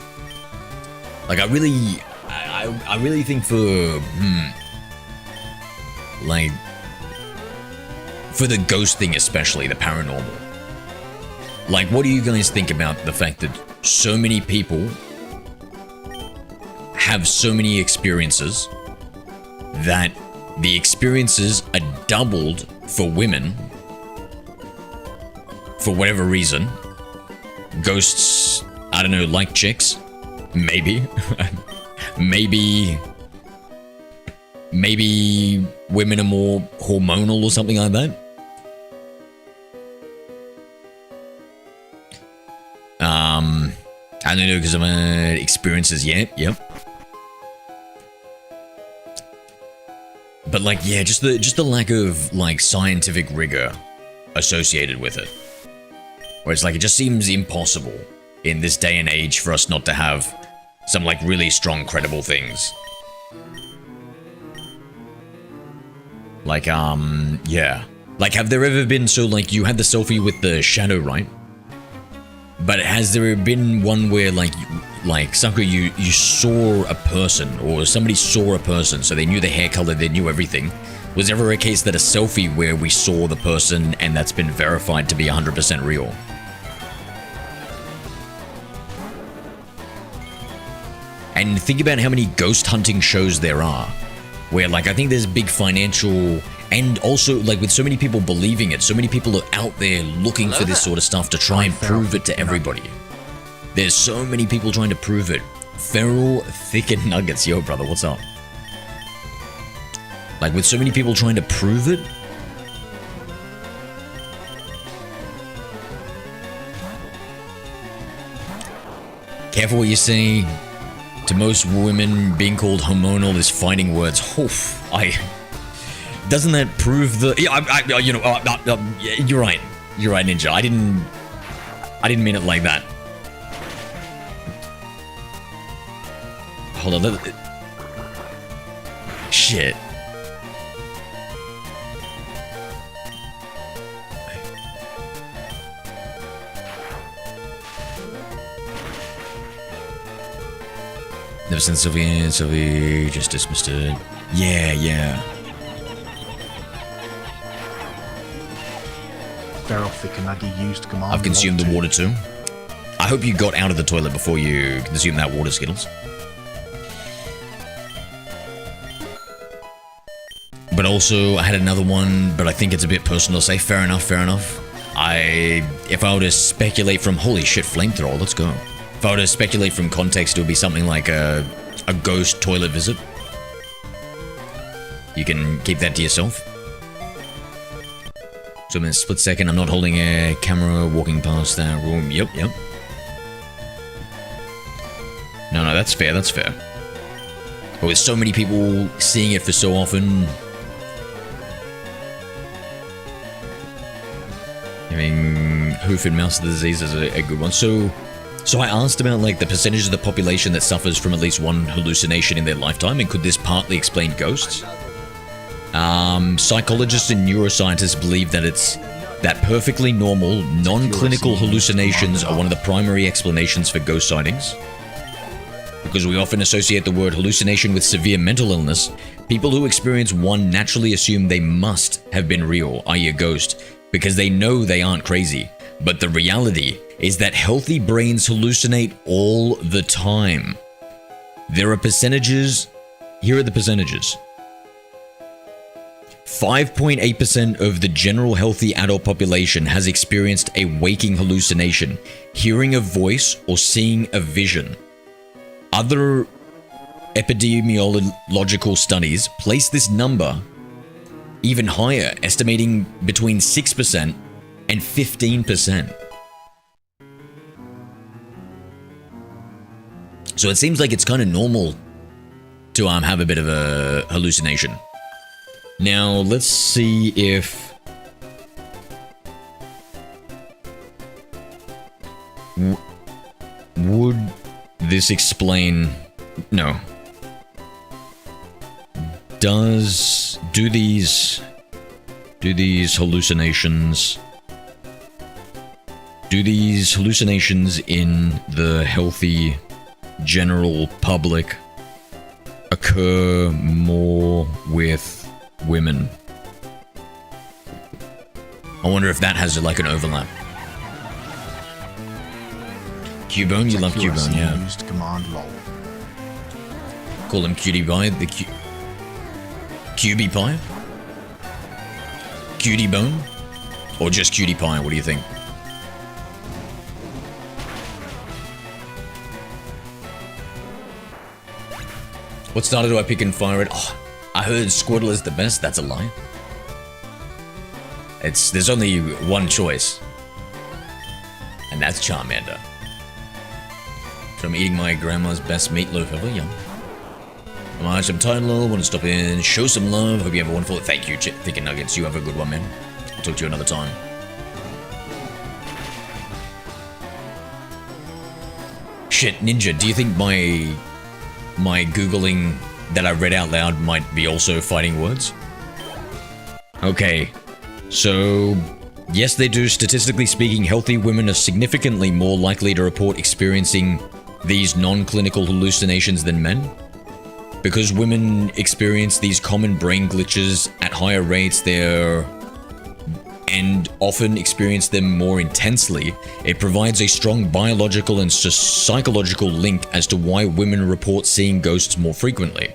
Speaker 1: Like, I really think for... Like... For the ghost thing especially, the paranormal. Like, what do you guys think about the fact that so many people have so many experiences that the experiences are doubled for women for whatever reason? Ghosts, I don't know, like chicks? Maybe. Maybe women are more hormonal or something like that? I don't know, because of my experiences yet. Yep. But like, yeah, just the lack of like scientific rigor associated with it. Where it's like, it just seems impossible in this day and age for us not to have some like really strong, credible things. Like, yeah. Like, have there ever been, so like, you had the selfie with the shadow, right? But has there been one where, like Sakura, you saw a person, or somebody saw a person, so they knew the hair color, they knew everything? Was ever a case that a selfie where we saw the person and that's been verified to be 100% real? And think about how many ghost hunting shows there are, where, like, I think there's big financial, and also, like, with so many people believing it, so many people are out there looking for this sort of stuff to try and prove it to everybody. There's so many people trying to prove it. Feral Thicket Nuggets, yo, brother, what's up? Like, with so many people trying to prove it, careful what you say. To most women, being called hormonal is fighting words. Oof, doesn't that prove the? Yeah, you know, you're right. You're right, Ninja. I didn't mean it like that. Hold on. Shit. Never seen Sylvie just dismissed it. Yeah.
Speaker 3: Feral Thickenuggy used command.
Speaker 1: I've consumed the water too. I hope you got out of the toilet before you consumed that water, Skittles. But also, I had another one, but I think it's a bit personal to say. Fair enough. If I were to speculate from... Holy shit, flamethrower, let's go. If I were to speculate from context, it would be something like a ghost toilet visit. You can keep that to yourself. So in a split second, I'm not holding a camera walking past that room. Yep. No, that's fair. But with so many people seeing it for so often... I mean, hoof and mouse disease is a good one. So I asked about, like, the percentage of the population that suffers from at least one hallucination in their lifetime, and could this partly explain ghosts? Psychologists and neuroscientists believe that perfectly normal, non-clinical hallucinations are one of the primary explanations for ghost sightings. Because we often associate the word hallucination with severe mental illness, people who experience one naturally assume they must have been real, i.e. a ghost, because they know they aren't crazy. But the reality is that healthy brains hallucinate all the time. There are percentages. Here are the percentages. 5.8% of the general healthy adult population has experienced a waking hallucination, hearing a voice, or seeing a vision. Other epidemiological studies place this number even higher, estimating between 6% and 15%. So it seems like it's kind of normal to have a bit of a hallucination. Now, let's see if... would this explain... No. Do these hallucinations... Do these hallucinations in the healthy general public occur more with women? I wonder if that has like an overlap. Cubone, you love Cubone, yeah.
Speaker 3: Used command lol.
Speaker 1: Call him Cutie Pie, the Cutie Pie? Cutie Bone? Or just Cutie Pie, what do you think? What starter do I pick in FireRed? Oh, I heard Squirtle is the best. That's a lie. There's only one choice. And that's Charmander. From eating my grandma's best meatloaf ever. Yum. I'm tired, lol. Want to stop in, show some love. Hope you have a wonderful... Thank you, Thick Nuggets. You have a good one, man. I'll talk to you another time. Shit, Ninja, do you think my Googling that I read out loud might be also fighting words? Okay, so yes, they do. Statistically speaking, healthy women are significantly more likely to report experiencing these non-clinical hallucinations than men. Because women experience these common brain glitches at higher rates, and often experience them more intensely, it provides a strong biological and psychological link as to why women report seeing ghosts more frequently.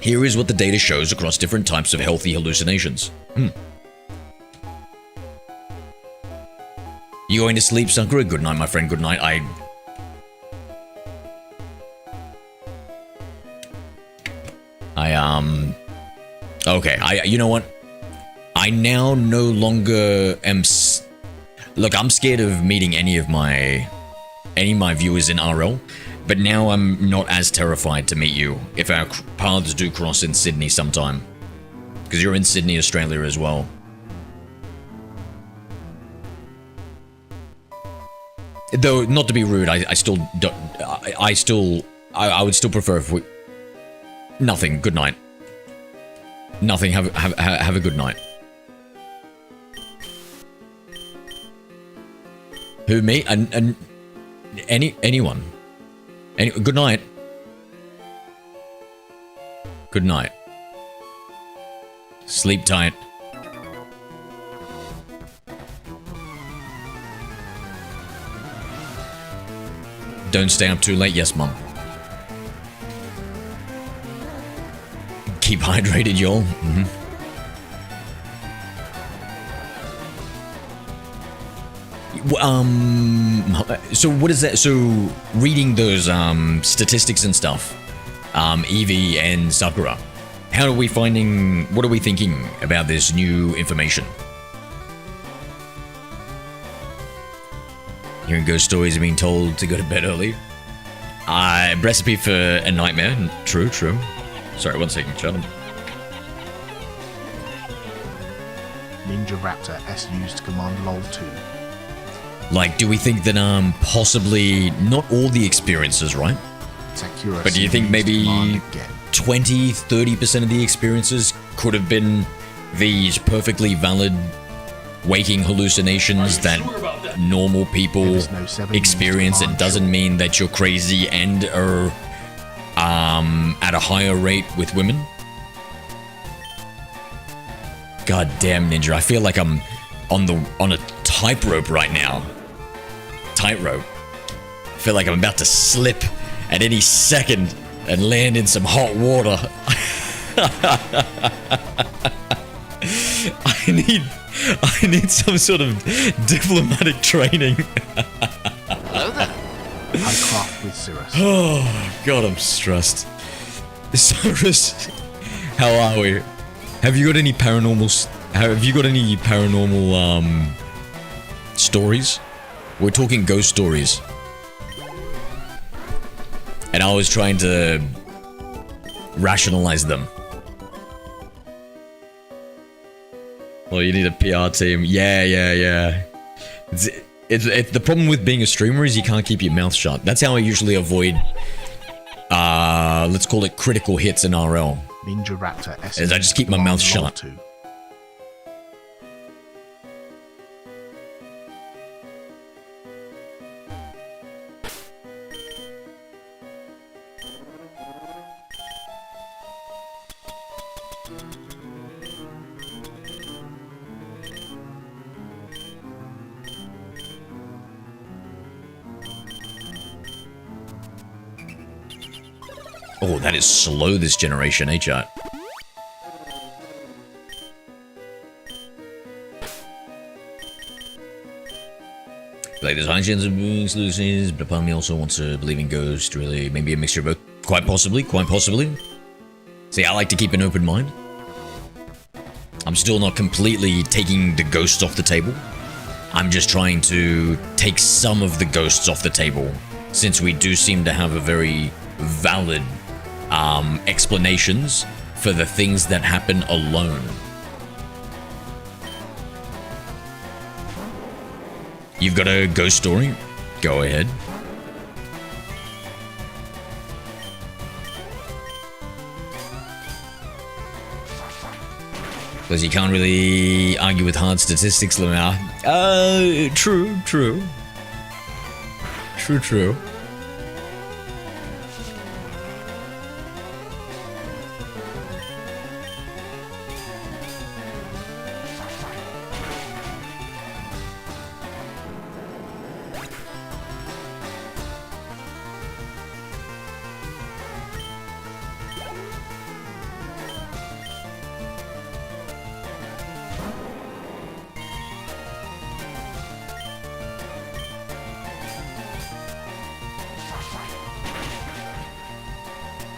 Speaker 1: Here is what the data shows across different types of healthy hallucinations. You going to sleep, Sakura? Good night, my friend. Good night. Okay, you know what? I now no longer am... Look, I'm scared of meeting any of my viewers in RL, but now I'm not as terrified to meet you if our paths do cross in Sydney sometime. Because you're in Sydney, Australia as well. Though, not to be rude, I still don't... I would still prefer if we... Nothing, good night. Nothing, have a good night. Who, me? And anyone. Good night. Good night. Sleep tight. Don't stay up too late. Yes, Mum. Keep hydrated, y'all. So what is that? So reading those statistics and stuff, Eevee and Sakura, how are we finding? What are we thinking about this new information? Hearing ghost stories and being told to go to bed early. Recipe for a nightmare. True, true. Sorry, 1 second, shut up.
Speaker 3: Ninja Raptor S used command lol 2.
Speaker 1: Like, do we think that possibly not all the experiences, right? But do you think maybe 20-30% of the experiences could have been these perfectly valid waking hallucinations that normal people experience? It doesn't mean that you're crazy and are at a higher rate with women. God damn, Ninja, I feel like I'm on a tightrope right now. Tightrope. I feel like I'm about to slip at any second and land in some hot water. I need some sort of diplomatic training.
Speaker 2: Hello there.
Speaker 3: I craft with Cirrus.
Speaker 1: Oh god, I'm stressed. Cyrus, how are we? Have you got any paranormal stories? We're talking ghost stories. And I was trying to rationalize them. Oh, you need a PR team. Yeah. It's the problem with being a streamer is you can't keep your mouth shut. That's how I usually avoid, let's call it critical hits in RL.
Speaker 3: Ninja Raptor
Speaker 1: Is I just keep my mouth shut. Oh, that is slow this generation, eh, chat? Like, there's high chance of hallucinations, but part of me also wants to believe in ghosts, really. Maybe a mixture of both. Quite possibly. See, I like to keep an open mind. I'm still not completely taking the ghosts off the table. I'm just trying to take some of the ghosts off the table, since we do seem to have a very valid explanations for the things that happen alone. You've got a ghost story? Go ahead. Because you can't really argue with hard statistics, Lamar. True.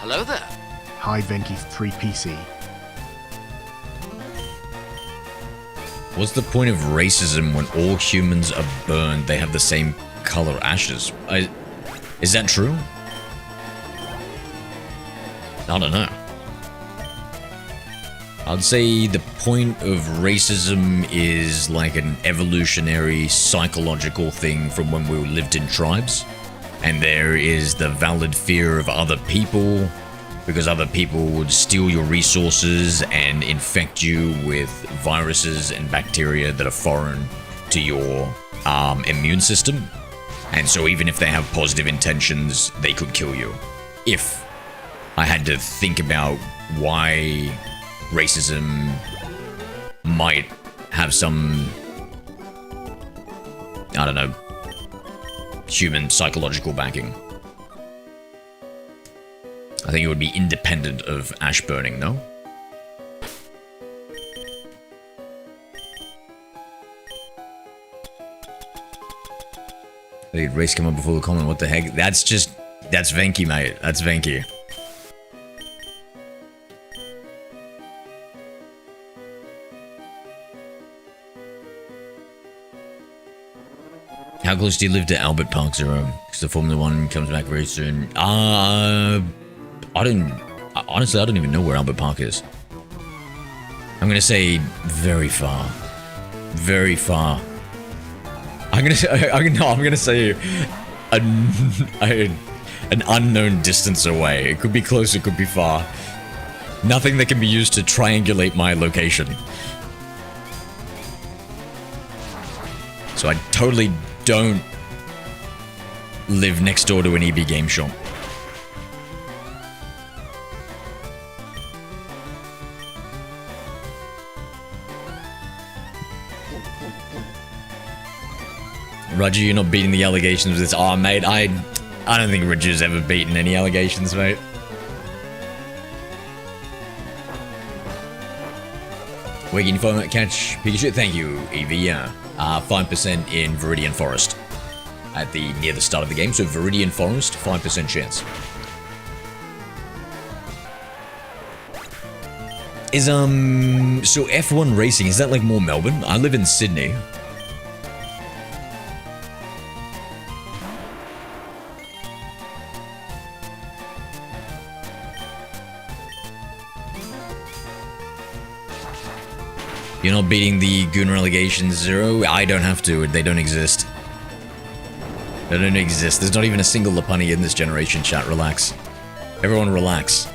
Speaker 2: Hello there.
Speaker 3: Hi Venky 3PC.
Speaker 1: What's the point of racism when all humans are burned? They have the same color ashes. Is that true? I don't know. I'd say the point of racism is like an evolutionary psychological thing from when we lived in tribes. And there is the valid fear of other people, because other people would steal your resources and infect you with viruses and bacteria that are foreign to your immune system. And so even if they have positive intentions, they could kill you. If I had to think about why racism might have some, I don't know, human psychological backing, I think it would be independent of ash burning, no? Did race come up before the comment? What the heck? That's Venky, mate. That's Venky. How close do you live to Albert Park Zero? Because the Formula One comes back very soon. Honestly, I don't even know where Albert Park is. I'm gonna say very far. Very far. I'm gonna say an unknown distance away. It could be close, it could be far. Nothing that can be used to triangulate my location. So I totally don't live next door to an EB game shop. Roger, you're not beating the allegations with this. Oh, mate, I don't think Roger's ever beaten any allegations, mate. Where can you find catch Pikachu? Thank you, Evie. Yeah, 5% in Viridian Forest at near the start of the game. So Viridian Forest, 5% chance. Is so F1 racing, is that like more Melbourne? I live in Sydney. You're not beating the goon relegation 0? I don't have to. They don't exist. They don't exist. There's not even a single Lopunny in this generation, chat. Relax. Everyone relax.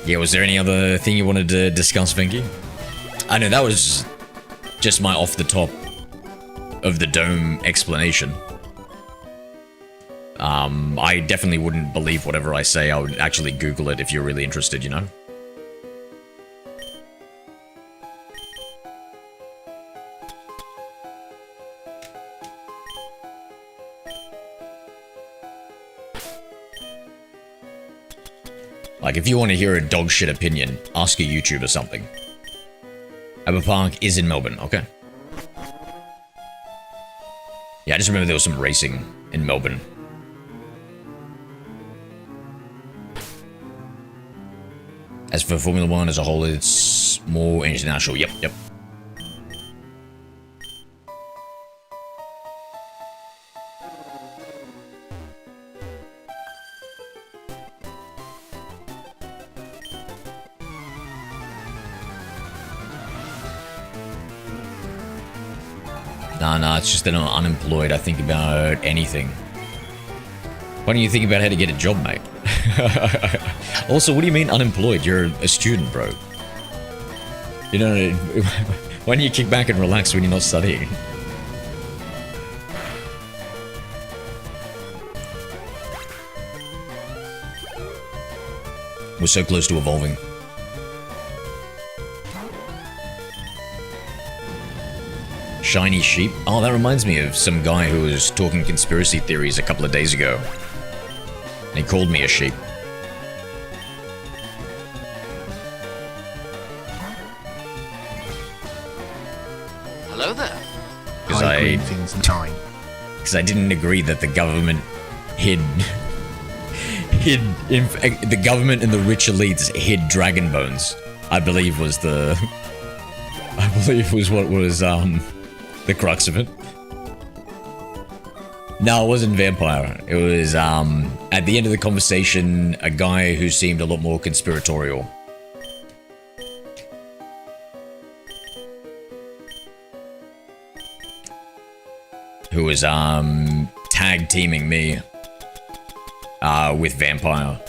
Speaker 1: Yeah, was there any other thing you wanted to discuss, Vinky? I know, that was just my off the top of the dome explanation. I definitely wouldn't believe whatever I say. I would actually Google it if you're really interested, you know? Like, if you want to hear a dog shit opinion, ask a YouTube or something. Aber Park is in Melbourne, okay. Yeah, I just remember there was some racing in Melbourne. As for Formula 1 as a whole, it's more international. Yep, yep. Nah, it's just that I'm unemployed. I think about anything. Why don't you think about how to get a job, mate? Also, what do you mean unemployed? You're a student, bro. You know, why don't you kick back and relax when you're not studying? We're so close to evolving. Shiny sheep? Oh, that reminds me of some guy who was talking conspiracy theories a couple of days ago. And he called me a sheep.
Speaker 2: Hello there.
Speaker 1: Because I didn't agree that the government hid the government and the rich elites hid dragon bones. I believe was what was the crux of it. No, it wasn't vampire. It was at the end of the conversation, a guy who seemed a lot more conspiratorial. Who was tag teaming me with vampire.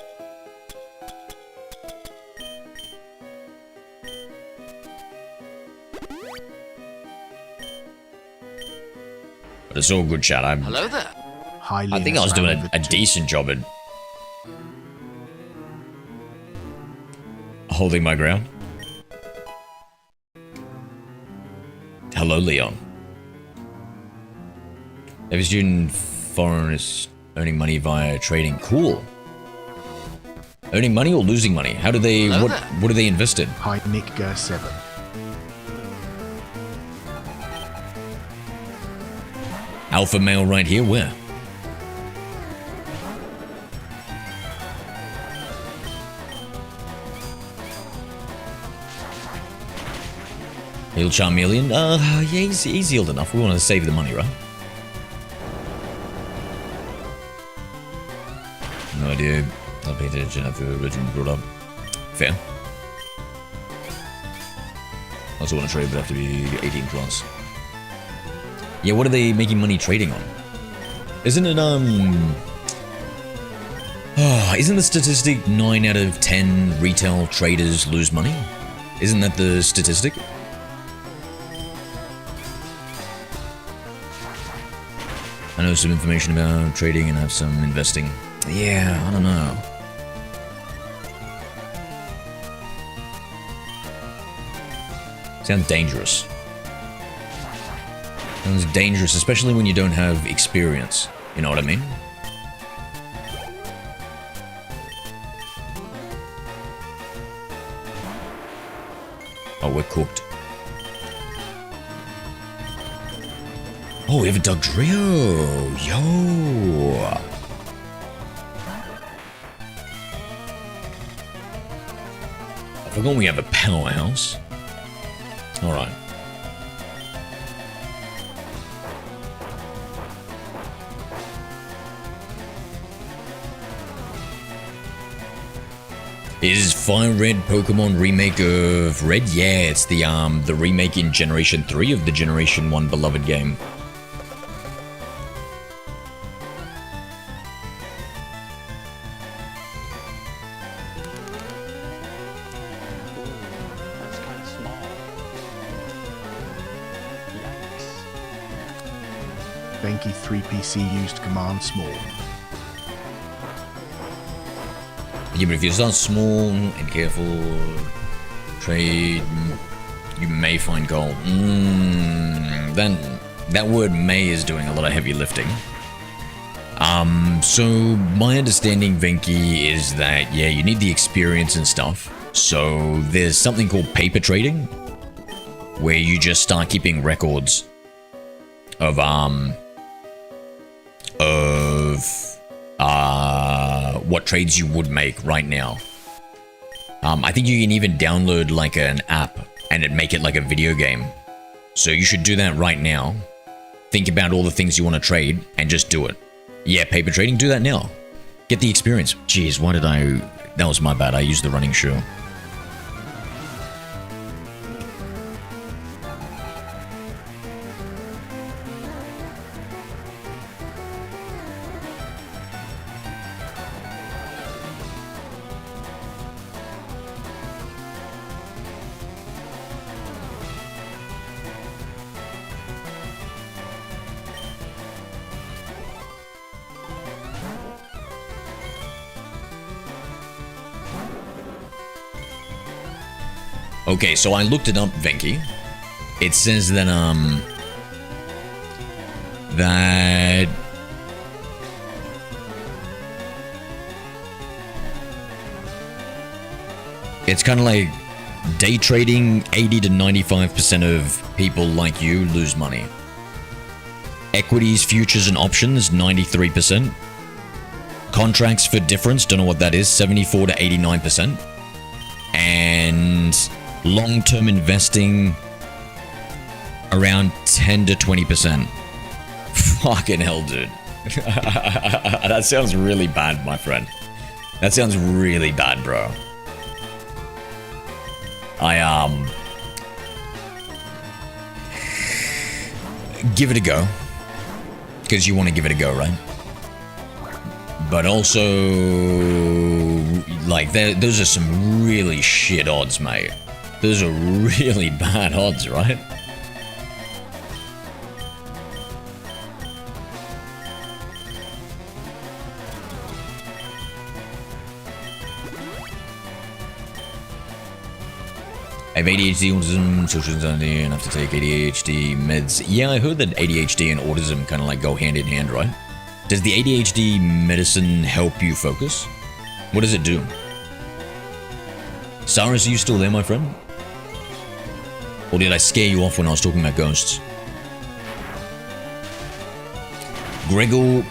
Speaker 1: But it's all good, chat.
Speaker 2: Hello there.
Speaker 1: I think I was doing a decent job at holding my ground. Hello, Leon. Every student foreign is earning money via trading. Cool. Earning money or losing money? How do they? What do they invest in?
Speaker 3: Hi, Nick Ger 7.
Speaker 1: Alpha male right here, where? He'll Charmeleon? Yeah, he's healed enough. We want to save the money, right? No idea. Not paying attention after the original brought up. Fair. Also want to trade, but have to be 18 plus. Yeah, what are they making money trading on? Isn't it, isn't the statistic 9 out of 10 retail traders lose money? Isn't that the statistic? I know some information about trading and have some investing. Yeah, I don't know. Sounds dangerous. Sounds dangerous, especially when you don't have experience. You know what I mean? Oh, we're cooked. Oh, we have a Dugtrio! Yo! I forgot we have a powerhouse. Alright. Is FireRed Pokemon remake of Red? Yeah, it's the remake in Generation 3 of the Generation 1 beloved game.
Speaker 7: That's kind of small. Yikes.
Speaker 3: Venki 3PC used command small.
Speaker 1: Yeah, but if you start small and careful, trade, you may find gold. Then that word may is doing a lot of heavy lifting. So my understanding, Venki, is that, yeah, you need the experience and stuff. So there's something called paper trading, where you just start keeping records of, what trades you would make right now. I think you can even download like an app and make it like a video game. So you should do that right now. Think about all the things you want to trade and just do it. Yeah, paper trading, do that now. Get the experience. Jeez, why did I... That was my bad. I used the running shoe. Okay, so I looked it up, Venki. It says that, that... It's kind of like day trading, 80 to 95% of people like you lose money. Equities, futures, and options, 93%. Contracts for difference, don't know what that is, 74 to 89%. And long-term investing, around 10 to 20%. Fucking hell, dude. That sounds really bad, my friend. That sounds really bad, bro. Give it a go. Because you want to give it a go, right? But also, like, those are some really shit odds, mate. Those are really bad odds, right? I have ADHD, autism, social anxiety, and have to take ADHD meds. Yeah, I heard that ADHD and autism kind of like go hand in hand, right? Does the ADHD medicine help you focus? What does it do? Cyrus, are you still there, my friend? Or did I scare you off when I was talking about ghosts? Gregor,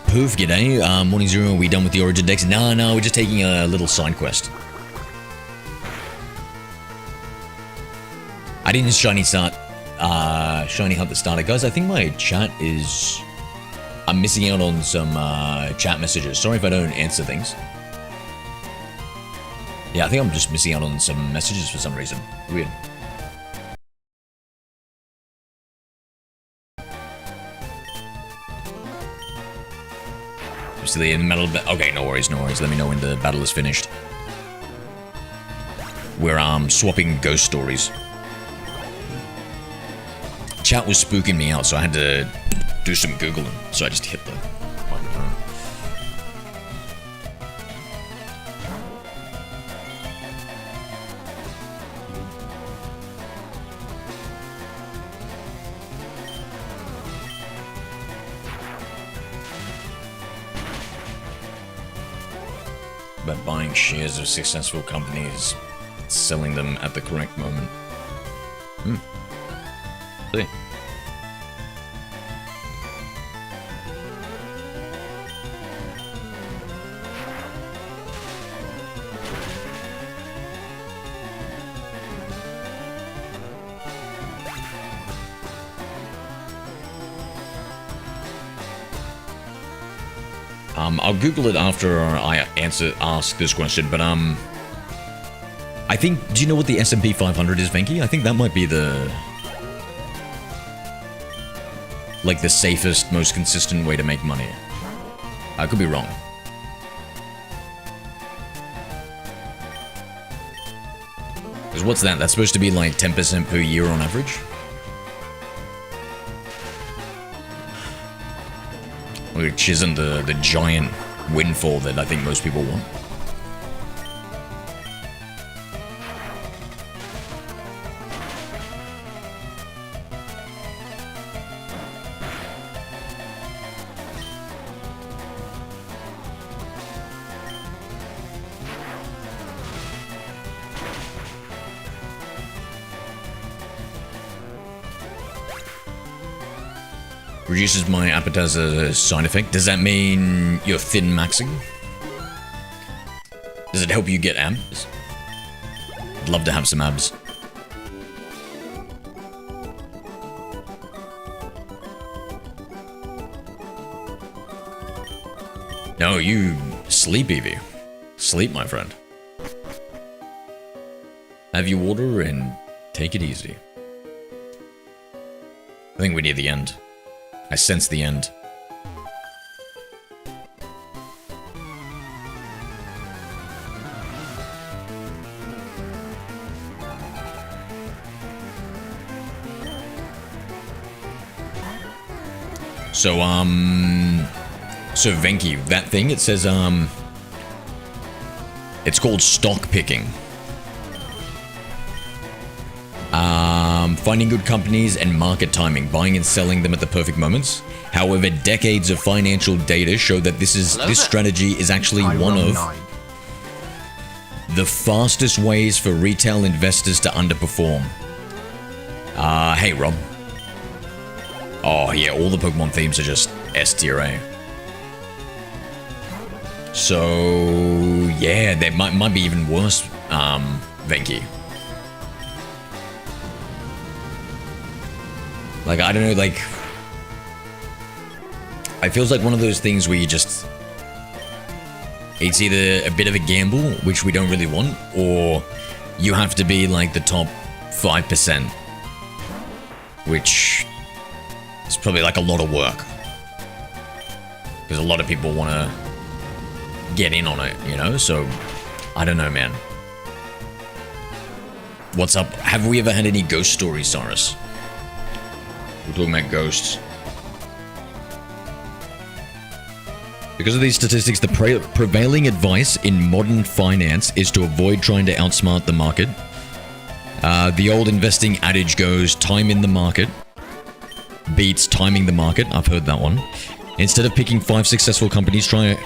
Speaker 1: poof, g'day. Morning Zero, are we done with the Origin decks? No, we're just taking a little side quest. I didn't shiny hunt the starter. Guys, I think my chat is... I'm missing out on some chat messages. Sorry if I don't answer things. Yeah, I think I'm just missing out on some messages for some reason. Weird. I'm still in the battle. Okay, no worries. Let me know when the battle is finished. We're swapping ghost stories. Chat was spooking me out, so I had to do some Googling. So I just hit the microphone. About buying shares of successful companies, selling them at the correct moment. See. I'll Google it after I ask this question, but I think, do you know what the S&P 500 is, Venki? I think that might be the... like the safest, most consistent way to make money. I could be wrong. Because what's that? That's supposed to be like 10% per year on average? Which isn't the giant windfall that I think most people want. Reduces my appetizer side effect. Does that mean you're thin maxing? Does it help you get abs? I'd love to have some abs. No, you sleep, Evie. Sleep, my friend. Have your water and take it easy. I think we're near the end. I sense the end. So Venki, that thing, it says, it's called stock picking. Finding good companies and market timing, buying and selling them at the perfect moments. However, decades of financial data show that this strategy is actually one of the fastest ways for retail investors to underperform. Hey Rob. Oh yeah, all the Pokemon themes are just S tier A. So yeah, they might be even worse, Venki. Like, I don't know, like... it feels like one of those things where you just... it's either a bit of a gamble, which we don't really want, or you have to be, like, the top 5%. Which... is probably, like, a lot of work. Because a lot of people want to get in on it, you know? So, I don't know, man. What's up? Have we ever had any ghost stories, Cyrus? We're talking about ghosts. Because of these statistics, the prevailing advice in modern finance is to avoid trying to outsmart the market. The old investing adage goes, time in the market beats timing the market. I've heard that one. Instead of picking 5 successful companies trying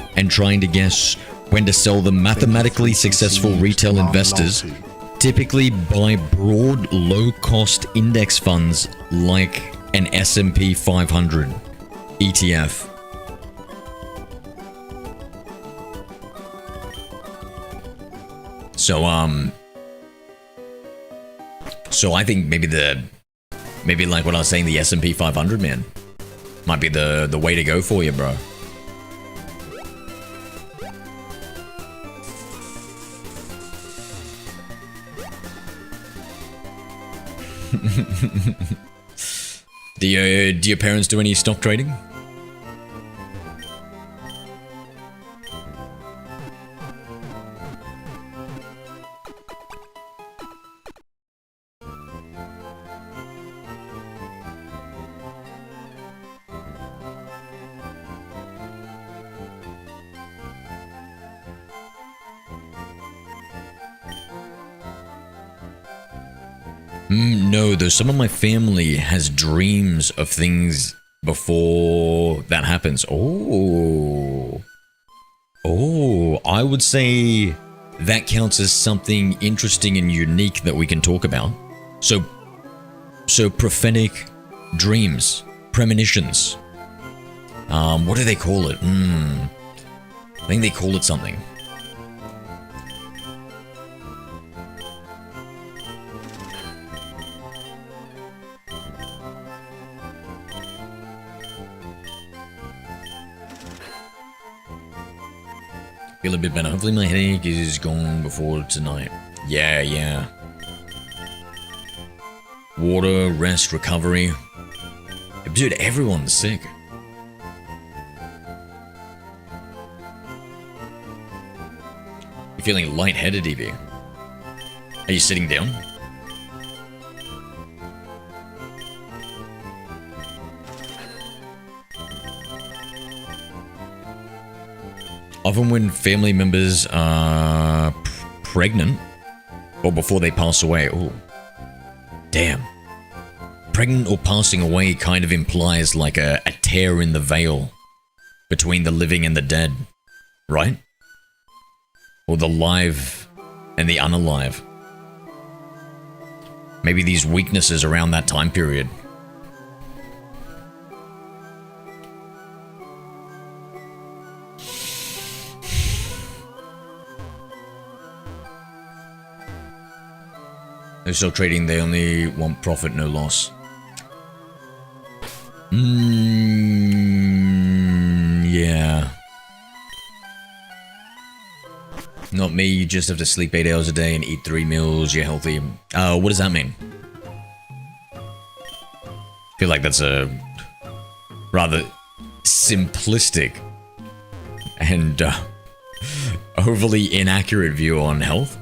Speaker 1: to guess when to sell them, mathematically successful retail investors typically buy broad, low-cost index funds like an S&P 500 ETF. So I think maybe like what I was saying, the S&P 500, man, might be the way to go for you, bro. Do your parents do any stock trading? No, though some of my family has dreams of things before that happens. Oh, I would say that counts as something interesting and unique that we can talk about. So prophetic dreams, premonitions. What do they call it? I think they call it something. Feel a bit better. Hopefully my headache is gone before tonight. Yeah, yeah. Water, rest, recovery. Dude, everyone's sick. You're feeling lightheaded, Evie. Are you sitting down? Often when family members are pregnant, or before they pass away, oh, damn. Pregnant or passing away kind of implies like a tear in the veil between the living and the dead, right? Or the live and the unalive. Maybe these weaknesses around that time period. They're still trading, they only want profit, no loss. Yeah. Not me, you just have to sleep 8 hours a day and eat 3 meals, you're healthy. What does that mean? I feel like that's a rather simplistic and overly inaccurate view on health.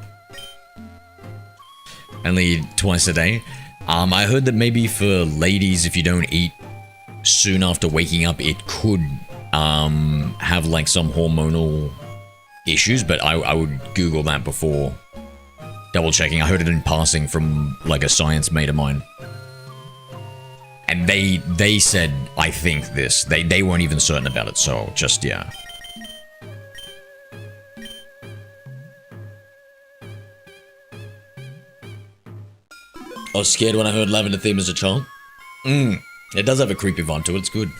Speaker 1: Only twice a day. I heard that maybe for ladies, if you don't eat soon after waking up, it could have like some hormonal issues, but I would Google that before double checking. I heard it in passing from like a science mate of mine. And they said, I think this. They weren't even certain about it, so just, yeah. I was scared when I heard Lavender theme as a child. It does have a creepy vibe to it, it's good.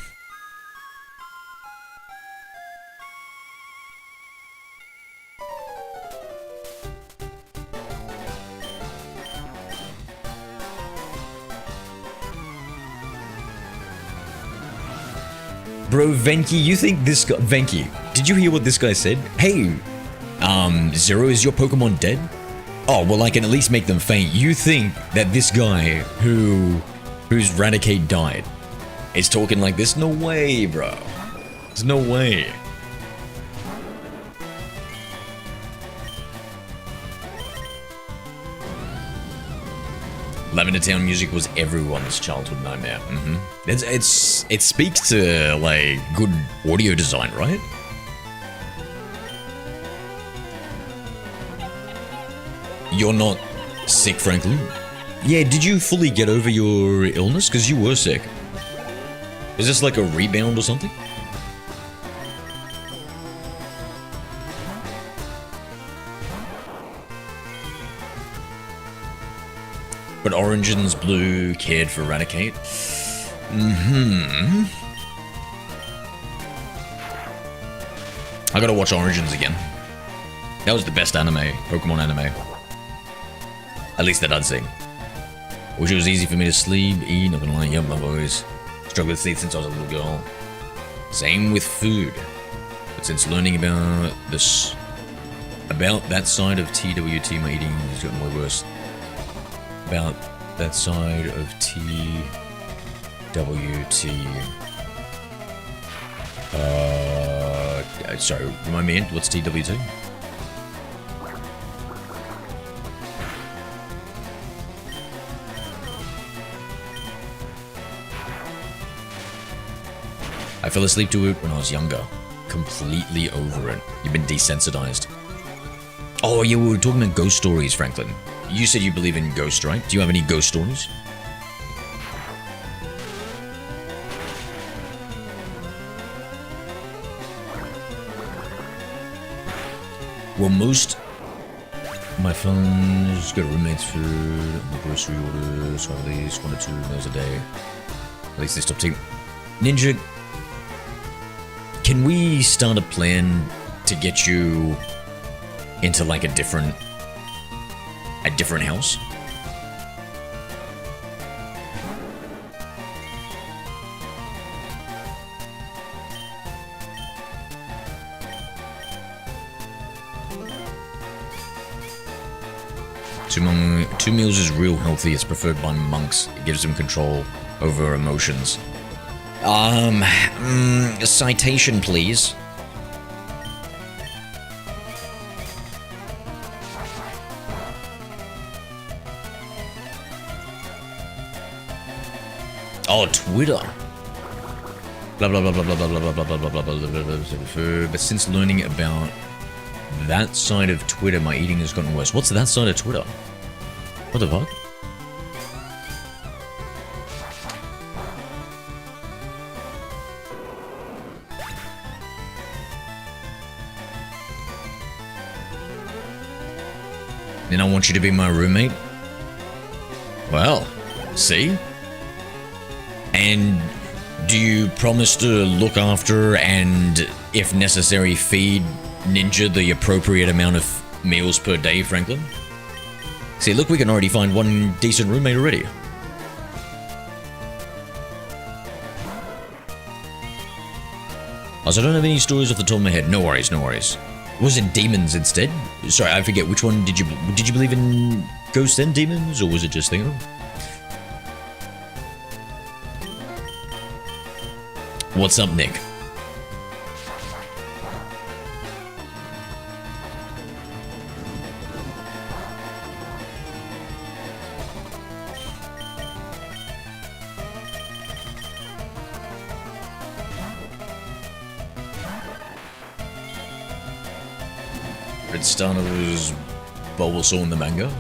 Speaker 1: Bro, Venki, you think this guy... Venki, did you hear what this guy said? Hey, Zero, is your Pokemon dead? Oh, well, I can at least make them faint. You think that this guy whose Raticate died is talking like this? No way, bro. There's no way. Lavender Town music was everyone's childhood nightmare. It speaks to, like, good audio design, right? You're not sick, Franklin? Yeah, did you fully get over your illness? Because you were sick. Is this like a rebound or something? But Origins Blue cared for Raticate? I gotta watch Origins again. That was the best anime, Pokemon anime. At least that I'd say. Wish it was easy for me to sleep, eat, not gonna lie, yep, my boys. Struggled with sleep since I was a little girl. Same with food. But since learning about this, about that side of TWT, my eating has gotten way worse. About that side of TWT. Sorry, remind me, what's TWT? I fell asleep to it when I was younger. Completely over it. You've been desensitized. Oh yeah, we were talking about ghost stories, Franklin. You said you believe in ghosts, right? Do you have any ghost stories? Well, most... My phone's got roommates food, the grocery orders, so at least 1 or 2 meals a day. At least they stopped taking... Ninja... Can we start a plan to get you into like a different house? Two meals is real healthy. It's preferred by monks. It gives them control over emotions. Citation, please. Oh, Twitter. Blah blah blah blah blah blah blah blah blah blah blah blah blah. But since learning about that side of Twitter, my eating has gotten worse. What's that side of Twitter? What the fuck? Then I want you to be my roommate? Well, see? And do you promise to look after and, if necessary, feed Ninja the appropriate amount of meals per day, Franklin? See, look, we can already find one decent roommate already. Also, I don't have any stories off the top of my head. No worries, no worries. Was it demons instead? Sorry, I forget which one did you believe in ghosts and demons, or was it just thinking? What's up, Nick? Red Stunner was Bulbasaur in the manga?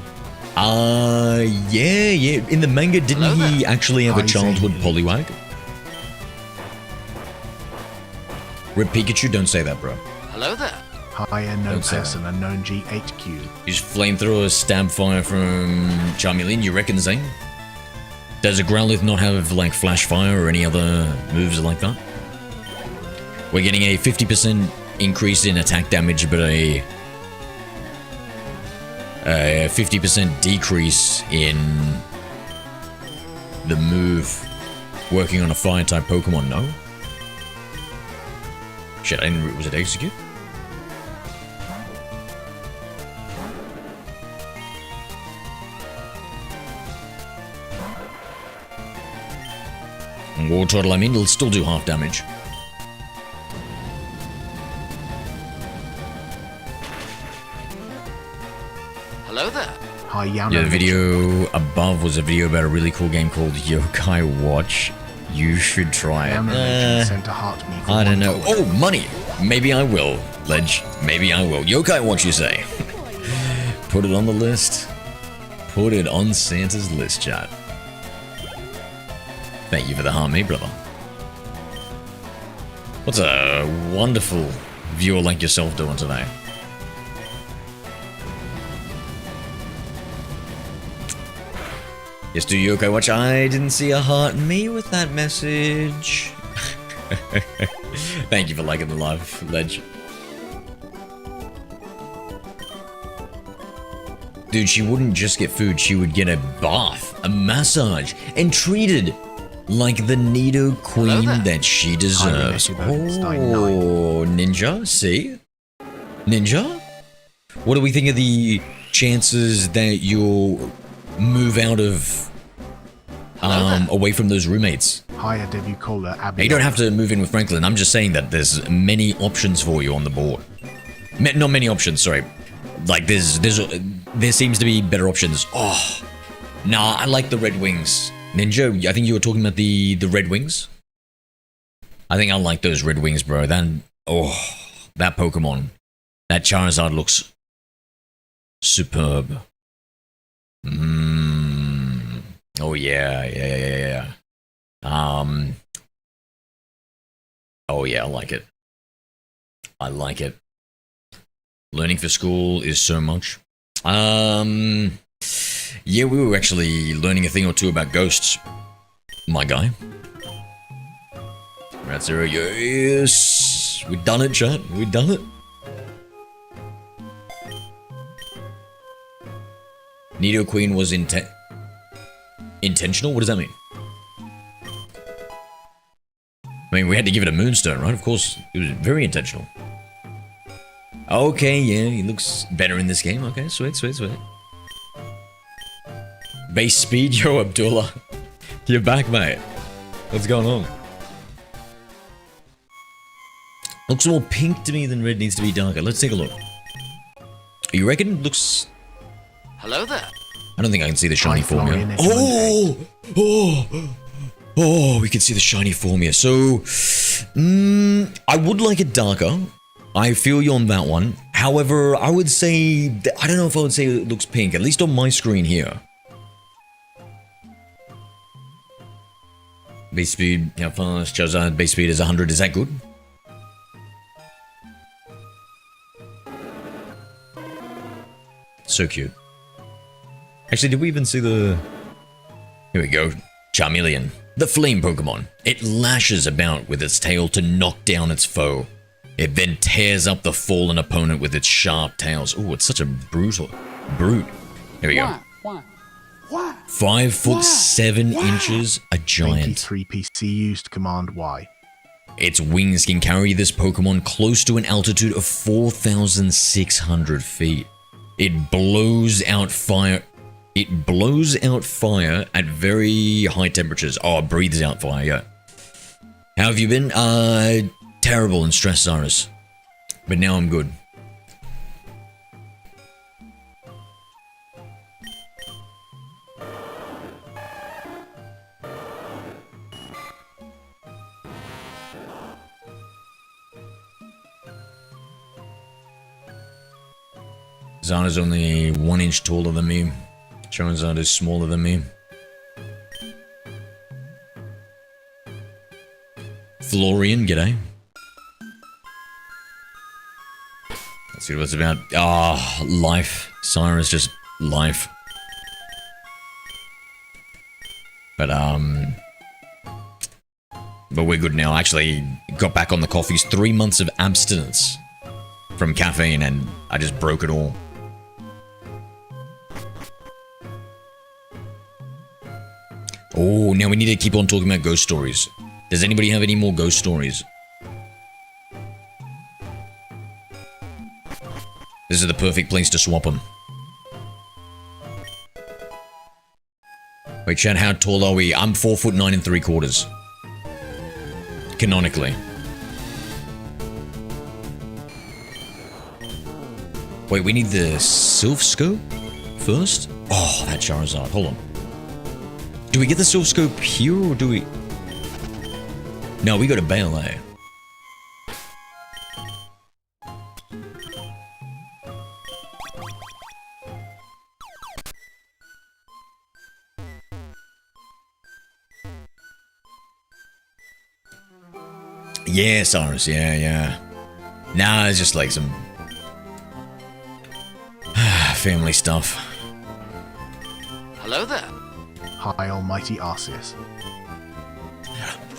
Speaker 1: Yeah. In the manga, didn't he actually have a childhood Poliwag? Rip Pikachu, don't say that, bro.
Speaker 2: Hello there.
Speaker 3: Hi, unknown person, unknown GHQ.
Speaker 1: Use flamethrower, stab fire from Charmeleon, you reckon, Zane? Does a Growlithe not have, like, flash fire or any other moves like that? We're getting a 50% increase in attack damage, but a 50% decrease in the move working on a fire-type Pokemon, no? Shit, was it execute? War Turtle, I mean, it'll still do half damage.
Speaker 2: Hello there.
Speaker 3: Hi, Yano.
Speaker 1: Yeah, the video above was a video about a really cool game called Yokai Watch. You should try it.
Speaker 3: Sent a heart me for
Speaker 1: I don't know.
Speaker 3: $1.
Speaker 1: Oh, money! Maybe I will, Ledge. Maybe I will. Yokai Watch, you say? Put it on the list. Put it on Santa's list, chat. Thank you for the heart, me, brother. What's a wonderful viewer like yourself doing today? Yes, do Yokai Watch. I didn't see a heart me with that message. Thank you for liking the live, Ledge. Dude, she wouldn't just get food, she would get a bath, a massage, and treated like the Nido Queen that she deserves. Oh, Ninja, see? Ninja? What do we think of the chances that you'll move out of away from those roommates?
Speaker 3: Higher debut caller Abby.
Speaker 1: You don't have to move in with Franklin. I'm just saying that there's many options for you on the board. Not many options, sorry. Like there seems to be better options. Oh, nah, I like the Red Wings. Ninja, I think you were talking about the Red Wings. I think I like those Red Wings, bro. That Pokemon, that Charizard looks superb. Oh yeah. Oh yeah, I like it. I like it. Learning for school is so much. Yeah, we were actually learning a thing or two about ghosts, my guy. Rat Zero, yes, we done it, chat. We done it. Nido Queen was intentional? What does that mean? I mean, we had to give it a moonstone, right? Of course, it was very intentional. Okay, yeah, he looks better in this game. Okay, sweet. Base speed? Yo, Abdullah. You're back, mate. What's going on? Looks more pink to me than red needs to be darker. Let's take a look. You reckon it looks...
Speaker 2: Hello there.
Speaker 1: I don't think I can see the shiny form here.
Speaker 3: Florian,
Speaker 1: Oh! Oh! Oh, we can see the shiny form here. So, I would like it darker. I feel you on that one. However, I would say... I don't know if I would say it looks pink, at least on my screen here. Base speed, how fast? Charizard base speed is 100. Is that good? So cute. Actually, did we even see the... Here we go. Charmeleon. The flame Pokemon. It lashes about with its tail to knock down its foe. It then tears up the fallen opponent with its sharp tails. Oh, it's such a brutal brute. Here we go.
Speaker 6: Why?
Speaker 1: 5 foot 7 inches, a giant.
Speaker 3: 23 PC used Command Y.
Speaker 1: Its wings can carry this Pokemon close to an altitude of 4,600 feet. It blows out fire. It blows out fire at very high temperatures. Oh, it breathes out fire, yeah. How have you been? Terrible and stressed, Cyrus. But now I'm good. Zana's only 1 inch taller than me. Charizard is smaller than me. Florian, g'day. Let's see what it's about. Ah, life. Cyrus, just life. But we're good now. Actually, got back on the coffees. 3 months of abstinence from caffeine, and I just broke it all. Oh, now we need to keep on talking about ghost stories. Does anybody have any more ghost stories? This is the perfect place to swap them. Wait, Chad, how tall are we? I'm 4'9" 3/4. Canonically. Wait, we need the Sylph Scope first? Oh, that Charizard. Hold on. Do we get the Sylph Scope here, or do we... No, we go to Bale, eh? Yeah, Cyrus, yeah. Nah, it's just like some... family stuff.
Speaker 2: Hello there.
Speaker 3: Hi, Almighty Arceus.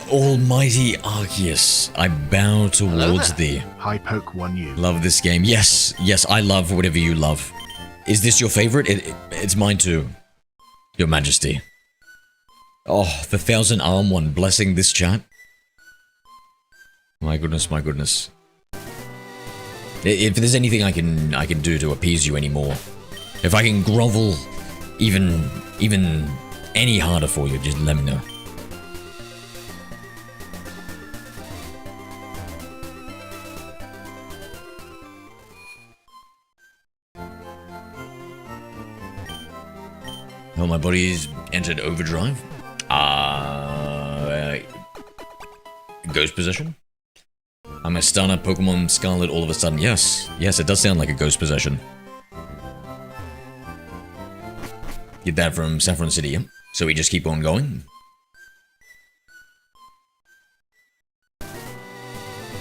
Speaker 1: Almighty Arceus, I bow towards thee.
Speaker 3: Hi, Poke1U.
Speaker 1: Love this game. Yes, I love whatever you love. Is this your favorite? It's mine too. Your Majesty. Oh, the 1,000-arm one blessing this chat. My goodness, my goodness. If there's anything I can do to appease you anymore, if I can grovel even any harder for you, just let me know. Oh, my body's entered overdrive. Ghost possession? I'm a startup Pokemon Scarlet all of a sudden. Yes, it does sound like a ghost possession. Get that from Saffron City, yeah? So we just keep on going?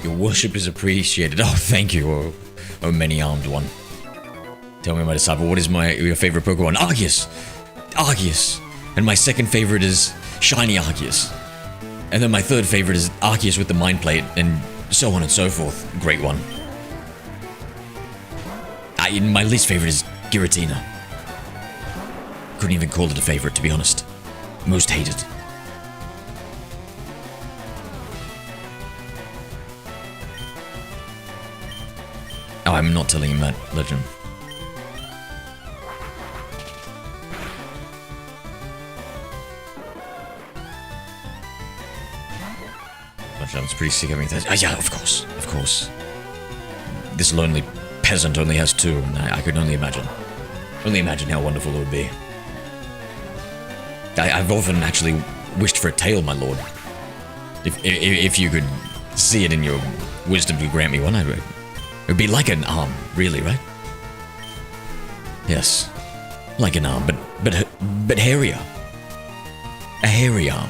Speaker 1: Your worship is appreciated. Oh, thank you, oh many-armed one. Tell me, my disciple, what is your favorite Pokemon? Arceus! Arceus! And my second favorite is Shiny Arceus. And then my third favorite is Arceus with the Mind Plate, and so on and so forth. Great one. My least favorite is Giratina. Couldn't even call it a favorite, to be honest. Most hated. Oh, I'm not telling him that, Legend. pretty sick having that. Yeah, of course, of course. This lonely peasant only has two, and I could only imagine. Only imagine how wonderful it would be. I've often actually wished for a tail, my lord. If you could see it in your wisdom to grant me one, it would be like an arm, really, right? Yes, like an arm, but hairier. A hairy arm.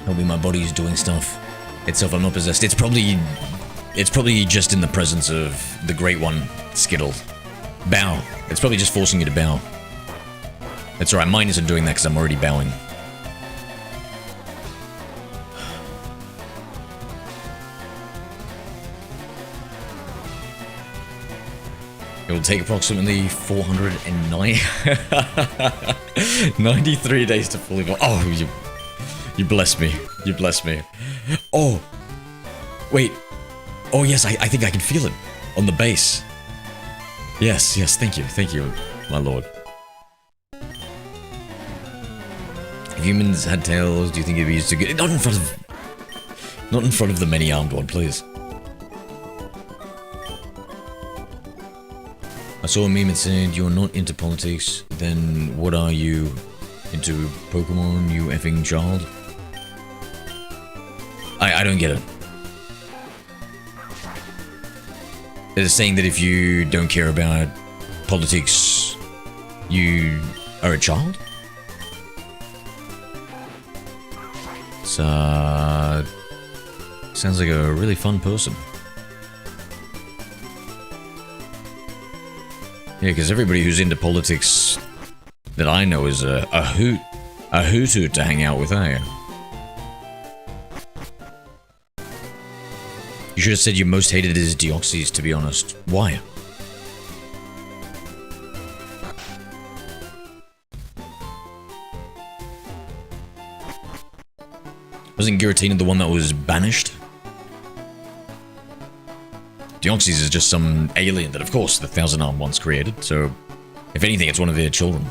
Speaker 1: Probably my body is doing stuff itself. I'm not possessed. It's probably just in the presence of the Great One, Skittle. Bow. It's probably just forcing you to bow. That's alright, mine isn't doing that because I'm already bowing. It will take approximately 409... 93 days to fully evolve. Oh, you bless me. You bless me. Oh! Wait. Oh yes, I think I can feel it. On the base. Yes, thank you, my lord. If humans had tails, do you think it'd be used to get... Not in front of the many-armed one, please. I saw a meme that said, you're not into politics, then what are you? Into Pokemon, you effing child? I don't get it. They're saying that if you don't care about politics, you are a child? Sounds like a really fun person. Yeah, because everybody who's into politics that I know is a hoot to hang out with, eh? You should have said you most hated his Deoxys, to be honest. Why? Wasn't Giratina the one that was banished? Deoxys is just some alien that, of course, the Thousand Armed Ones created, so if anything, it's one of their children.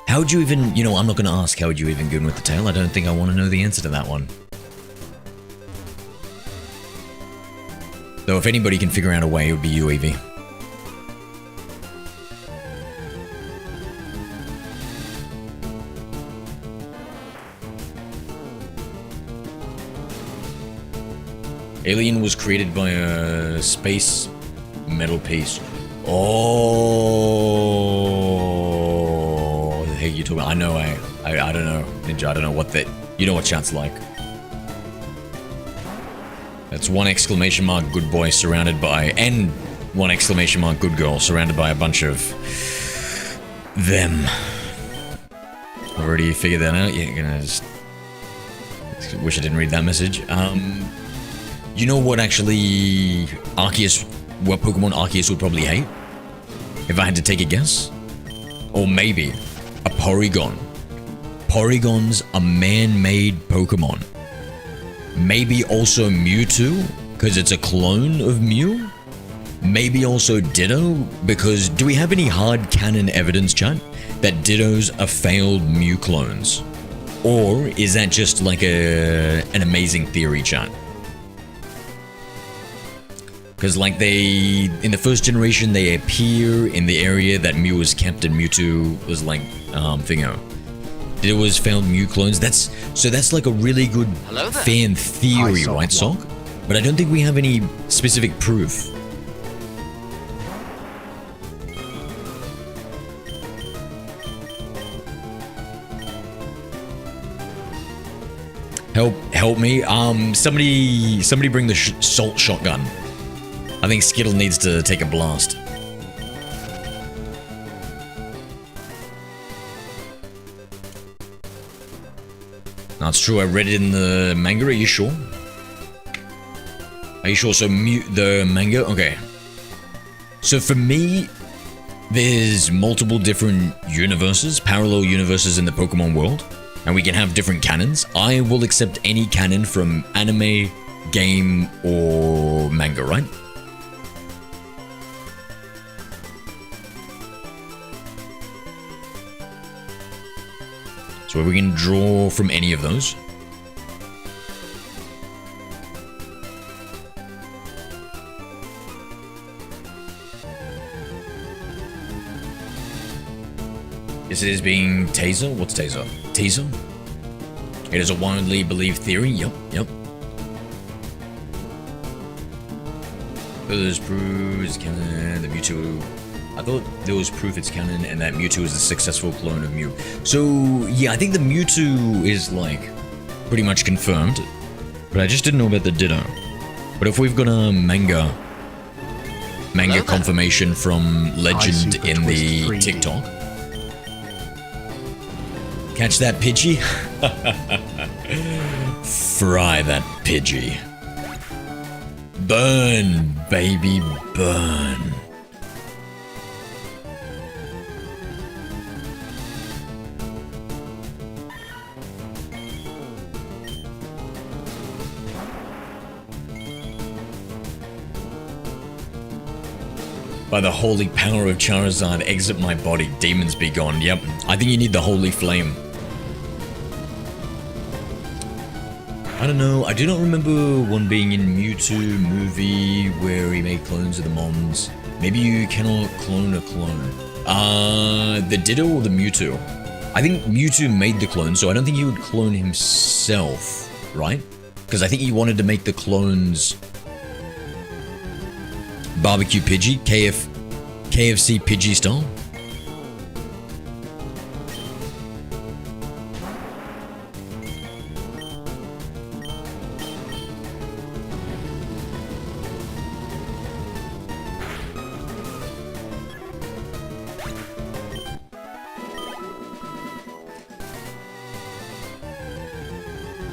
Speaker 1: How'd you even, you know, I'm not going to ask how'd you even go in with the tail. I don't think I want to know the answer to that one. Though if anybody can figure out a way, it would be you, Evie. Alien was created by a space metal piece. Oh, hey, you talking? I know. I don't know, Ninja. I don't know what that. You know what chat's like. That's one exclamation mark good boy surrounded by, and one exclamation mark good girl surrounded by a bunch of them. Already figured that out. Yeah, gonna just wish I didn't read that message. You know what actually Arceus, what Pokemon Arceus would probably hate? If I had to take a guess? Or maybe a Porygon. Porygon's a man-made Pokemon. Maybe also Mewtwo, because it's a clone of Mew? Maybe also Ditto, because do we have any hard canon evidence, chat, that Dittos are failed Mew clones? Or is that just like an amazing theory, chat? Because like in the first generation, they appear in the area that Mew was kept and Mewtwo was like, thingo. It was failed Mew clones. That's like a really good fan theory, right, Sock? But I don't think we have any specific proof. Help me. Somebody bring the salt shotgun. I think Skittle needs to take a blast. That's true, I read it in the manga, are you sure? Are you sure? So the manga? Okay. So for me, There's multiple different universes, parallel universes in the Pokemon world, and we can have different canons. I will accept any canon from anime, game, or manga, right? So we can draw from any of those. Yes, it is being Taser. What's Taser? Teaser? It is a widely believed theory. Yep. There's proof it's canon. The Mewtwo. I thought there was proof it's canon and that Mewtwo is a successful clone of Mew. So yeah, I think the Mewtwo is like pretty much confirmed, but I just didn't know about the Ditto. But if we've got a manga confirmation from Legend in the
Speaker 3: 3D.
Speaker 1: TikTok. Catch that Pidgey? Fry that Pidgey. Burn, baby, burn. By the holy power of Charizard, exit my body, demons be gone. Yep, I think you need the holy flame. I don't know, I do not remember one being in Mewtwo movie where he made clones of the Mons. Maybe you cannot clone a clone. The Ditto or the Mewtwo? I think Mewtwo made the clone, so I don't think he would clone himself, right? Because I think he wanted to make the clones Barbecue Pidgey, KFC Pidgey style.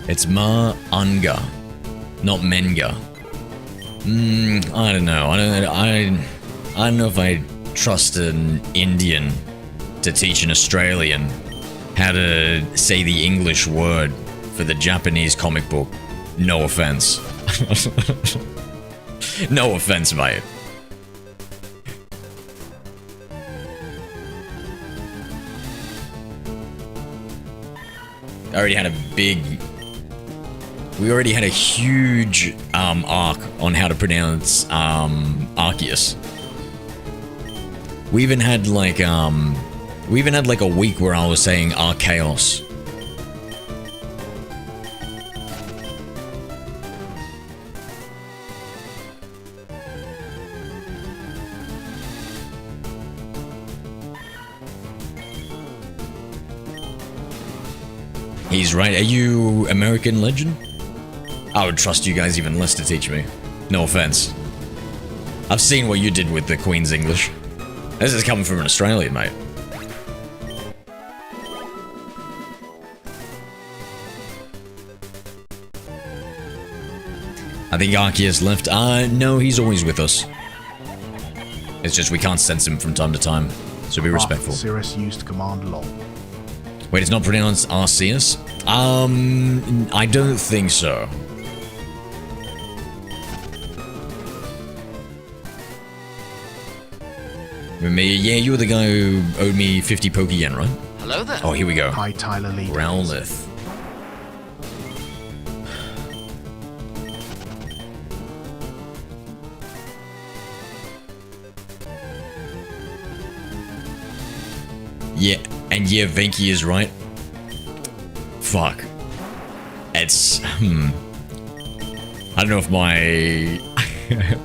Speaker 1: It's Ma-Anga, not Menga. I don't know. I don't know if I trust an Indian to teach an Australian how to say the English word for the Japanese comic book. No offense. No offense, mate. I already had a big... We already had a huge arc on how to pronounce Arceus. We even had like a week where I was saying Arceus. He's right. Are you American Legend? I would trust you guys even less to teach me. No offense. I've seen what you did with the Queen's English. This is coming from an Australian, mate. I think Arceus left. No, he's always with us. It's just we can't sense him from time to time, so be respectful.
Speaker 3: Cirrus used command lol.
Speaker 1: Wait, it's not pronounced Arceus? I don't think so. Remember, yeah, you were the guy who owed me 50 Pokeyen, right?
Speaker 2: Hello there.
Speaker 1: Oh, here we go.
Speaker 3: Hi, Tyler Lee.
Speaker 1: Growlithe. Yeah, and yeah, Venki is right. Fuck. It's, I don't know if my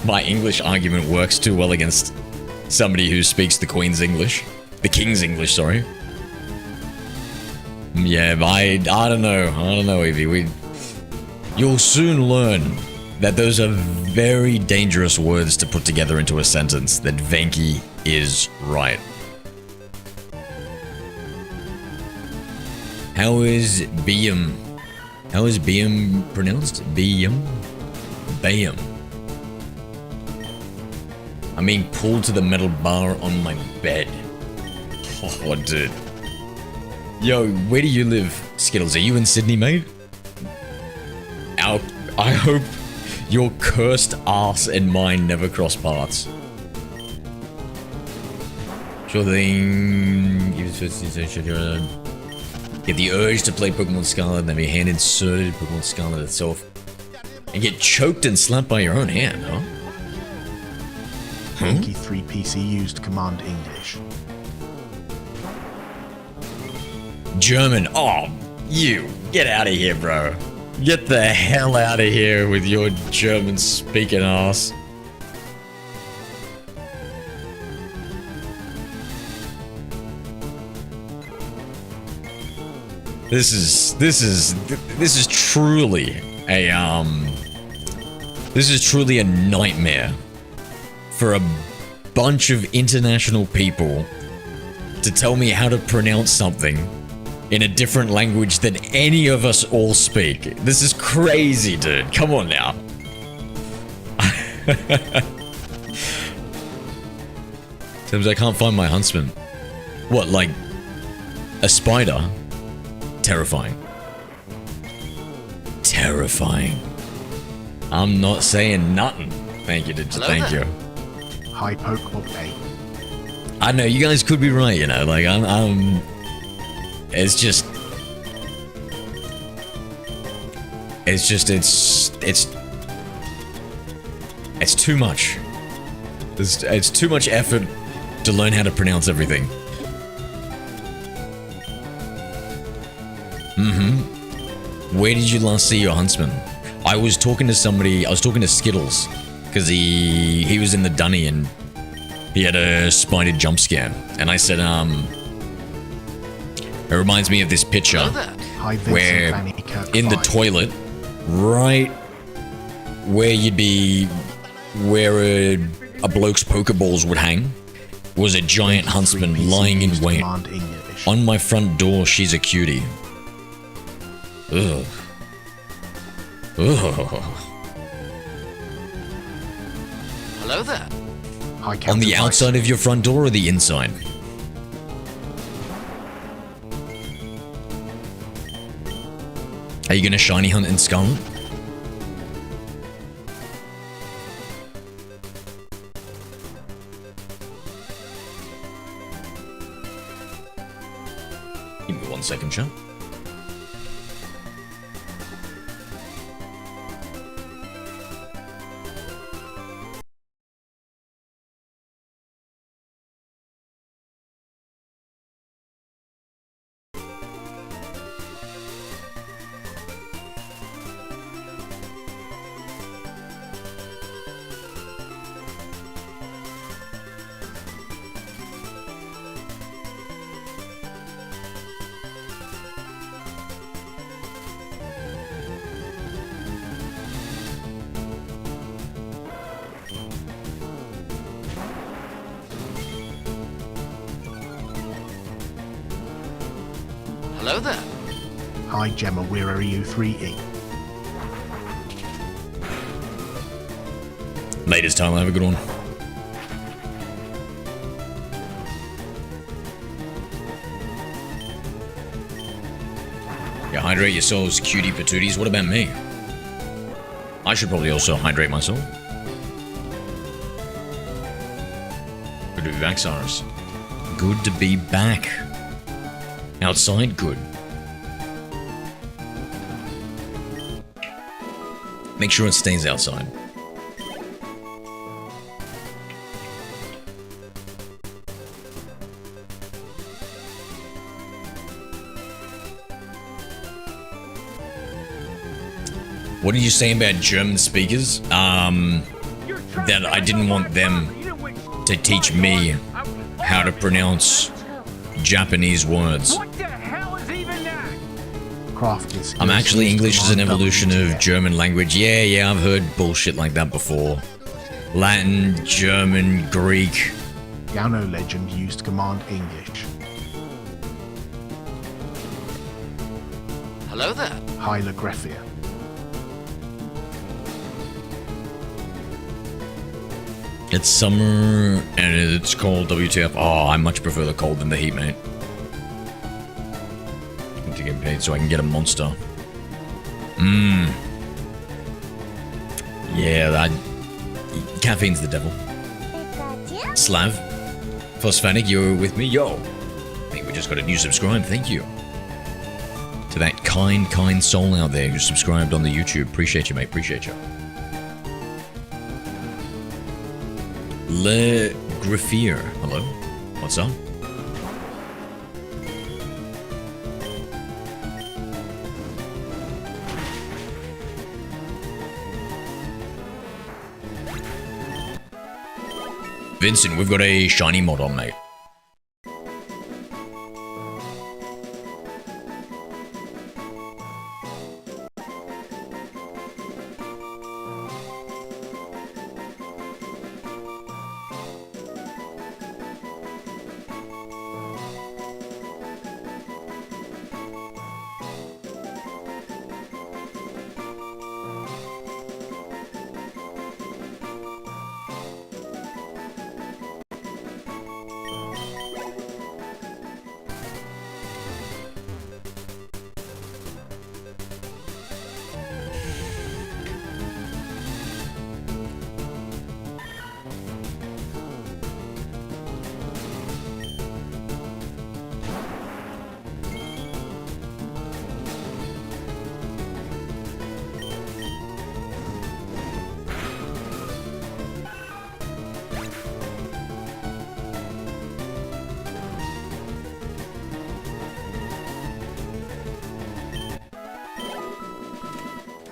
Speaker 1: my English argument works too well against somebody who speaks the Queen's English. The King's English, sorry. Yeah, but I don't know. I don't know, Evie. You'll soon learn that those are very dangerous words to put together into a sentence, that Venki is right. How is Biam? How is Biam pronounced? Biam? Bayam. I'm being pulled to the metal bar on my bed. Oh, dude. Yo, where do you live, Skittles? Are you in Sydney, mate? I hope your cursed ass and mine never cross paths. Sure thing. Get the urge to play Pokemon Scarlet and then be hand inserted Pokemon Scarlet itself. And get choked and slapped by your own hand, huh?
Speaker 3: Yankee 3 PC used Command English.
Speaker 1: German. Oh, you. Get out of here, bro. Get the hell out of here with your German speaking ass. This is truly a this is truly a nightmare for a bunch of international people to tell me how to pronounce something in a different language than any of us all speak. This is crazy, dude. Come on now. Seems I can't find my huntsman. What, like a spider? Terrifying. Terrifying. I'm not saying nothing. Thank you, thank you.
Speaker 3: High Pokemon A.
Speaker 1: I know, you guys could be right, you know, like, I'm it's too much. It's too much effort to learn how to pronounce everything. Where did you last see your huntsman? I was talking to somebody, I was talking to Skittles, because he was in the dunny and he had a spider jump scare. And I said, it reminds me of this picture where in the toilet, right where you'd be, where a bloke's pokeballs would hang, was a giant huntsman lying in wait. On my front door, she's a cutie. Ugh. Ugh.
Speaker 2: Hello there.
Speaker 1: On the outside of your front door or the inside? Are you gonna shiny hunt in Scarlet? Give me 1 second, chat.
Speaker 2: Hello there.
Speaker 3: Hi Gemma, where are you 3E?
Speaker 1: Latest time, have a good one. Yeah, hydrate yourselves, cutie patooties. What about me? I should probably also hydrate myself. Good to be back, Cyrus. Good to be back. Outside, good. Make sure it stays outside. What did you say about German speakers? That I didn't want them to teach me how to pronounce Japanese words. I'm actually English is an evolution of German language. Yeah, I've heard bullshit like that before. Latin, German, Greek.
Speaker 3: Gano legend used Command English.
Speaker 2: Hello there.
Speaker 3: Hylographia.
Speaker 1: It's summer and it's cold. WTF? Oh, I much prefer the cold than the heat, mate. I need to get paid so I can get a monster. Yeah, that caffeine's the devil. Slav, Phosphatic, you're with me. Yo, I think we just got a new subscribe. Thank you to that kind soul out there who subscribed on the YouTube. Appreciate you, mate. Appreciate you. Le Griffier, hello. What's up? Vincent, we've got a shiny mod on, mate.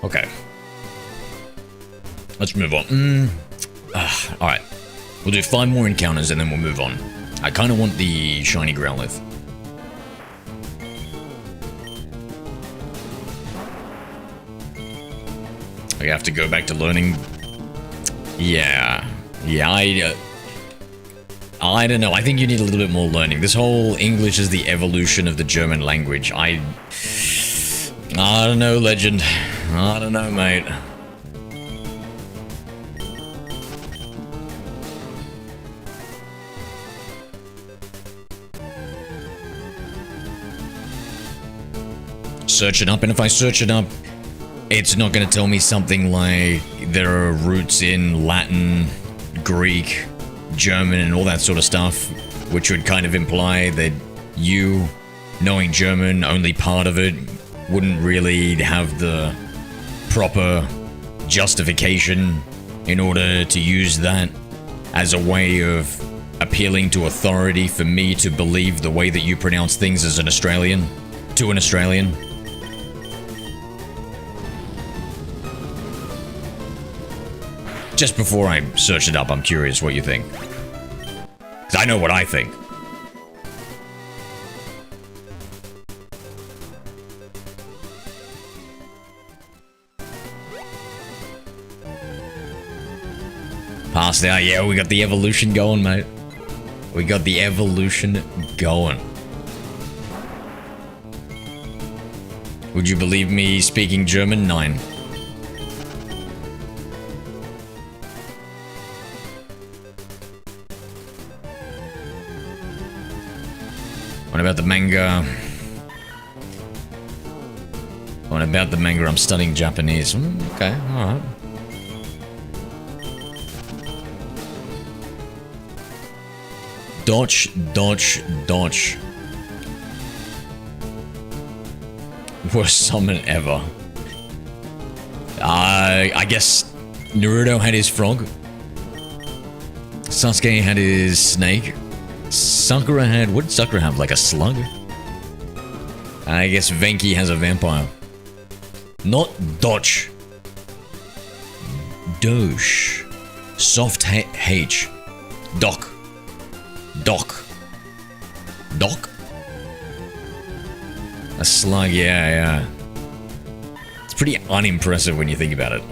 Speaker 1: Okay. Let's move on. Alright. We'll do 5 more encounters and then we'll move on. I kind of want the shiny Growlithe. I have to go back to learning. Yeah. Yeah, I don't know. I think you need a little bit more learning. This whole English is the evolution of the German language. I don't know, Legend. I don't know, mate. Search it up, and if I search it up, it's not going to tell me something like there are roots in Latin, Greek, German, and all that sort of stuff, which would kind of imply that you, knowing German, only part of it, wouldn't really have the proper justification in order to use that as a way of appealing to authority for me to believe the way that you pronounce things as an Australian, to an Australian. Just before I search it up, I'm curious what you think. 'Cause I know what I think. Past out, yeah, we got the evolution going, mate. We got the evolution going. Would you believe me speaking German? 9. What about the manga? What about the manga? I'm studying Japanese. Okay, alright. Dodge, dodge, dodge. Worst summon ever. I guess Naruto had his frog. Sasuke had his snake. Sakura had... What did Sakura have? Like a slug? I guess Venki has a vampire. Not Dodge. Doge. Soft H. Doc. Doc. Doc? A slug, yeah. It's pretty unimpressive when you think about it.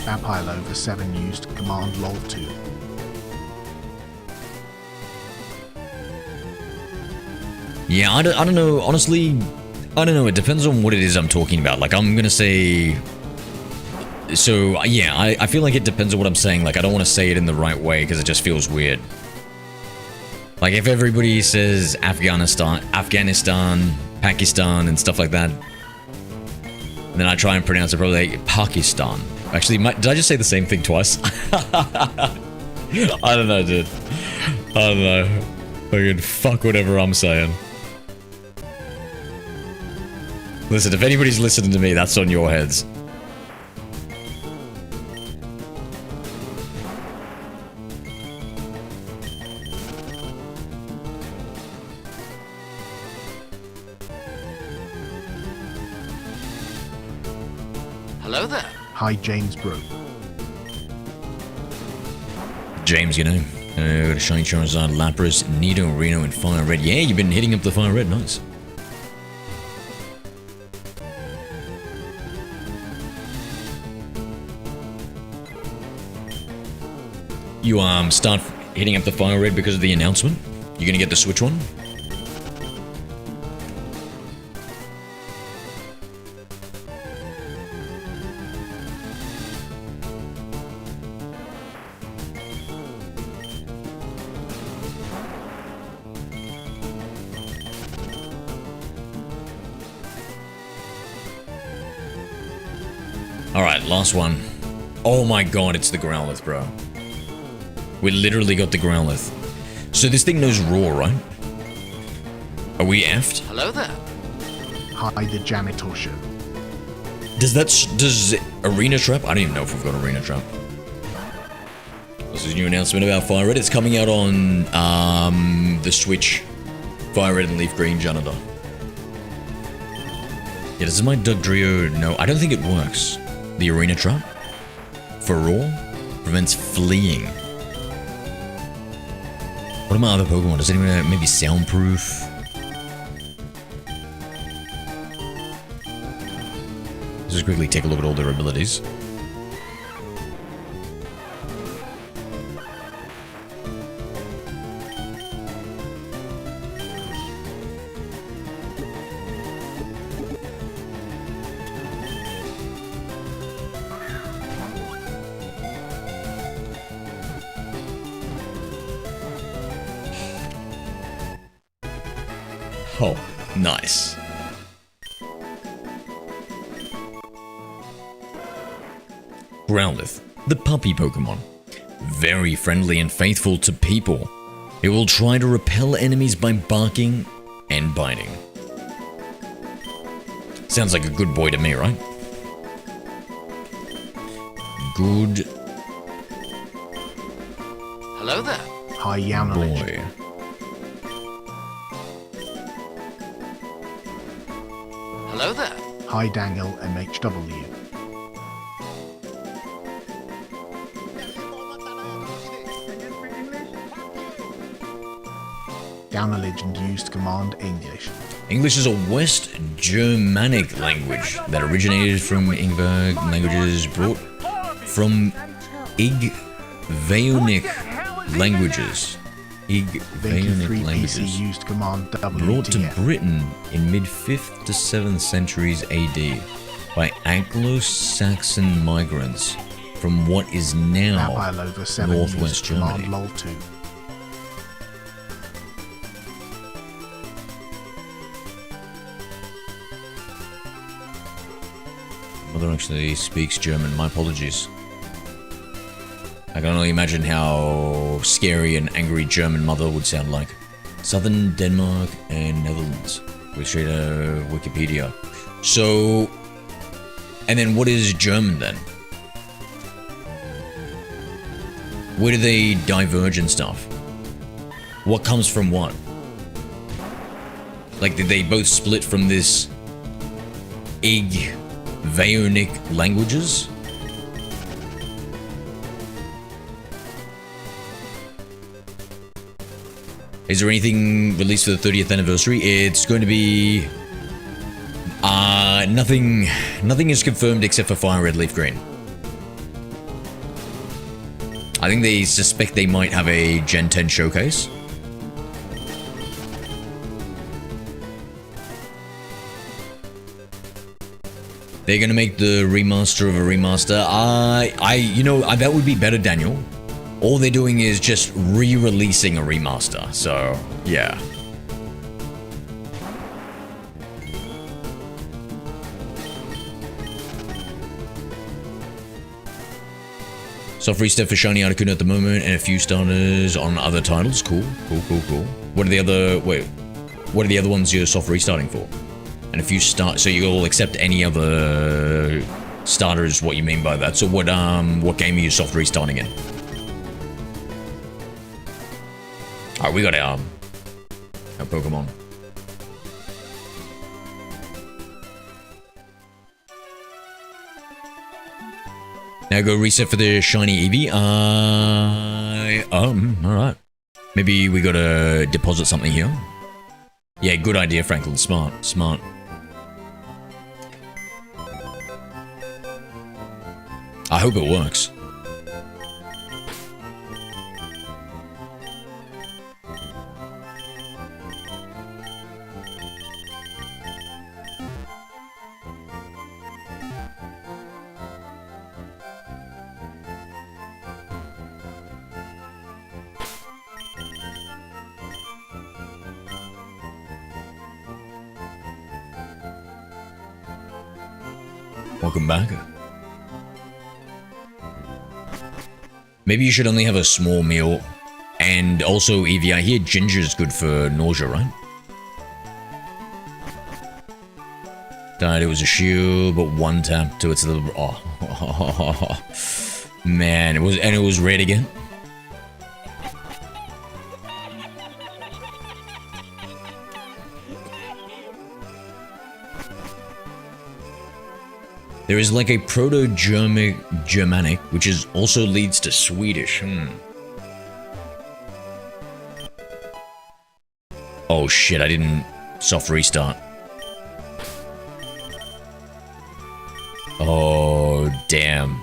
Speaker 3: Vampire over 7 used command lol 2.
Speaker 1: Yeah, I don't know. Honestly, I don't know, it depends on what it is I'm talking about. Like, I'm gonna say... So, yeah, I feel like it depends on what I'm saying. Like, I don't want to say it in the right way, because it just feels weird. Like, if everybody says Afghanistan, Pakistan, and stuff like that, and then I try and pronounce it probably like Pakistan. Actually, did I just say the same thing twice? I don't know, dude. I don't know. Fucking fuck whatever I'm saying. Listen, if anybody's listening to me, that's on your heads.
Speaker 2: Hello there.
Speaker 3: Hi, James Bro.
Speaker 1: James, you know, Shiny Charizard, Lapras, Nido, Reno, and FireRed. Yeah, you've been hitting up the FireRed, nice. You start hitting up the FireRed because of the announcement? You're gonna get the Switch one? Alright, last one. Oh my god, it's the Growlithe, bro. We literally got the Growlithe. So this thing knows Roar, right? Are we effed?
Speaker 2: Hello there.
Speaker 3: Hi, the Janitor Show.
Speaker 1: Does Arena Trap? I don't even know if we've got Arena Trap. This is a new announcement about FireRed. It's coming out on the Switch. FireRed and Leaf Green Janitor. Yeah, does my Dugtrio? No, I don't think it works. The Arena Trap for Roar prevents fleeing. What about other Pokemon? Does anyone have maybe Soundproof? Let's just quickly take a look at all their abilities. Oh, nice. Growlithe, the puppy Pokemon. Very friendly and faithful to people. It will try to repel enemies by barking and biting. Sounds like a good boy to me, right? Good
Speaker 2: Hello there.
Speaker 3: Hi, Yana Legend.
Speaker 1: boy.
Speaker 2: Hello there.
Speaker 3: Hi, Daniel MHW. Down a Legend used command English.
Speaker 1: English is a West Germanic language that originated from Ingberg languages brought from Igvaonic languages. Igvaonic
Speaker 3: VQ3 PC
Speaker 1: languages.
Speaker 3: used command
Speaker 1: Brought to
Speaker 3: WTF.
Speaker 1: Britain in mid-5th to 7th centuries AD by Anglo-Saxon migrants from what is now
Speaker 3: Mobile over 7
Speaker 1: northwest
Speaker 3: used command
Speaker 1: Germany.
Speaker 3: LOL2.
Speaker 1: Mother actually speaks German. My apologies. I can only imagine how scary an angry German mother would sound like. Southern Denmark and Netherlands. With straight Wikipedia. So, and then what is German then? Where do they diverge and stuff? What comes from what? Like, did they both split from this Igvaonic languages? Is there anything released for the 30th anniversary? It's going to be... nothing is confirmed except for FireRed Leaf Green. I think they suspect they might have a Gen 10 showcase. They're gonna make the remaster of a remaster. That would be better, Daniel. All they're doing is just re-releasing a remaster. So, yeah. Soft restart for Shiny Articuno at the moment, and a few starters on other titles. Cool. What are the other ones you're soft restarting for? And if you start, so you'll accept any other starters, what you mean by that. So what game are you soft restarting in? Alright, we got our Pokemon. Now go reset for the shiny Eevee. Alright. Maybe we gotta deposit something here. Yeah, good idea, Franklin. Smart. I hope it works. Welcome back. Maybe you should only have a small meal. And also, Eevee, I hear ginger is good for nausea, right? Died, it was a shield, but one tap to its little... Oh. Man, it was red again. There is like a Proto-Germanic, which is also leads to Swedish. Oh shit, I didn't soft restart. Oh, damn.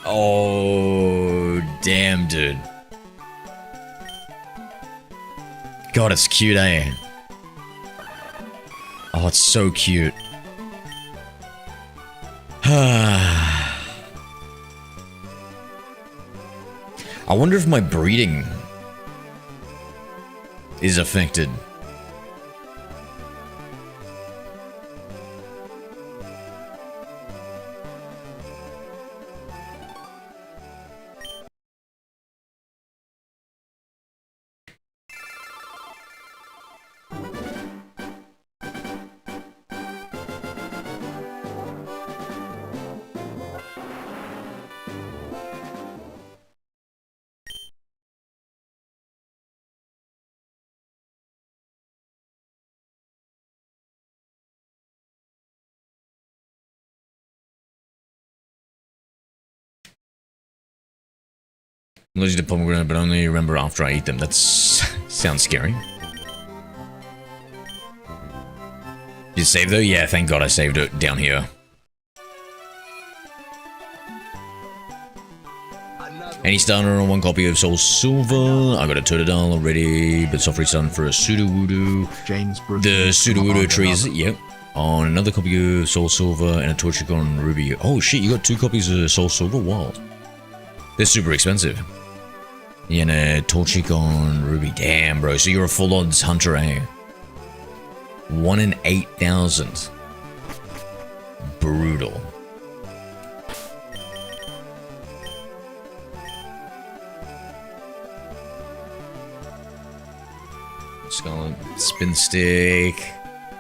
Speaker 1: Oh, damn, dude. God, it's cute, eh? Oh, it's so cute. I wonder if my breeding is affected. Allergic to pomegranate, but only remember after I eat them. That's sounds scary. Did you save though? Yeah, thank God I saved it down here. Any starter on one copy of Soul Silver. I got a Totodile already, but soft restarting for a Sudowoodo.
Speaker 3: James Brooks.
Speaker 1: The Sudowoodo trees, yep. On another copy of Soul Silver and a Torchic Ruby. Oh shit, you got 2 copies of Soul Silver? Wild. They're super expensive. Yeah, and a Torchic Ruby. Damn, bro. So you're a full odds hunter, eh? 1 in 8,000. Brutal. Scarlet. Spin stick.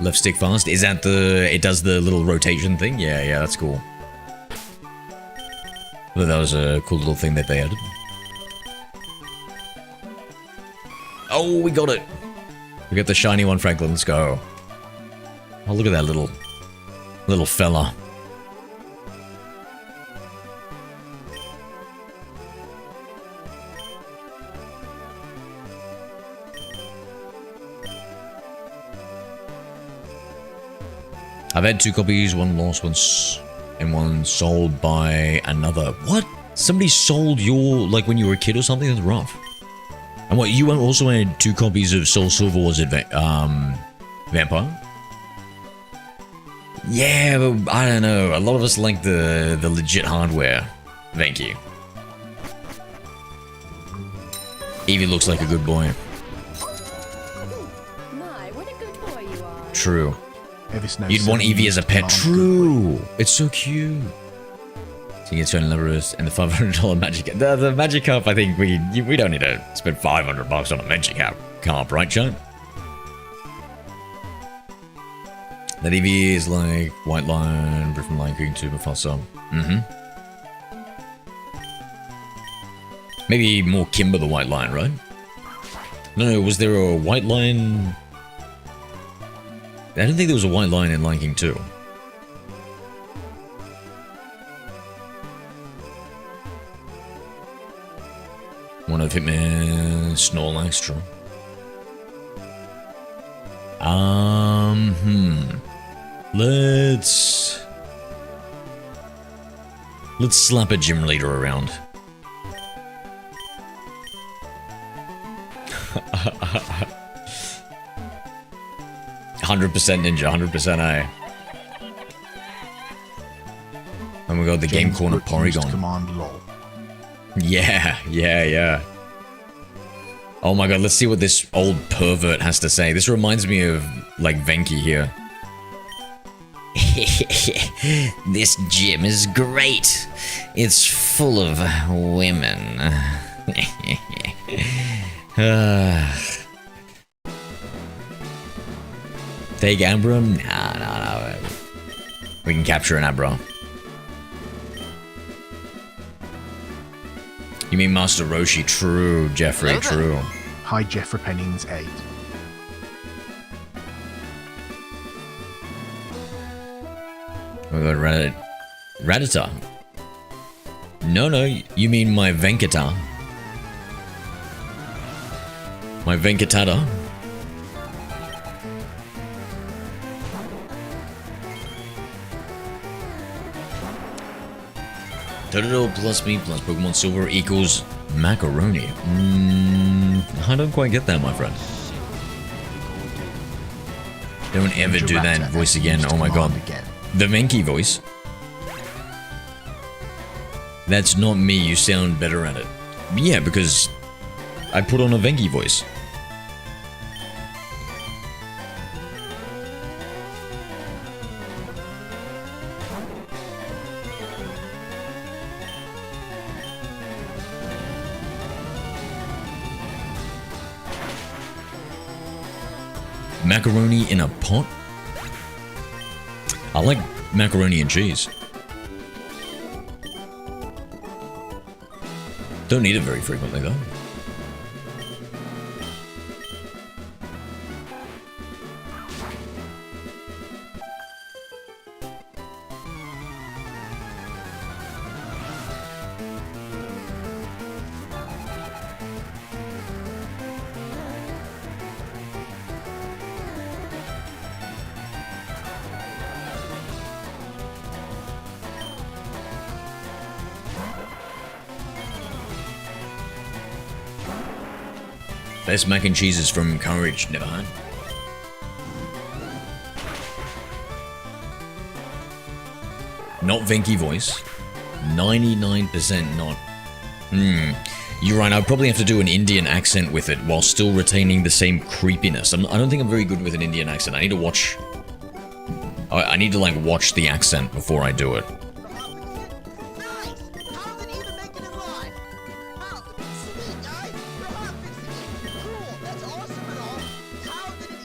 Speaker 1: Left stick fast. Is that it does the little rotation thing? Yeah, that's cool. Well, that was a cool little thing that they added. Oh, we got it. We got the shiny one, Franklin. Let's go. Oh, look at that little fella. I've had 2 copies, one lost, and one sold by another. What? Somebody sold your, like when you were a kid or something? That's rough. And what, you also had 2 copies of Soul Silver, was it Vampire? Yeah, but I don't know. A lot of us like the legit hardware. Thank you. Eevee looks like a good boy.
Speaker 8: My, what a good boy you are.
Speaker 1: True.
Speaker 3: Evis knows
Speaker 1: You'd want
Speaker 3: 7
Speaker 1: Eevee as a
Speaker 3: used
Speaker 1: pet.
Speaker 3: command good
Speaker 1: True. It's so cute. So you get $200 levers and the $500 magic. The magic carp. I think we don't need to spend $500 on a magic carp, right, John? That Eevee is like White Lion, Griffin Lion King, to Mufasa. Maybe more Kimber the White Lion, right? No, was there a White Lion? I don't think there was a White Lion in Lion King 2. One of Hitman, Snorlax, true. Let's slap a gym leader around. $100% ninja, 100% A. Oh my god, the game
Speaker 3: James
Speaker 1: corner
Speaker 3: Brooke used
Speaker 1: Porygon.
Speaker 3: command lol.
Speaker 1: Yeah. Oh my god, let's see what this old pervert has to say. This reminds me of, like, Venki here. This gym is great. It's full of women. Take Abra? Nah. We can capture an Abra. You mean Master Roshi? True, Jeffrey,
Speaker 2: Hello there.
Speaker 1: true.
Speaker 3: Hi Jeffrey Pennings 8.
Speaker 1: We got Rattata. No, you mean my Venkata. My Venkatata. Totodile plus me plus Pokemon Silver equals macaroni. I don't quite get that, my friend. Don't ever do that
Speaker 3: Rattata
Speaker 1: voice again.
Speaker 3: used
Speaker 1: Oh my god.
Speaker 3: command again.
Speaker 1: The Venki voice. That's not me. You sound better at it. Yeah, because I put on a Venki voice. Macaroni in a pot? I like macaroni and cheese. Don't eat it very frequently though. Best mac and cheese is from Courage, never had. Not Venki voice. 99% not. You're right, I'd probably have to do an Indian accent with it while still retaining the same creepiness. I don't think I'm very good with an Indian accent. I need to watch... I need to, like, watch the accent before I do it.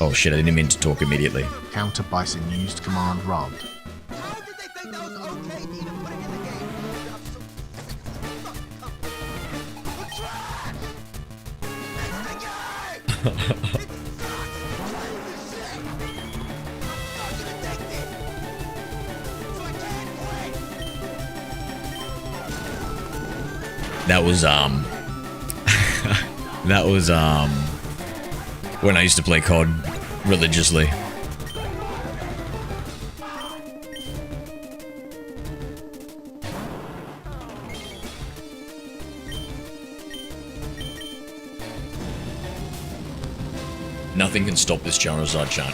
Speaker 1: Oh shit, I didn't mean to talk immediately.
Speaker 3: Counter Bison used command rod.
Speaker 1: That was, that was, when I used to play COD religiously. Nothing can stop this Charizard chat.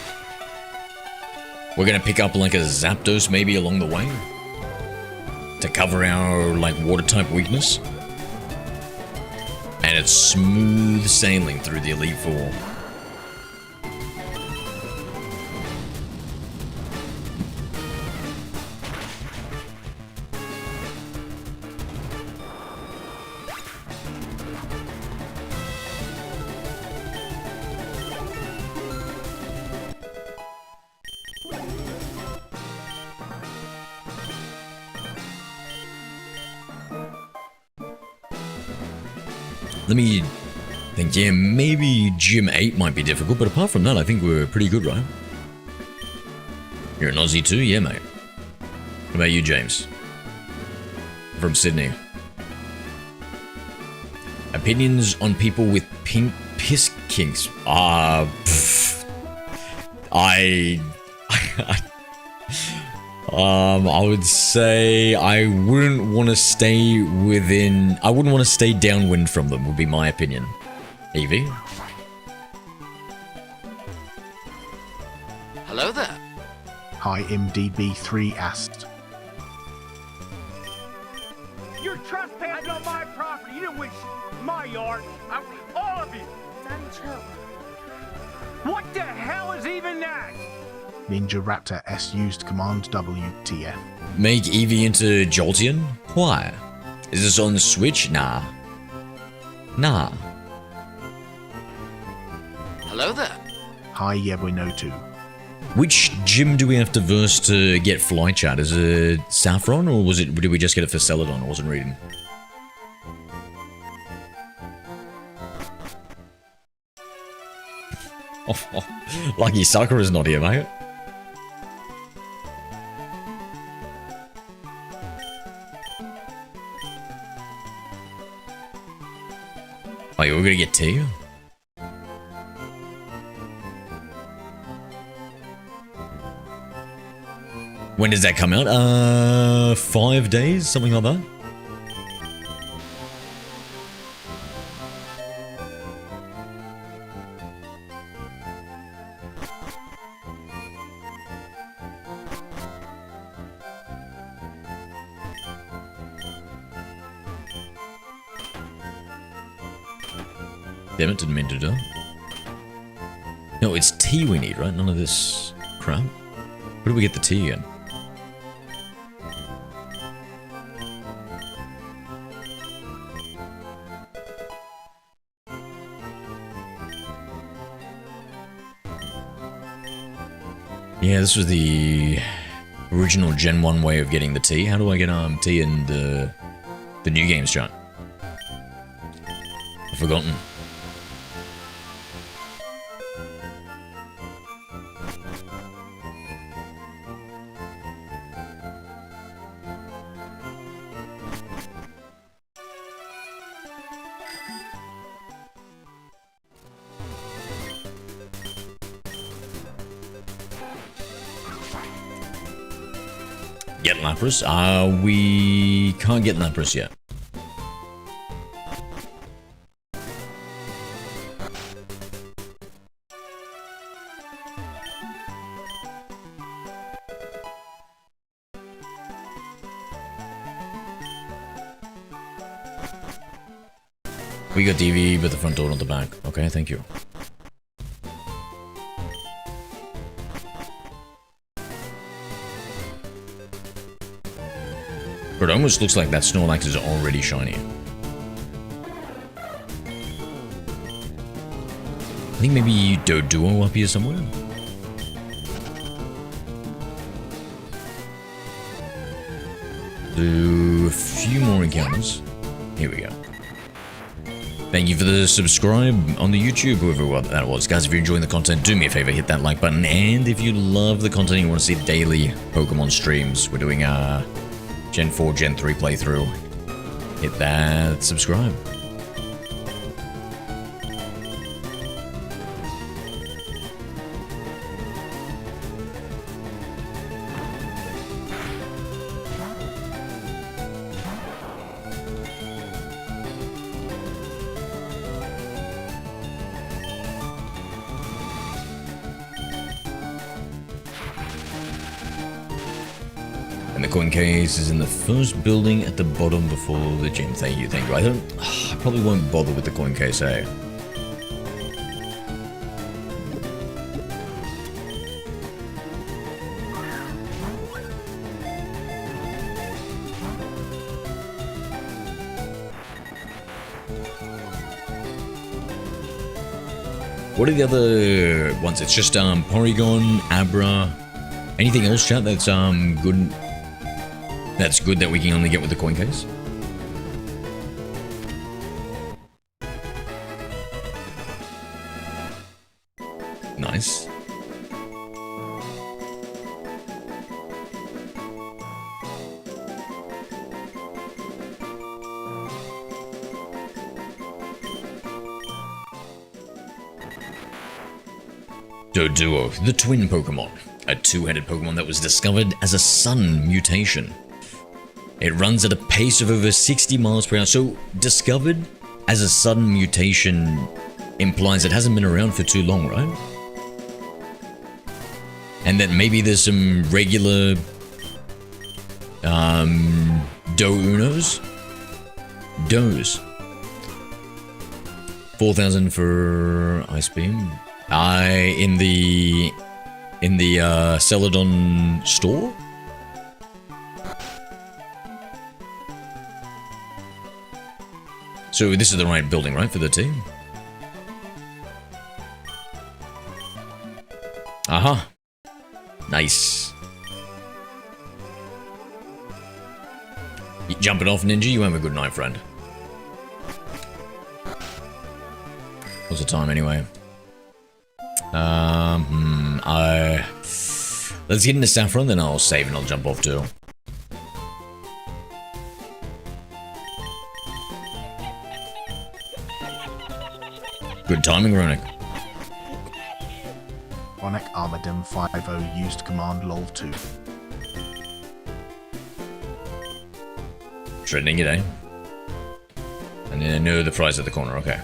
Speaker 1: We're gonna pick up like a Zapdos maybe along the way to cover our like water type weakness. And it's smooth sailing through the Elite Four. Let me think, yeah, maybe Gym 8 might be difficult, but apart from that, I think we're pretty good, right? You're an Aussie too? Yeah, mate. What about you, James? From Sydney. Opinions on people with pink piss kinks? I would say I wouldn't want to stay within... I wouldn't want to stay downwind from them, would be my opinion. Evie?
Speaker 2: Hello there.
Speaker 3: Hi, MDB3 asked.
Speaker 9: You're trespassing on my property. You didn't wish my yard. All of you.
Speaker 8: Daddy, chill.
Speaker 9: What the hell is even that?
Speaker 3: Ninja Raptor S used command WTF.
Speaker 1: Make Evie into Jolteon? Why? Is this on the Switch? Nah. Nah.
Speaker 2: Hello there.
Speaker 3: Hi, Yebwinotu.
Speaker 1: Which gym do we have to verse to get Fly Chat? Is it Saffron, or did we just get it for Celadon? I wasn't reading. Lucky Sakura's not here, mate. Oh, yeah, we're gonna get tea? When does that come out? 5 days? Something like that? Damn it, didn't mean to do that. No, it's tea we need, right? None of this crap. Where do we get the tea in? Yeah, this was the original Gen 1 way of getting the tea. How do I get tea in the new games chat? I've forgotten. Get Lapras? We can't get Lapras yet. We got DV, but the front door, not the back. Okay, thank you. But it almost looks like that Snorlax is already shiny. I think maybe Doduo up here somewhere? Do a few more encounters. Here we go. Thank you for the subscribe on the YouTube, whoever that was. Guys, if you're enjoying the content, do me a favor, hit that like button. And if you love the content and you want to see daily Pokemon streams, we're doing a Gen 4, Gen 3 playthrough. Hit that subscribe. And the coin case is in the first building at the bottom before the gym. Thank you, thank you. I probably won't bother with the coin case, eh? What are the other ones? It's just Porygon, Abra. Anything else, chat? That's good. That's good that we can only get with the coin case. Nice. Doduo, the twin Pokemon. A two-headed Pokemon that was discovered as a sun mutation. It runs at a pace of over 60 miles per hour. So, discovered as a sudden mutation implies it hasn't been around for too long, right? And that maybe there's some regular Do-Unos? Does. 4,000 for Ice Beam. In the Celadon store? So this is the right building, right, for the team? Aha. Nice. You jumping off, Ninja? You have a good night, friend. What's the time, anyway? Let's get into Saffron, then I'll save and I'll jump off too. Good timing, Ronick.
Speaker 3: Ronick Armadin 50 used command lol 2.
Speaker 1: Threatening it, eh? And then I know the prize at the corner, okay.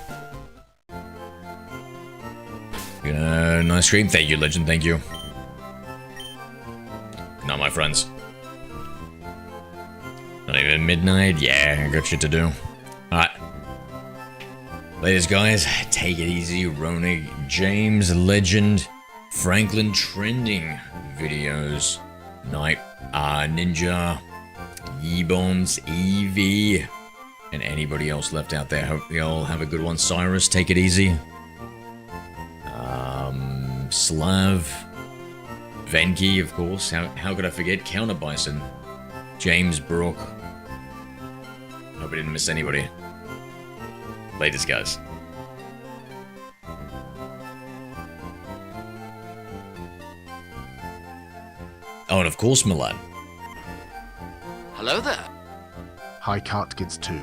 Speaker 1: Nice stream. Thank you, Legend. Thank you. Not my friends. Not even midnight? Yeah, I got shit to do. Alright. Ladies, guys, take it easy. Ronig, James, Legend, Franklin trending videos. Night, Ninja, Yebones, Eevee, and anybody else left out there. Hope you all have a good one. Cyrus, take it easy. Slav, Venki, of course. How could I forget? Counter Bison, James Brook. Hope I didn't miss anybody. Latest, guys. Oh, and of course, Milan.
Speaker 2: Hello there.
Speaker 3: High Cart Kids 2.